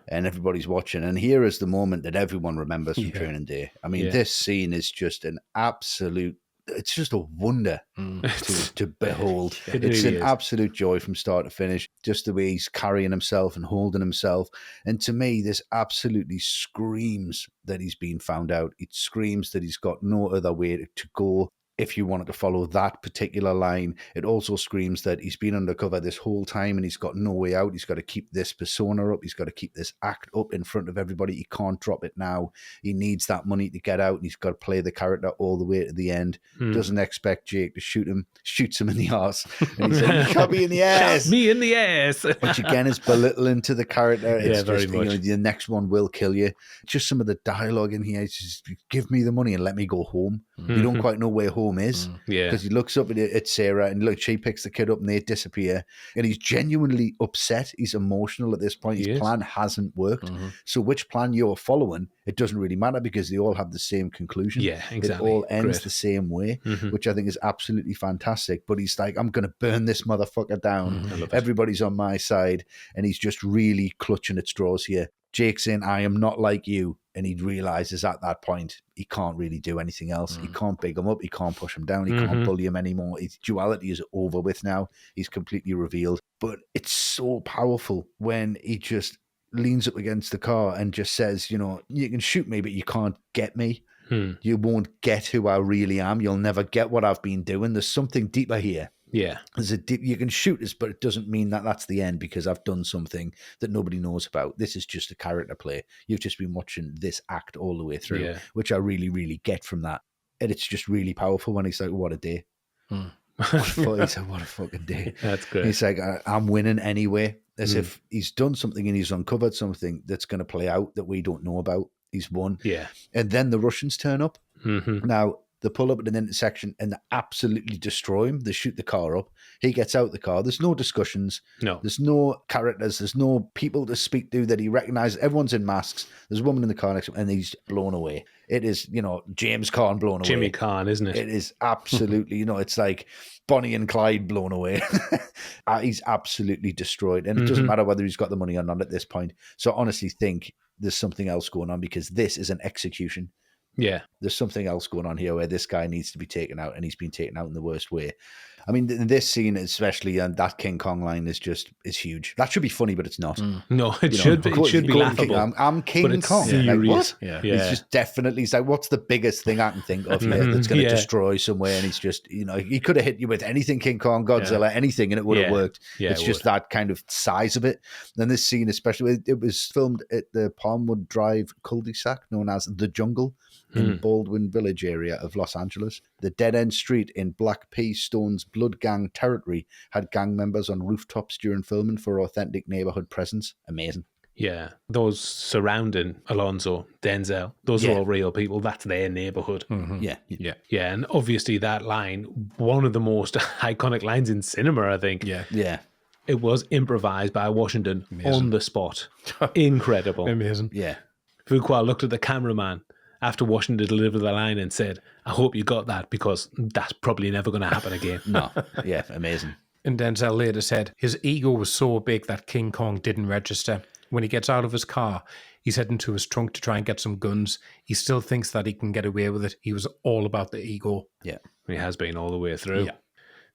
and everybody's watching. And here is the moment that everyone remembers from Training Day. I mean, this scene is just an absolute... It's just a wonder to behold. It's an absolute joy from start to finish, just the way he's carrying himself and holding himself. And to me, this absolutely screams that he's been found out. It screams that he's got no other way to go. If you wanted to follow that particular line, it also screams that he's been undercover this whole time and he's got no way out. He's got to keep this persona up. He's got to keep this act up in front of everybody. He can't drop it now. He needs that money to get out and he's got to play the character all the way to the end. Doesn't expect Jake to shoot him, shoots him in the arse. And he's like, shot me in the ass. Shot me in the ass. Which again is belittling to the character. It's very much. The next one will kill you. Just some of the dialogue in here. It's just, give me the money and let me go home. You don't quite know where home is. Because he looks up at Sarah and look, she picks the kid up and they disappear. And he's genuinely upset. He's emotional at this point. His plan hasn't worked. So which plan you're following, it doesn't really matter because they all have the same conclusion. Yeah, exactly. It all ends the same way, which I think is absolutely fantastic. But he's like, I'm going to burn this motherfucker down. Everybody's on my side. And he's just really clutching at straws here. Jake's saying, I am not like you. And he realizes at that point, he can't really do anything else. He can't big him up. He can't push him down. He can't bully him anymore. His duality is over with now. He's completely revealed. But it's so powerful when he just leans up against the car and just says, you know, you can shoot me, but you can't get me. You won't get who I really am. You'll never get what I've been doing. There's something deeper here. Yeah. You can shoot us, but it doesn't mean that that's the end because I've done something that nobody knows about. This is just a character play. You've just been watching this act all the way through, which I really, really get from that. And it's just really powerful when he's like, what a day. He's like, what a fucking day. That's good. He's like, I'm winning anyway. As if he's done something and he's uncovered something that's going to play out that we don't know about. He's won. Yeah. And then the Russians turn up. Now, they pull up at an intersection and they absolutely destroy him. They shoot the car up. He gets out the car. There's no discussions. No. There's no characters. There's no people to speak to that he recognizes. Everyone's in masks. There's a woman in the car next to him and he's blown away. It is, you know, James Caan blown away. Jimmy Caan, isn't it? It is absolutely, you know, it's like Bonnie and Clyde blown away. He's absolutely destroyed. And it doesn't matter whether he's got the money or not at this point. So I honestly think there's something else going on because this is an execution. Yeah. There's something else going on here where this guy needs to be taken out and he's been taken out in the worst way. I mean, this scene especially, and that King Kong line is huge. That should be funny, but it's not. No, it should be laughable. I'm King Kong. Serious. Like, what? Yeah. It's just definitely, it's like, what's the biggest thing I can think of here that's going to destroy somewhere? And he's just, he could have hit you with anything, King Kong, Godzilla, anything, and it would have worked. Yeah, it's just that kind of size of it. And this scene, especially, it was filmed at the Palmwood Drive cul-de-sac known as The Jungle in Baldwin Village area of Los Angeles. The dead-end street in Black P. Stone's Blood Gang territory had gang members on rooftops during filming for authentic neighborhood presence. Amazing. Yeah, those surrounding Alonzo, Denzel, those are all real people. That's their neighborhood. Yeah. Yeah, and obviously that line, one of the most iconic lines in cinema, I think. Yeah. It was improvised by Washington on the spot. Incredible. Amazing. Yeah. Fuqua looked at the cameraman after Washington delivered the line and said, I hope you got that because that's probably never going to happen again. No. Yeah, amazing. And Denzel later said his ego was so big that King Kong didn't register. When he gets out of his car, he's heading to his trunk to try and get some guns. He still thinks that he can get away with it. He was all about the ego. Yeah. He has been all the way through. Yeah.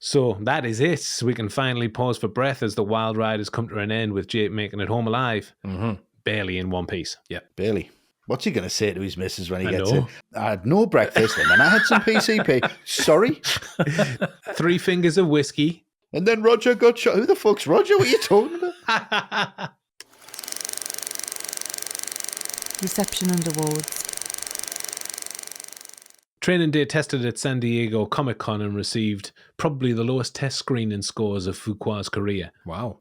So that is it. We can finally pause for breath as the wild ride has come to an end with Jake making it home alive. Barely in one piece. Yeah. Barely. What's he going to say to his missus when he gets know. it? I had no breakfast and then I had some PCP. Sorry. 3 fingers of whiskey. And then Roger got shot. Who the fuck's Roger? What are you talking about? Reception and awards. Training Day tested at San Diego Comic-Con and received probably the lowest test screening scores of Fuqua's career. Wow.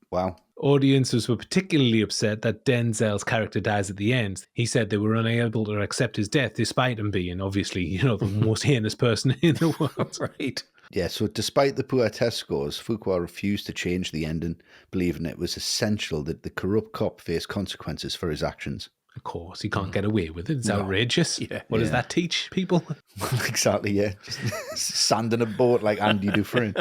Audiences were particularly upset that Denzel's character dies at the end. He said they were unable to accept his death despite him being, obviously, the most heinous person in the world. Right. Yeah, so despite the poor test scores, Fuqua refused to change the ending, believing it was essential that the corrupt cop face consequences for his actions. Of course, he can't get away with it. It's outrageous. Yeah. What does that teach people? Exactly, yeah. Just sanding a boat like Andy Dufresne.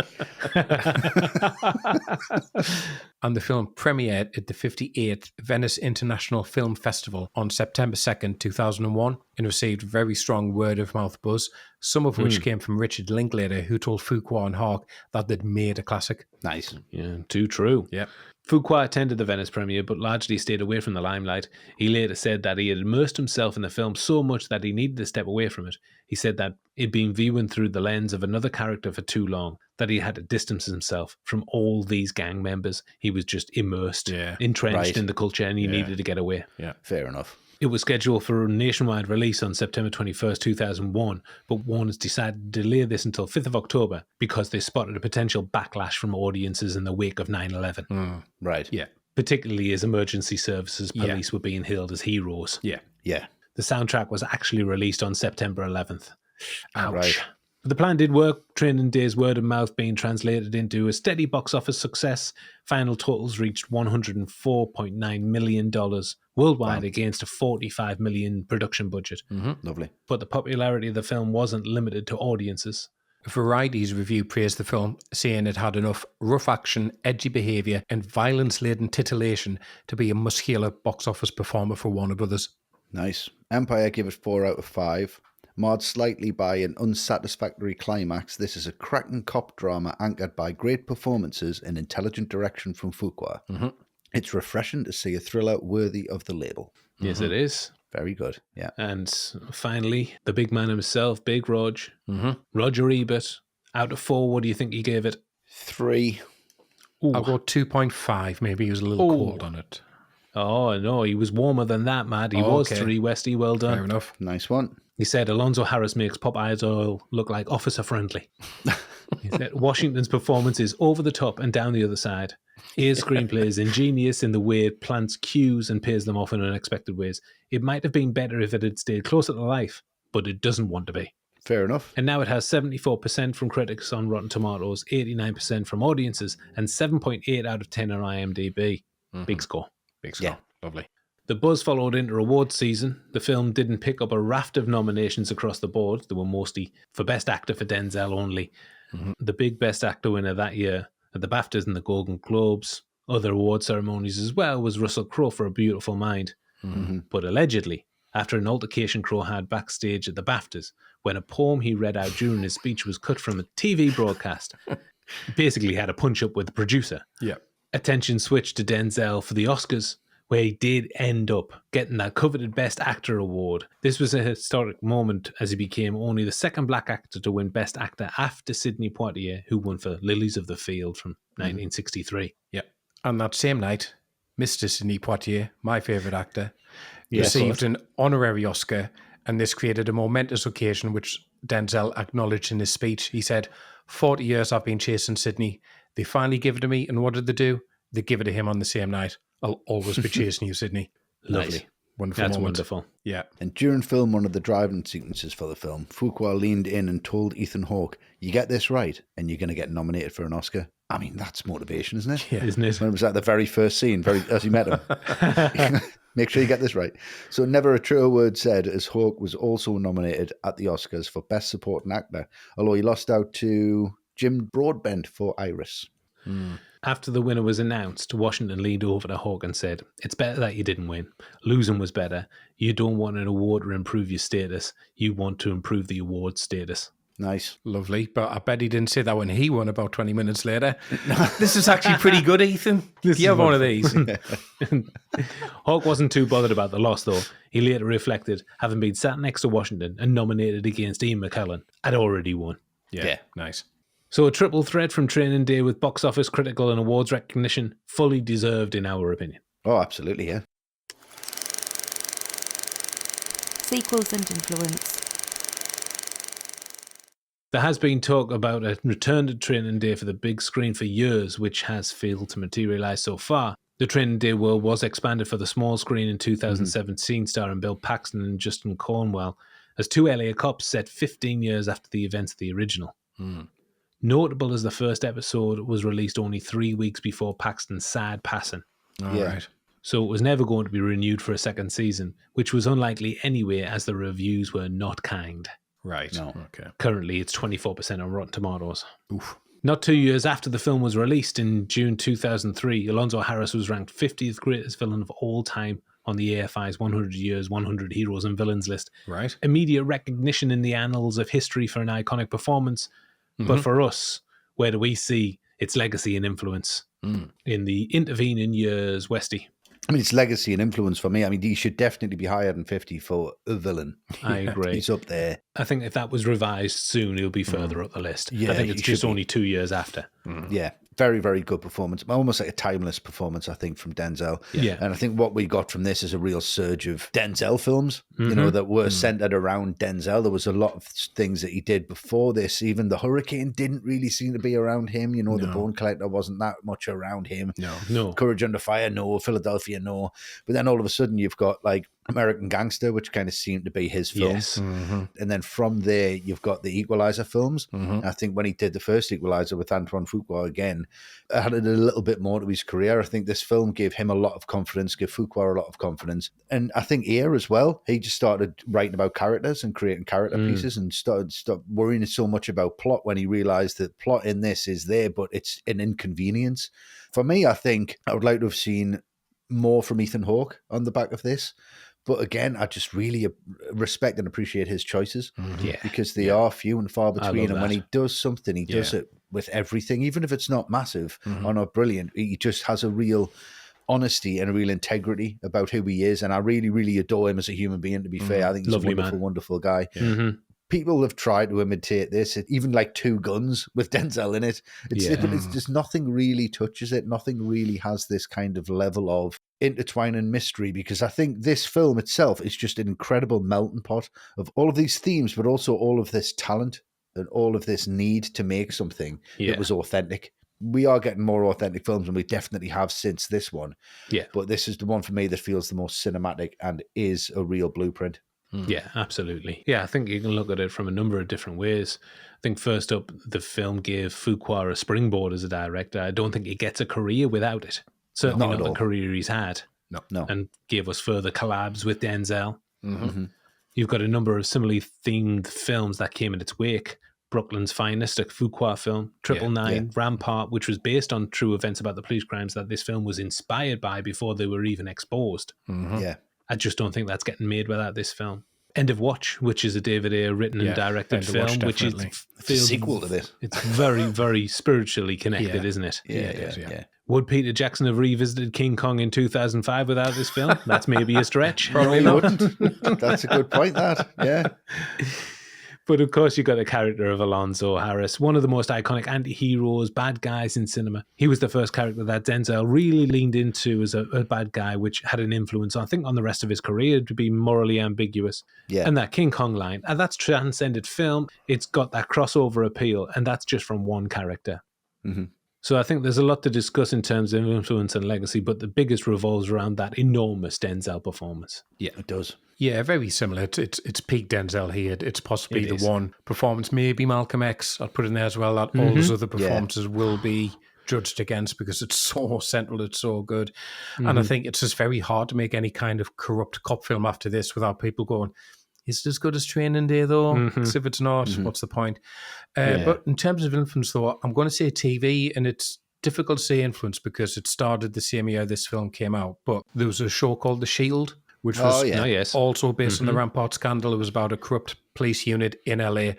And the film premiered at the 58th Venice International Film Festival on September 2nd, 2001, and received very strong word-of-mouth buzz, some of which came from Richard Linklater, who told Fuqua and Hawke that they'd made a classic. Nice. Yeah, too true. Yeah. Fuqua attended the Venice premiere, but largely stayed away from the limelight. He later said that he had immersed himself in the film so much that he needed to step away from it. He said that he'd been viewing through the lens of another character for too long, that he had to distance himself from all these gang members. He was just immersed, entrenched in the culture, and he needed to get away. Yeah. Fair enough. It was scheduled for a nationwide release on September 21st, 2001, but Warner's decided to delay this until 5th of October because they spotted a potential backlash from audiences in the wake of 9/11. Right. Yeah. Particularly as emergency services police were being hailed as heroes. Yeah. Yeah. The soundtrack was actually released on September 11th. Ouch. Right. But the plan did work. Training Day's word of mouth being translated into a steady box office success. Final totals reached $104.9 million worldwide against a $45 million production budget. Lovely. But the popularity of the film wasn't limited to audiences. Variety's review praised the film, saying it had enough rough action, edgy behaviour, and violence-laden titillation to be a muscular box office performer for Warner Brothers. Nice. Empire gave it 4 out of 5. Marred slightly by an unsatisfactory climax, this is a cracking cop drama anchored by great performances and intelligent direction from Fuqua. It's refreshing to see a thriller worthy of the label. Yes, it is. Very good. Yeah. And finally, the big man himself, Big Rog, Roger Ebert. Out of 4, what do you think he gave it? 3. I'll go 2.5. Maybe he was a little cold on it. Oh, no, he was warmer than that, Matt. He was 3, Westy. Well done. Fair enough. Nice one. He said Alonzo Harris makes Popeye's oil look like officer friendly. He said Washington's performance is over the top and down the other side. Ayer's screenplay is ingenious in the way it plants cues and pays them off in unexpected ways. It might have been better if it had stayed closer to life, but it doesn't want to be. Fair enough. And now it has 74% from critics on Rotten Tomatoes, 89% from audiences, and 7.8 out of 10 on IMDb. Big score. Big score. Yeah. Lovely. The buzz followed into awards season. The film didn't pick up a raft of nominations across the board. They were mostly for Best Actor for Denzel only. The big Best Actor winner that year at the BAFTAs and the Golden Globes, other award ceremonies as well, was Russell Crowe for A Beautiful Mind. But allegedly, after an altercation Crowe had backstage at the BAFTAs, when a poem he read out during his speech was cut from a TV broadcast, basically had a punch-up with the producer. Yeah. Attention switched to Denzel for the Oscars, where he did end up getting that coveted Best Actor award. This was a historic moment as he became only the second black actor to win Best Actor after Sidney Poitier, who won for Lilies of the Field from 1963. Yeah. And that same night, Mr. Sidney Poitier, my favourite actor, Yes, received an honorary Oscar, and this created a momentous occasion which Denzel acknowledged in his speech. He said, 40 years I've been chasing Sidney. They finally give it to me, and what did they do? They give it to him on the same night. I'll always be chasing you, Sydney. Lovely. Nice. Wonderful That's moment. wonderful. Yeah. And during film, one of the driving sequences for the film, Fuqua leaned in and told Ethan Hawke, "You get this right, and you're going to get nominated for an Oscar." I mean, that's motivation, isn't it? Yeah. Isn't it? When it was at the very first scene, as he met him. Make sure you get this right. So never a truer word said, as Hawke was also nominated at the Oscars for Best Supporting Actor, although he lost out to Jim Broadbent for Iris. After the winner was announced, Washington leaned over to Hawke and said, "It's better that you didn't win. Losing was better. You don't want an award to improve your status. You want to improve the award status." Nice. Lovely. But I bet he didn't say that when he won about 20 minutes later. This is actually pretty good, Ethan. Do you have one of these? Hawke wasn't too bothered about the loss, though. He later reflected, having been sat next to Washington and nominated against Ian McKellen, I'd already won. Yeah. Nice. So a triple threat from Training Day with box office, critical and awards recognition, fully deserved in our opinion. Oh, absolutely, yeah. Sequels and influence. There has been talk about a return to Training Day for the big screen for years, which has failed to materialise so far. The Training Day world was expanded for the small screen in 2017, starring Bill Paxton and Justin Cornwell, as two LA cops set 15 years after the events of the original. Notable as the first episode was released only 3 weeks before Paxton's sad passing. All Yeah. right. So it was never going to be renewed for a second season, which was unlikely anyway as the reviews were not kind. Right. No. Okay. Currently, it's 24% on Rotten Tomatoes. Oof. Not 2 years after the film was released in June 2003, Alonzo Harris was ranked 50th greatest villain of all time on the AFI's 100 Years, 100 Heroes and Villains list. Right. Immediate recognition in the annals of history for an iconic performance. But for us, where do we see its legacy and influence in the intervening years, Westy? I mean, it's legacy and influence for me. I mean, he should definitely be higher than 50 for a villain. I agree. He's up there. I think if that was revised soon, he'll be further up the list. Yeah, I think it's he should just be. only 2 years after. Yeah, very, very good performance. Almost like a timeless performance, I think, from Denzel. Yeah. And I think what we got from this is a real surge of Denzel films, you know, that were centered around Denzel. There was a lot of things that he did before this. Even The Hurricane didn't really seem to be around him. You know, The Bone Collector wasn't that much around him. No. Courage Under Fire, no. Philadelphia, no. But then all of a sudden you've got like American Gangster, which kind of seemed to be his film. Yes. And then from there, you've got the Equalizer films. I think when he did the first Equalizer with Antoine Fuqua again, added a little bit more to his career. I think this film gave him a lot of confidence, gave Fuqua a lot of confidence. And I think Ayer as well, he just started writing about characters and creating character pieces and stopped worrying so much about plot when he realized that plot in this is there, but it's an inconvenience. For me, I think I would like to have seen more from Ethan Hawke on the back of this. But again, I just really respect and appreciate his choices because they are few and far between. And when he does something, he does it with everything, even if it's not massive or not brilliant. He just has a real honesty and a real integrity about who he is. And I really, really adore him as a human being, to be fair. I think he's Lovely a wonderful, man. wonderful guy. People have tried to imitate this, even like Two Guns with Denzel in it. It's just nothing really touches it. Nothing really has this kind of level of intertwining mystery, because I think this film itself is just an incredible melting pot of all of these themes, but also all of this talent and all of this need to make something that was authentic. We are getting more authentic films, and we definitely have since this one. Yeah. But this is the one for me that feels the most cinematic and is a real blueprint. Yeah, absolutely. Yeah, I think you can look at it from a number of different ways. I think first up, the film gave Fuqua a springboard as a director. I don't think he gets a career without it. Certainly Not not at the all. career he's had. No. And gave us further collabs with Denzel. You've got a number of similarly themed films that came in its wake. Brooklyn's Finest, a Fuqua film, 999, Rampart, which was based on true events about the police crimes that this film was inspired by before they were even exposed. Yeah. I just don't think that's getting made without this film. End of Watch, which is a David Ayer written and directed End of Watch, film, which is definitely. It's a sequel to this. It's very, very spiritually connected, isn't it? Yeah. Would Peter Jackson have revisited King Kong in 2005 without this film? That's maybe a stretch. Probably wouldn't. That's a good point, that. Yeah. But of course, you got the character of Alonzo Harris, one of the most iconic anti-heroes, bad guys in cinema. He was the first character that Denzel really leaned into as a bad guy, which had an influence, I think, on the rest of his career to be morally ambiguous. Yeah. And that King Kong line, and that's transcended film. It's got that crossover appeal, and that's just from one character. Mm-hmm. So I think there's a lot to discuss in terms of influence and legacy, but the biggest revolves around that enormous Denzel performance. Yeah, it does. Yeah, very similar. It's peak Denzel here. It's possibly the one performance, maybe Malcolm X, I'd put in there as well, that all those other performances will be judged against because it's so central, it's so good. And I think it's just very hard to make any kind of corrupt cop film after this without people going, is it as good as Training Day, though? Because if it's not, what's the point? But in terms of influence, though, I'm going to say TV, and it's difficult to say influence because it started the same year this film came out. But there was a show called The Shield, which was also based on the Rampart scandal. It was about a corrupt police unit in LA.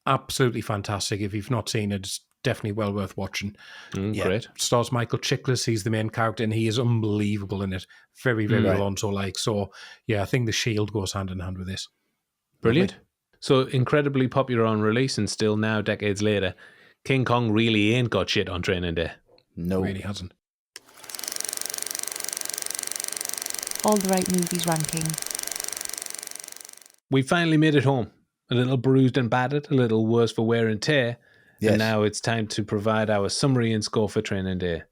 Absolutely fantastic. If you've not seen it, it's definitely well worth watching. Great. Stars Michael Chiklis. He's the main character, and he is unbelievable in it. Very, very Alonzo-like. So, yeah, I think The Shield goes hand in hand with this. Brilliant. So incredibly popular on release and still now, decades later, King Kong really ain't got shit on Training Day. No. Really hasn't. All the right movies ranking. We finally made it home. A little bruised and battered, a little worse for wear and tear. Yes. And now it's time to provide our summary and score for Training Day.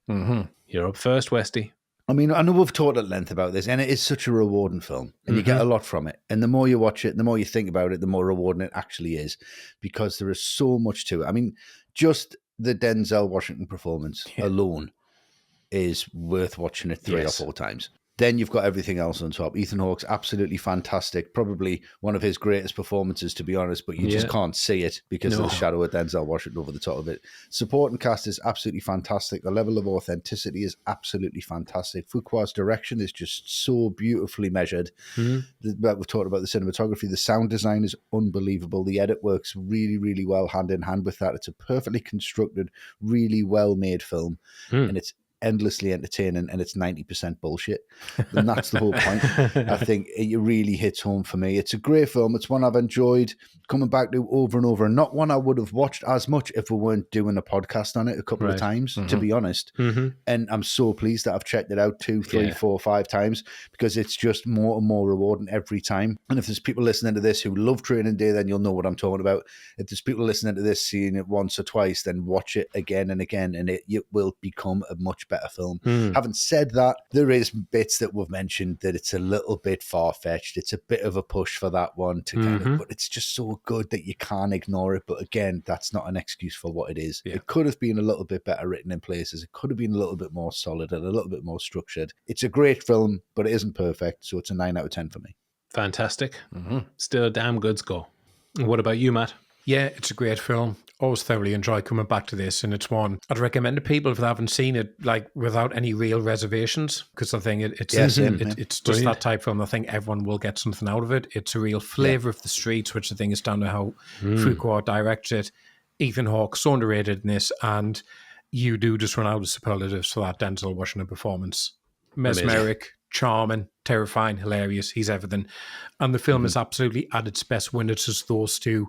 You're up first, Westy. I mean, I know we've talked at length about this, and it is such a rewarding film, and you get a lot from it. And the more you watch it, the more you think about it, the more rewarding it actually is, because there is so much to it. I mean, just the Denzel Washington performance alone is worth watching it 3 or 4 times. Then you've got everything else on top. Ethan Hawke's absolutely fantastic. Probably one of his greatest performances, to be honest, but you just can't see it because of the shadow of Denzel Washington over the top of it. Support and cast is absolutely fantastic. The level of authenticity is absolutely fantastic. Fuqua's direction is just so beautifully measured. We've talked about the cinematography. The sound design is unbelievable. The edit works really, really well hand in hand with that. It's a perfectly constructed, really well-made film, and it's endlessly entertaining, and it's 90% bullshit, and that's the whole point. I think it really hits home for me. It's a great film. It's one I've enjoyed coming back to over and over, and not one I would have watched as much if we weren't doing a podcast on it a couple of times, to be honest. And I'm so pleased that I've checked it out 2, 3, 4, 5 times, because it's just more and more rewarding every time. And if there's people listening to this who love Training Day, then you'll know what I'm talking about. If there's people listening to this seeing it once or twice, then watch it again and again, and it will become a much better film. Having said that, there is bits that we've mentioned that it's a little bit far-fetched. It's a bit of a push for that one to kind of, but it's just so good that you can't ignore it. But again, that's not an excuse for what it is. It could have been a little bit better written in places. It could have been a little bit more solid and a little bit more structured. It's a great film, but it isn't perfect, so it's a 9 out of 10 for me. Fantastic. Still a damn good score. What about you, Matt? Yeah, it's a great film. Always thoroughly enjoy coming back to this, and it's one I'd recommend to people if they haven't seen it, like without any real reservations, because I think it's just that type of film. I think everyone will get something out of it. It's a real flavour of the streets, which I think is down to how Fuqua directed it. Ethan Hawke, so underrated in this, and you do just run out of superlatives for that Denzel Washington performance. Mesmeric, charming, terrifying, hilarious. He's everything. And the film is absolutely at its best when it's just those two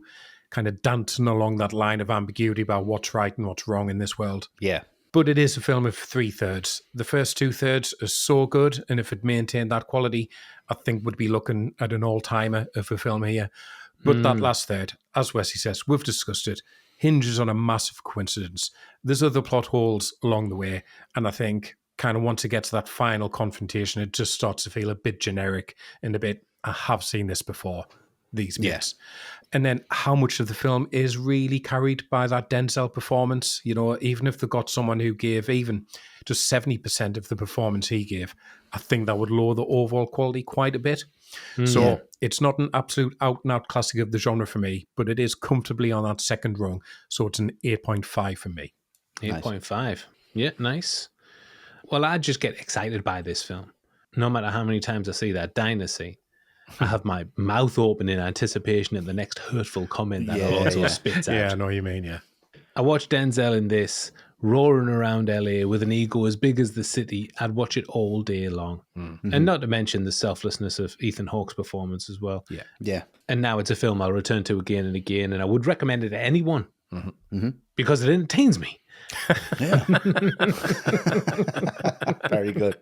kind of dancing along that line of ambiguity about what's right and what's wrong in this world. Yeah. But it is a film of 3/3. The first 2/3 are so good, and if it maintained that quality, I think we'd be looking at an all-timer of a film here. But that last third, as Westy says, we've discussed it, hinges on a massive coincidence. There's other plot holes along the way, and I think kind of once it gets to that final confrontation, it just starts to feel a bit generic and a bit, I have seen this before, these bits. And then how much of the film is really carried by that Denzel performance? You know, even if they got someone who gave even just 70% of the performance he gave, I think that would lower the overall quality quite a bit. So it's not an absolute out-and-out classic of the genre for me, but it is comfortably on that second rung. So it's an 8.5 for me. 8.5. Yeah, nice. Well, I just get excited by this film. No matter how many times I see that diner scene. I have my mouth open in anticipation at the next hurtful comment that Alonzo spits out. Yeah, I know what you mean, yeah. I watched Denzel in this, roaring around LA with an ego as big as the city. I'd watch it all day long. And not to mention the selflessness of Ethan Hawke's performance as well. Yeah. And now it's a film I'll return to again and again, and I would recommend it to anyone because it entertains me. Yeah. Very good.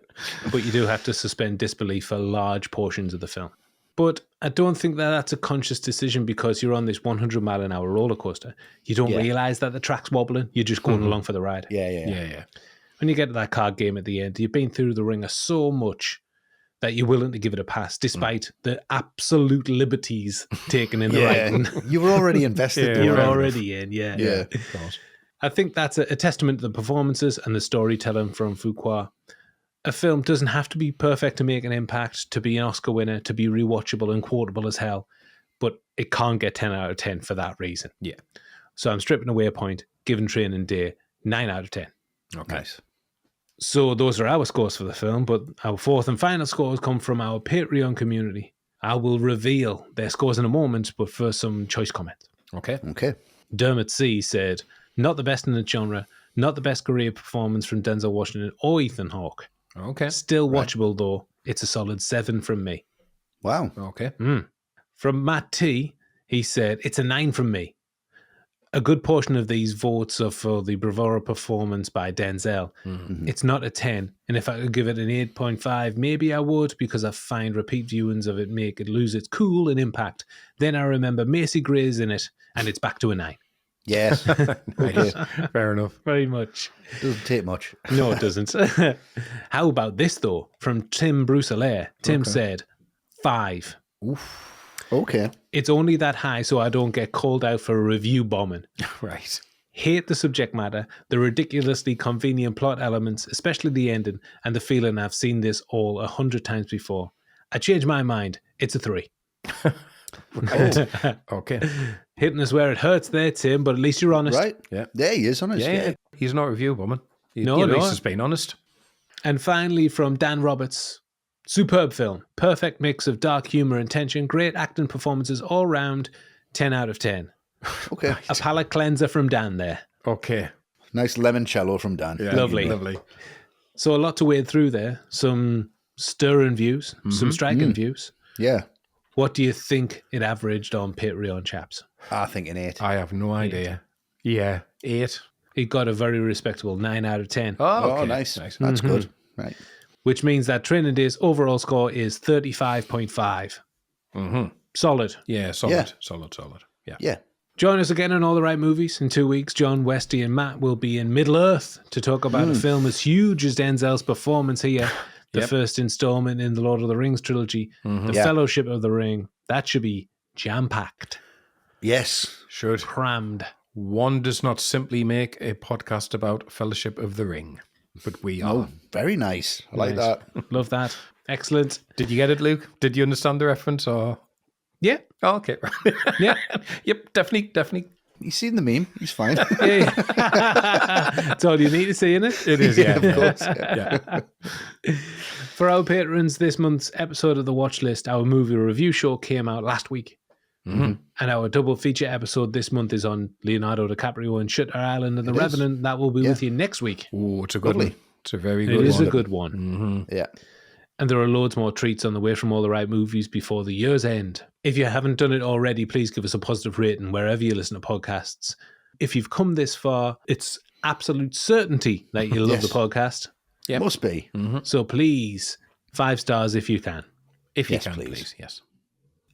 But you do have to suspend disbelief for large portions of the film. But I don't think that that's a conscious decision because you're on this 100-mile-an-hour roller coaster. You don't realize that the track's wobbling. You're just going along for the ride. Yeah. When you get to that card game at the end, you've been through the ringer so much that you're willing to give it a pass, despite the absolute liberties taken in the writing. You were already invested. You're already in, Yeah. Of course. I think that's a testament to the performances and the storytelling from Fuqua. A film doesn't have to be perfect to make an impact, to be an Oscar winner, to be rewatchable and quotable as hell, but it can't get 10 out of 10 for that reason. Yeah. So I'm stripping away a point, giving Training Day 9 out of 10. Okay. Nice. So those are our scores for the film, but our fourth and final scores come from our Patreon community. I will reveal their scores in a moment, but first some choice comments. Okay. Dermot C. said, not the best in the genre, not the best career performance from Denzel Washington or Ethan Hawke. Okay. Still watchable though. It's a solid 7 from me. Wow. Okay. From Matt T, he said, it's a 9 from me. A good portion of these votes are for the bravura performance by Denzel. It's not a 10. And if I could give it an 8.5, maybe I would, because I find repeat viewings of it make it lose its cool and impact. Then I remember Macy Gray's in it, and it's back to a 9. Yes. Nice. Fair enough. Very much. Doesn't take much. No, it doesn't. How about this, though? From Tim Bruce-Allaire. Tim said, 5. Okay. It's only that high so I don't get called out for a review bombing. Right. Hate the subject matter, the ridiculously convenient plot elements, especially the ending, and the feeling I've seen this all 100 times before. I changed my mind. It's a 3. Okay. Hitting us where it hurts there, Tim, but at least you're honest. Right. Yeah. There he is, honest. Yeah. He's not a review woman. No, At no. least he's being honest. And finally, from Dan Roberts, superb film. Perfect mix of dark humour and tension. Great acting performances all round. 10 out of 10. Okay. A palate cleanser from Dan there. Okay. Nice limoncello from Dan. Yeah. Lovely. So a lot to wade through there. Some stirring views, some striking views. Yeah. What do you think it averaged on Patreon, chaps? I think an 8. I have no idea. Yeah. 8. It got a very respectable 9 out of 10, Oh, okay. Nice. That's good. Right. which means that Training Day's overall score is 35.5. Solid. Yeah, solid. Yeah. Solid. Yeah. Yeah. Join us again on All the Right Movies in 2 weeks. John, Westy and Matt will be in Middle-earth to talk about a film as huge as Denzel's performance here. The first installment in the Lord of the Rings trilogy, The Fellowship of the Ring. That should be jam-packed, Yes. Should. crammed. One does not simply make a podcast about Fellowship of the Ring, but we are. Oh, very nice. I like Nice. that. Love that. Excellent. Did you get it, Luke? Did you understand the reference? Or Yeah. oh, okay. Yeah. Yep. Definitely. He's seen the meme. He's fine. Yeah. That's all you need to see in it. It is. Yeah. of course. Yeah. For our patrons, this month's episode of The Watch List, our movie review show, came out last week. And our double feature episode this month is on Leonardo DiCaprio and Shutter Island and The Revenant. That will be with you next week. Oh, it's a good one. It's a very good It one. is a good one. Yeah. And there are loads more treats on the way from All the Right Movies before the year's end. If you haven't done it already, please give us a positive rating wherever you listen to podcasts. If you've come this far, it's absolute certainty that you love Yes. the podcast. Yep. Must be. So please, 5 stars if you can. If you Yes, can, please. please. Yes.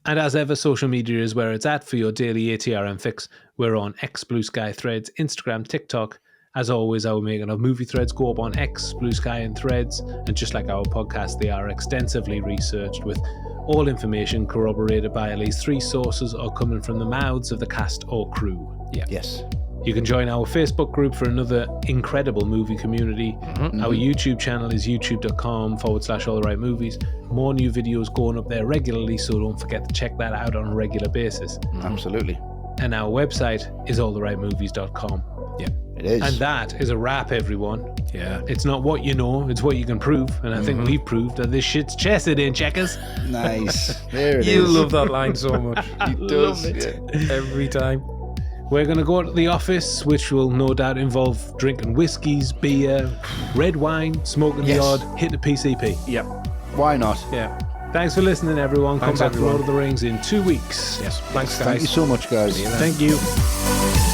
And as ever, social media is where it's at for your daily ATRM fix. We're on X, Blue Sky, Threads, Instagram, TikTok. As always, our making of movie threads go up on X, Blue Sky, and Threads. And just like our podcast, they are extensively researched with all information corroborated by at least 3 sources or coming from the mouths of the cast or crew. Yes. You can join our Facebook group for another incredible movie community. Our YouTube channel is youtube.com/alltherightmovies. More new videos going up there regularly, so don't forget to check that out on a regular basis. Absolutely. And our website is alltherightmovies.com. Yep. It is. And that is a wrap, everyone. Yeah. It's not what you know, it's what you can prove. And I think we've proved that this shit's chested in, checkers. Nice. There it You is. love that line so much. He does. Yeah. Every time. We're going to go to the office, which will no doubt involve drinking whiskies, beer, red wine, smoking the Yes. odd, hit the PCP. Yep. Why not? Yeah. Thanks for listening, everyone. Thanks, Come back everyone. to Lord of the Rings in 2 weeks. Yes. Thanks, guys. Thank you so much, guys. Thank you.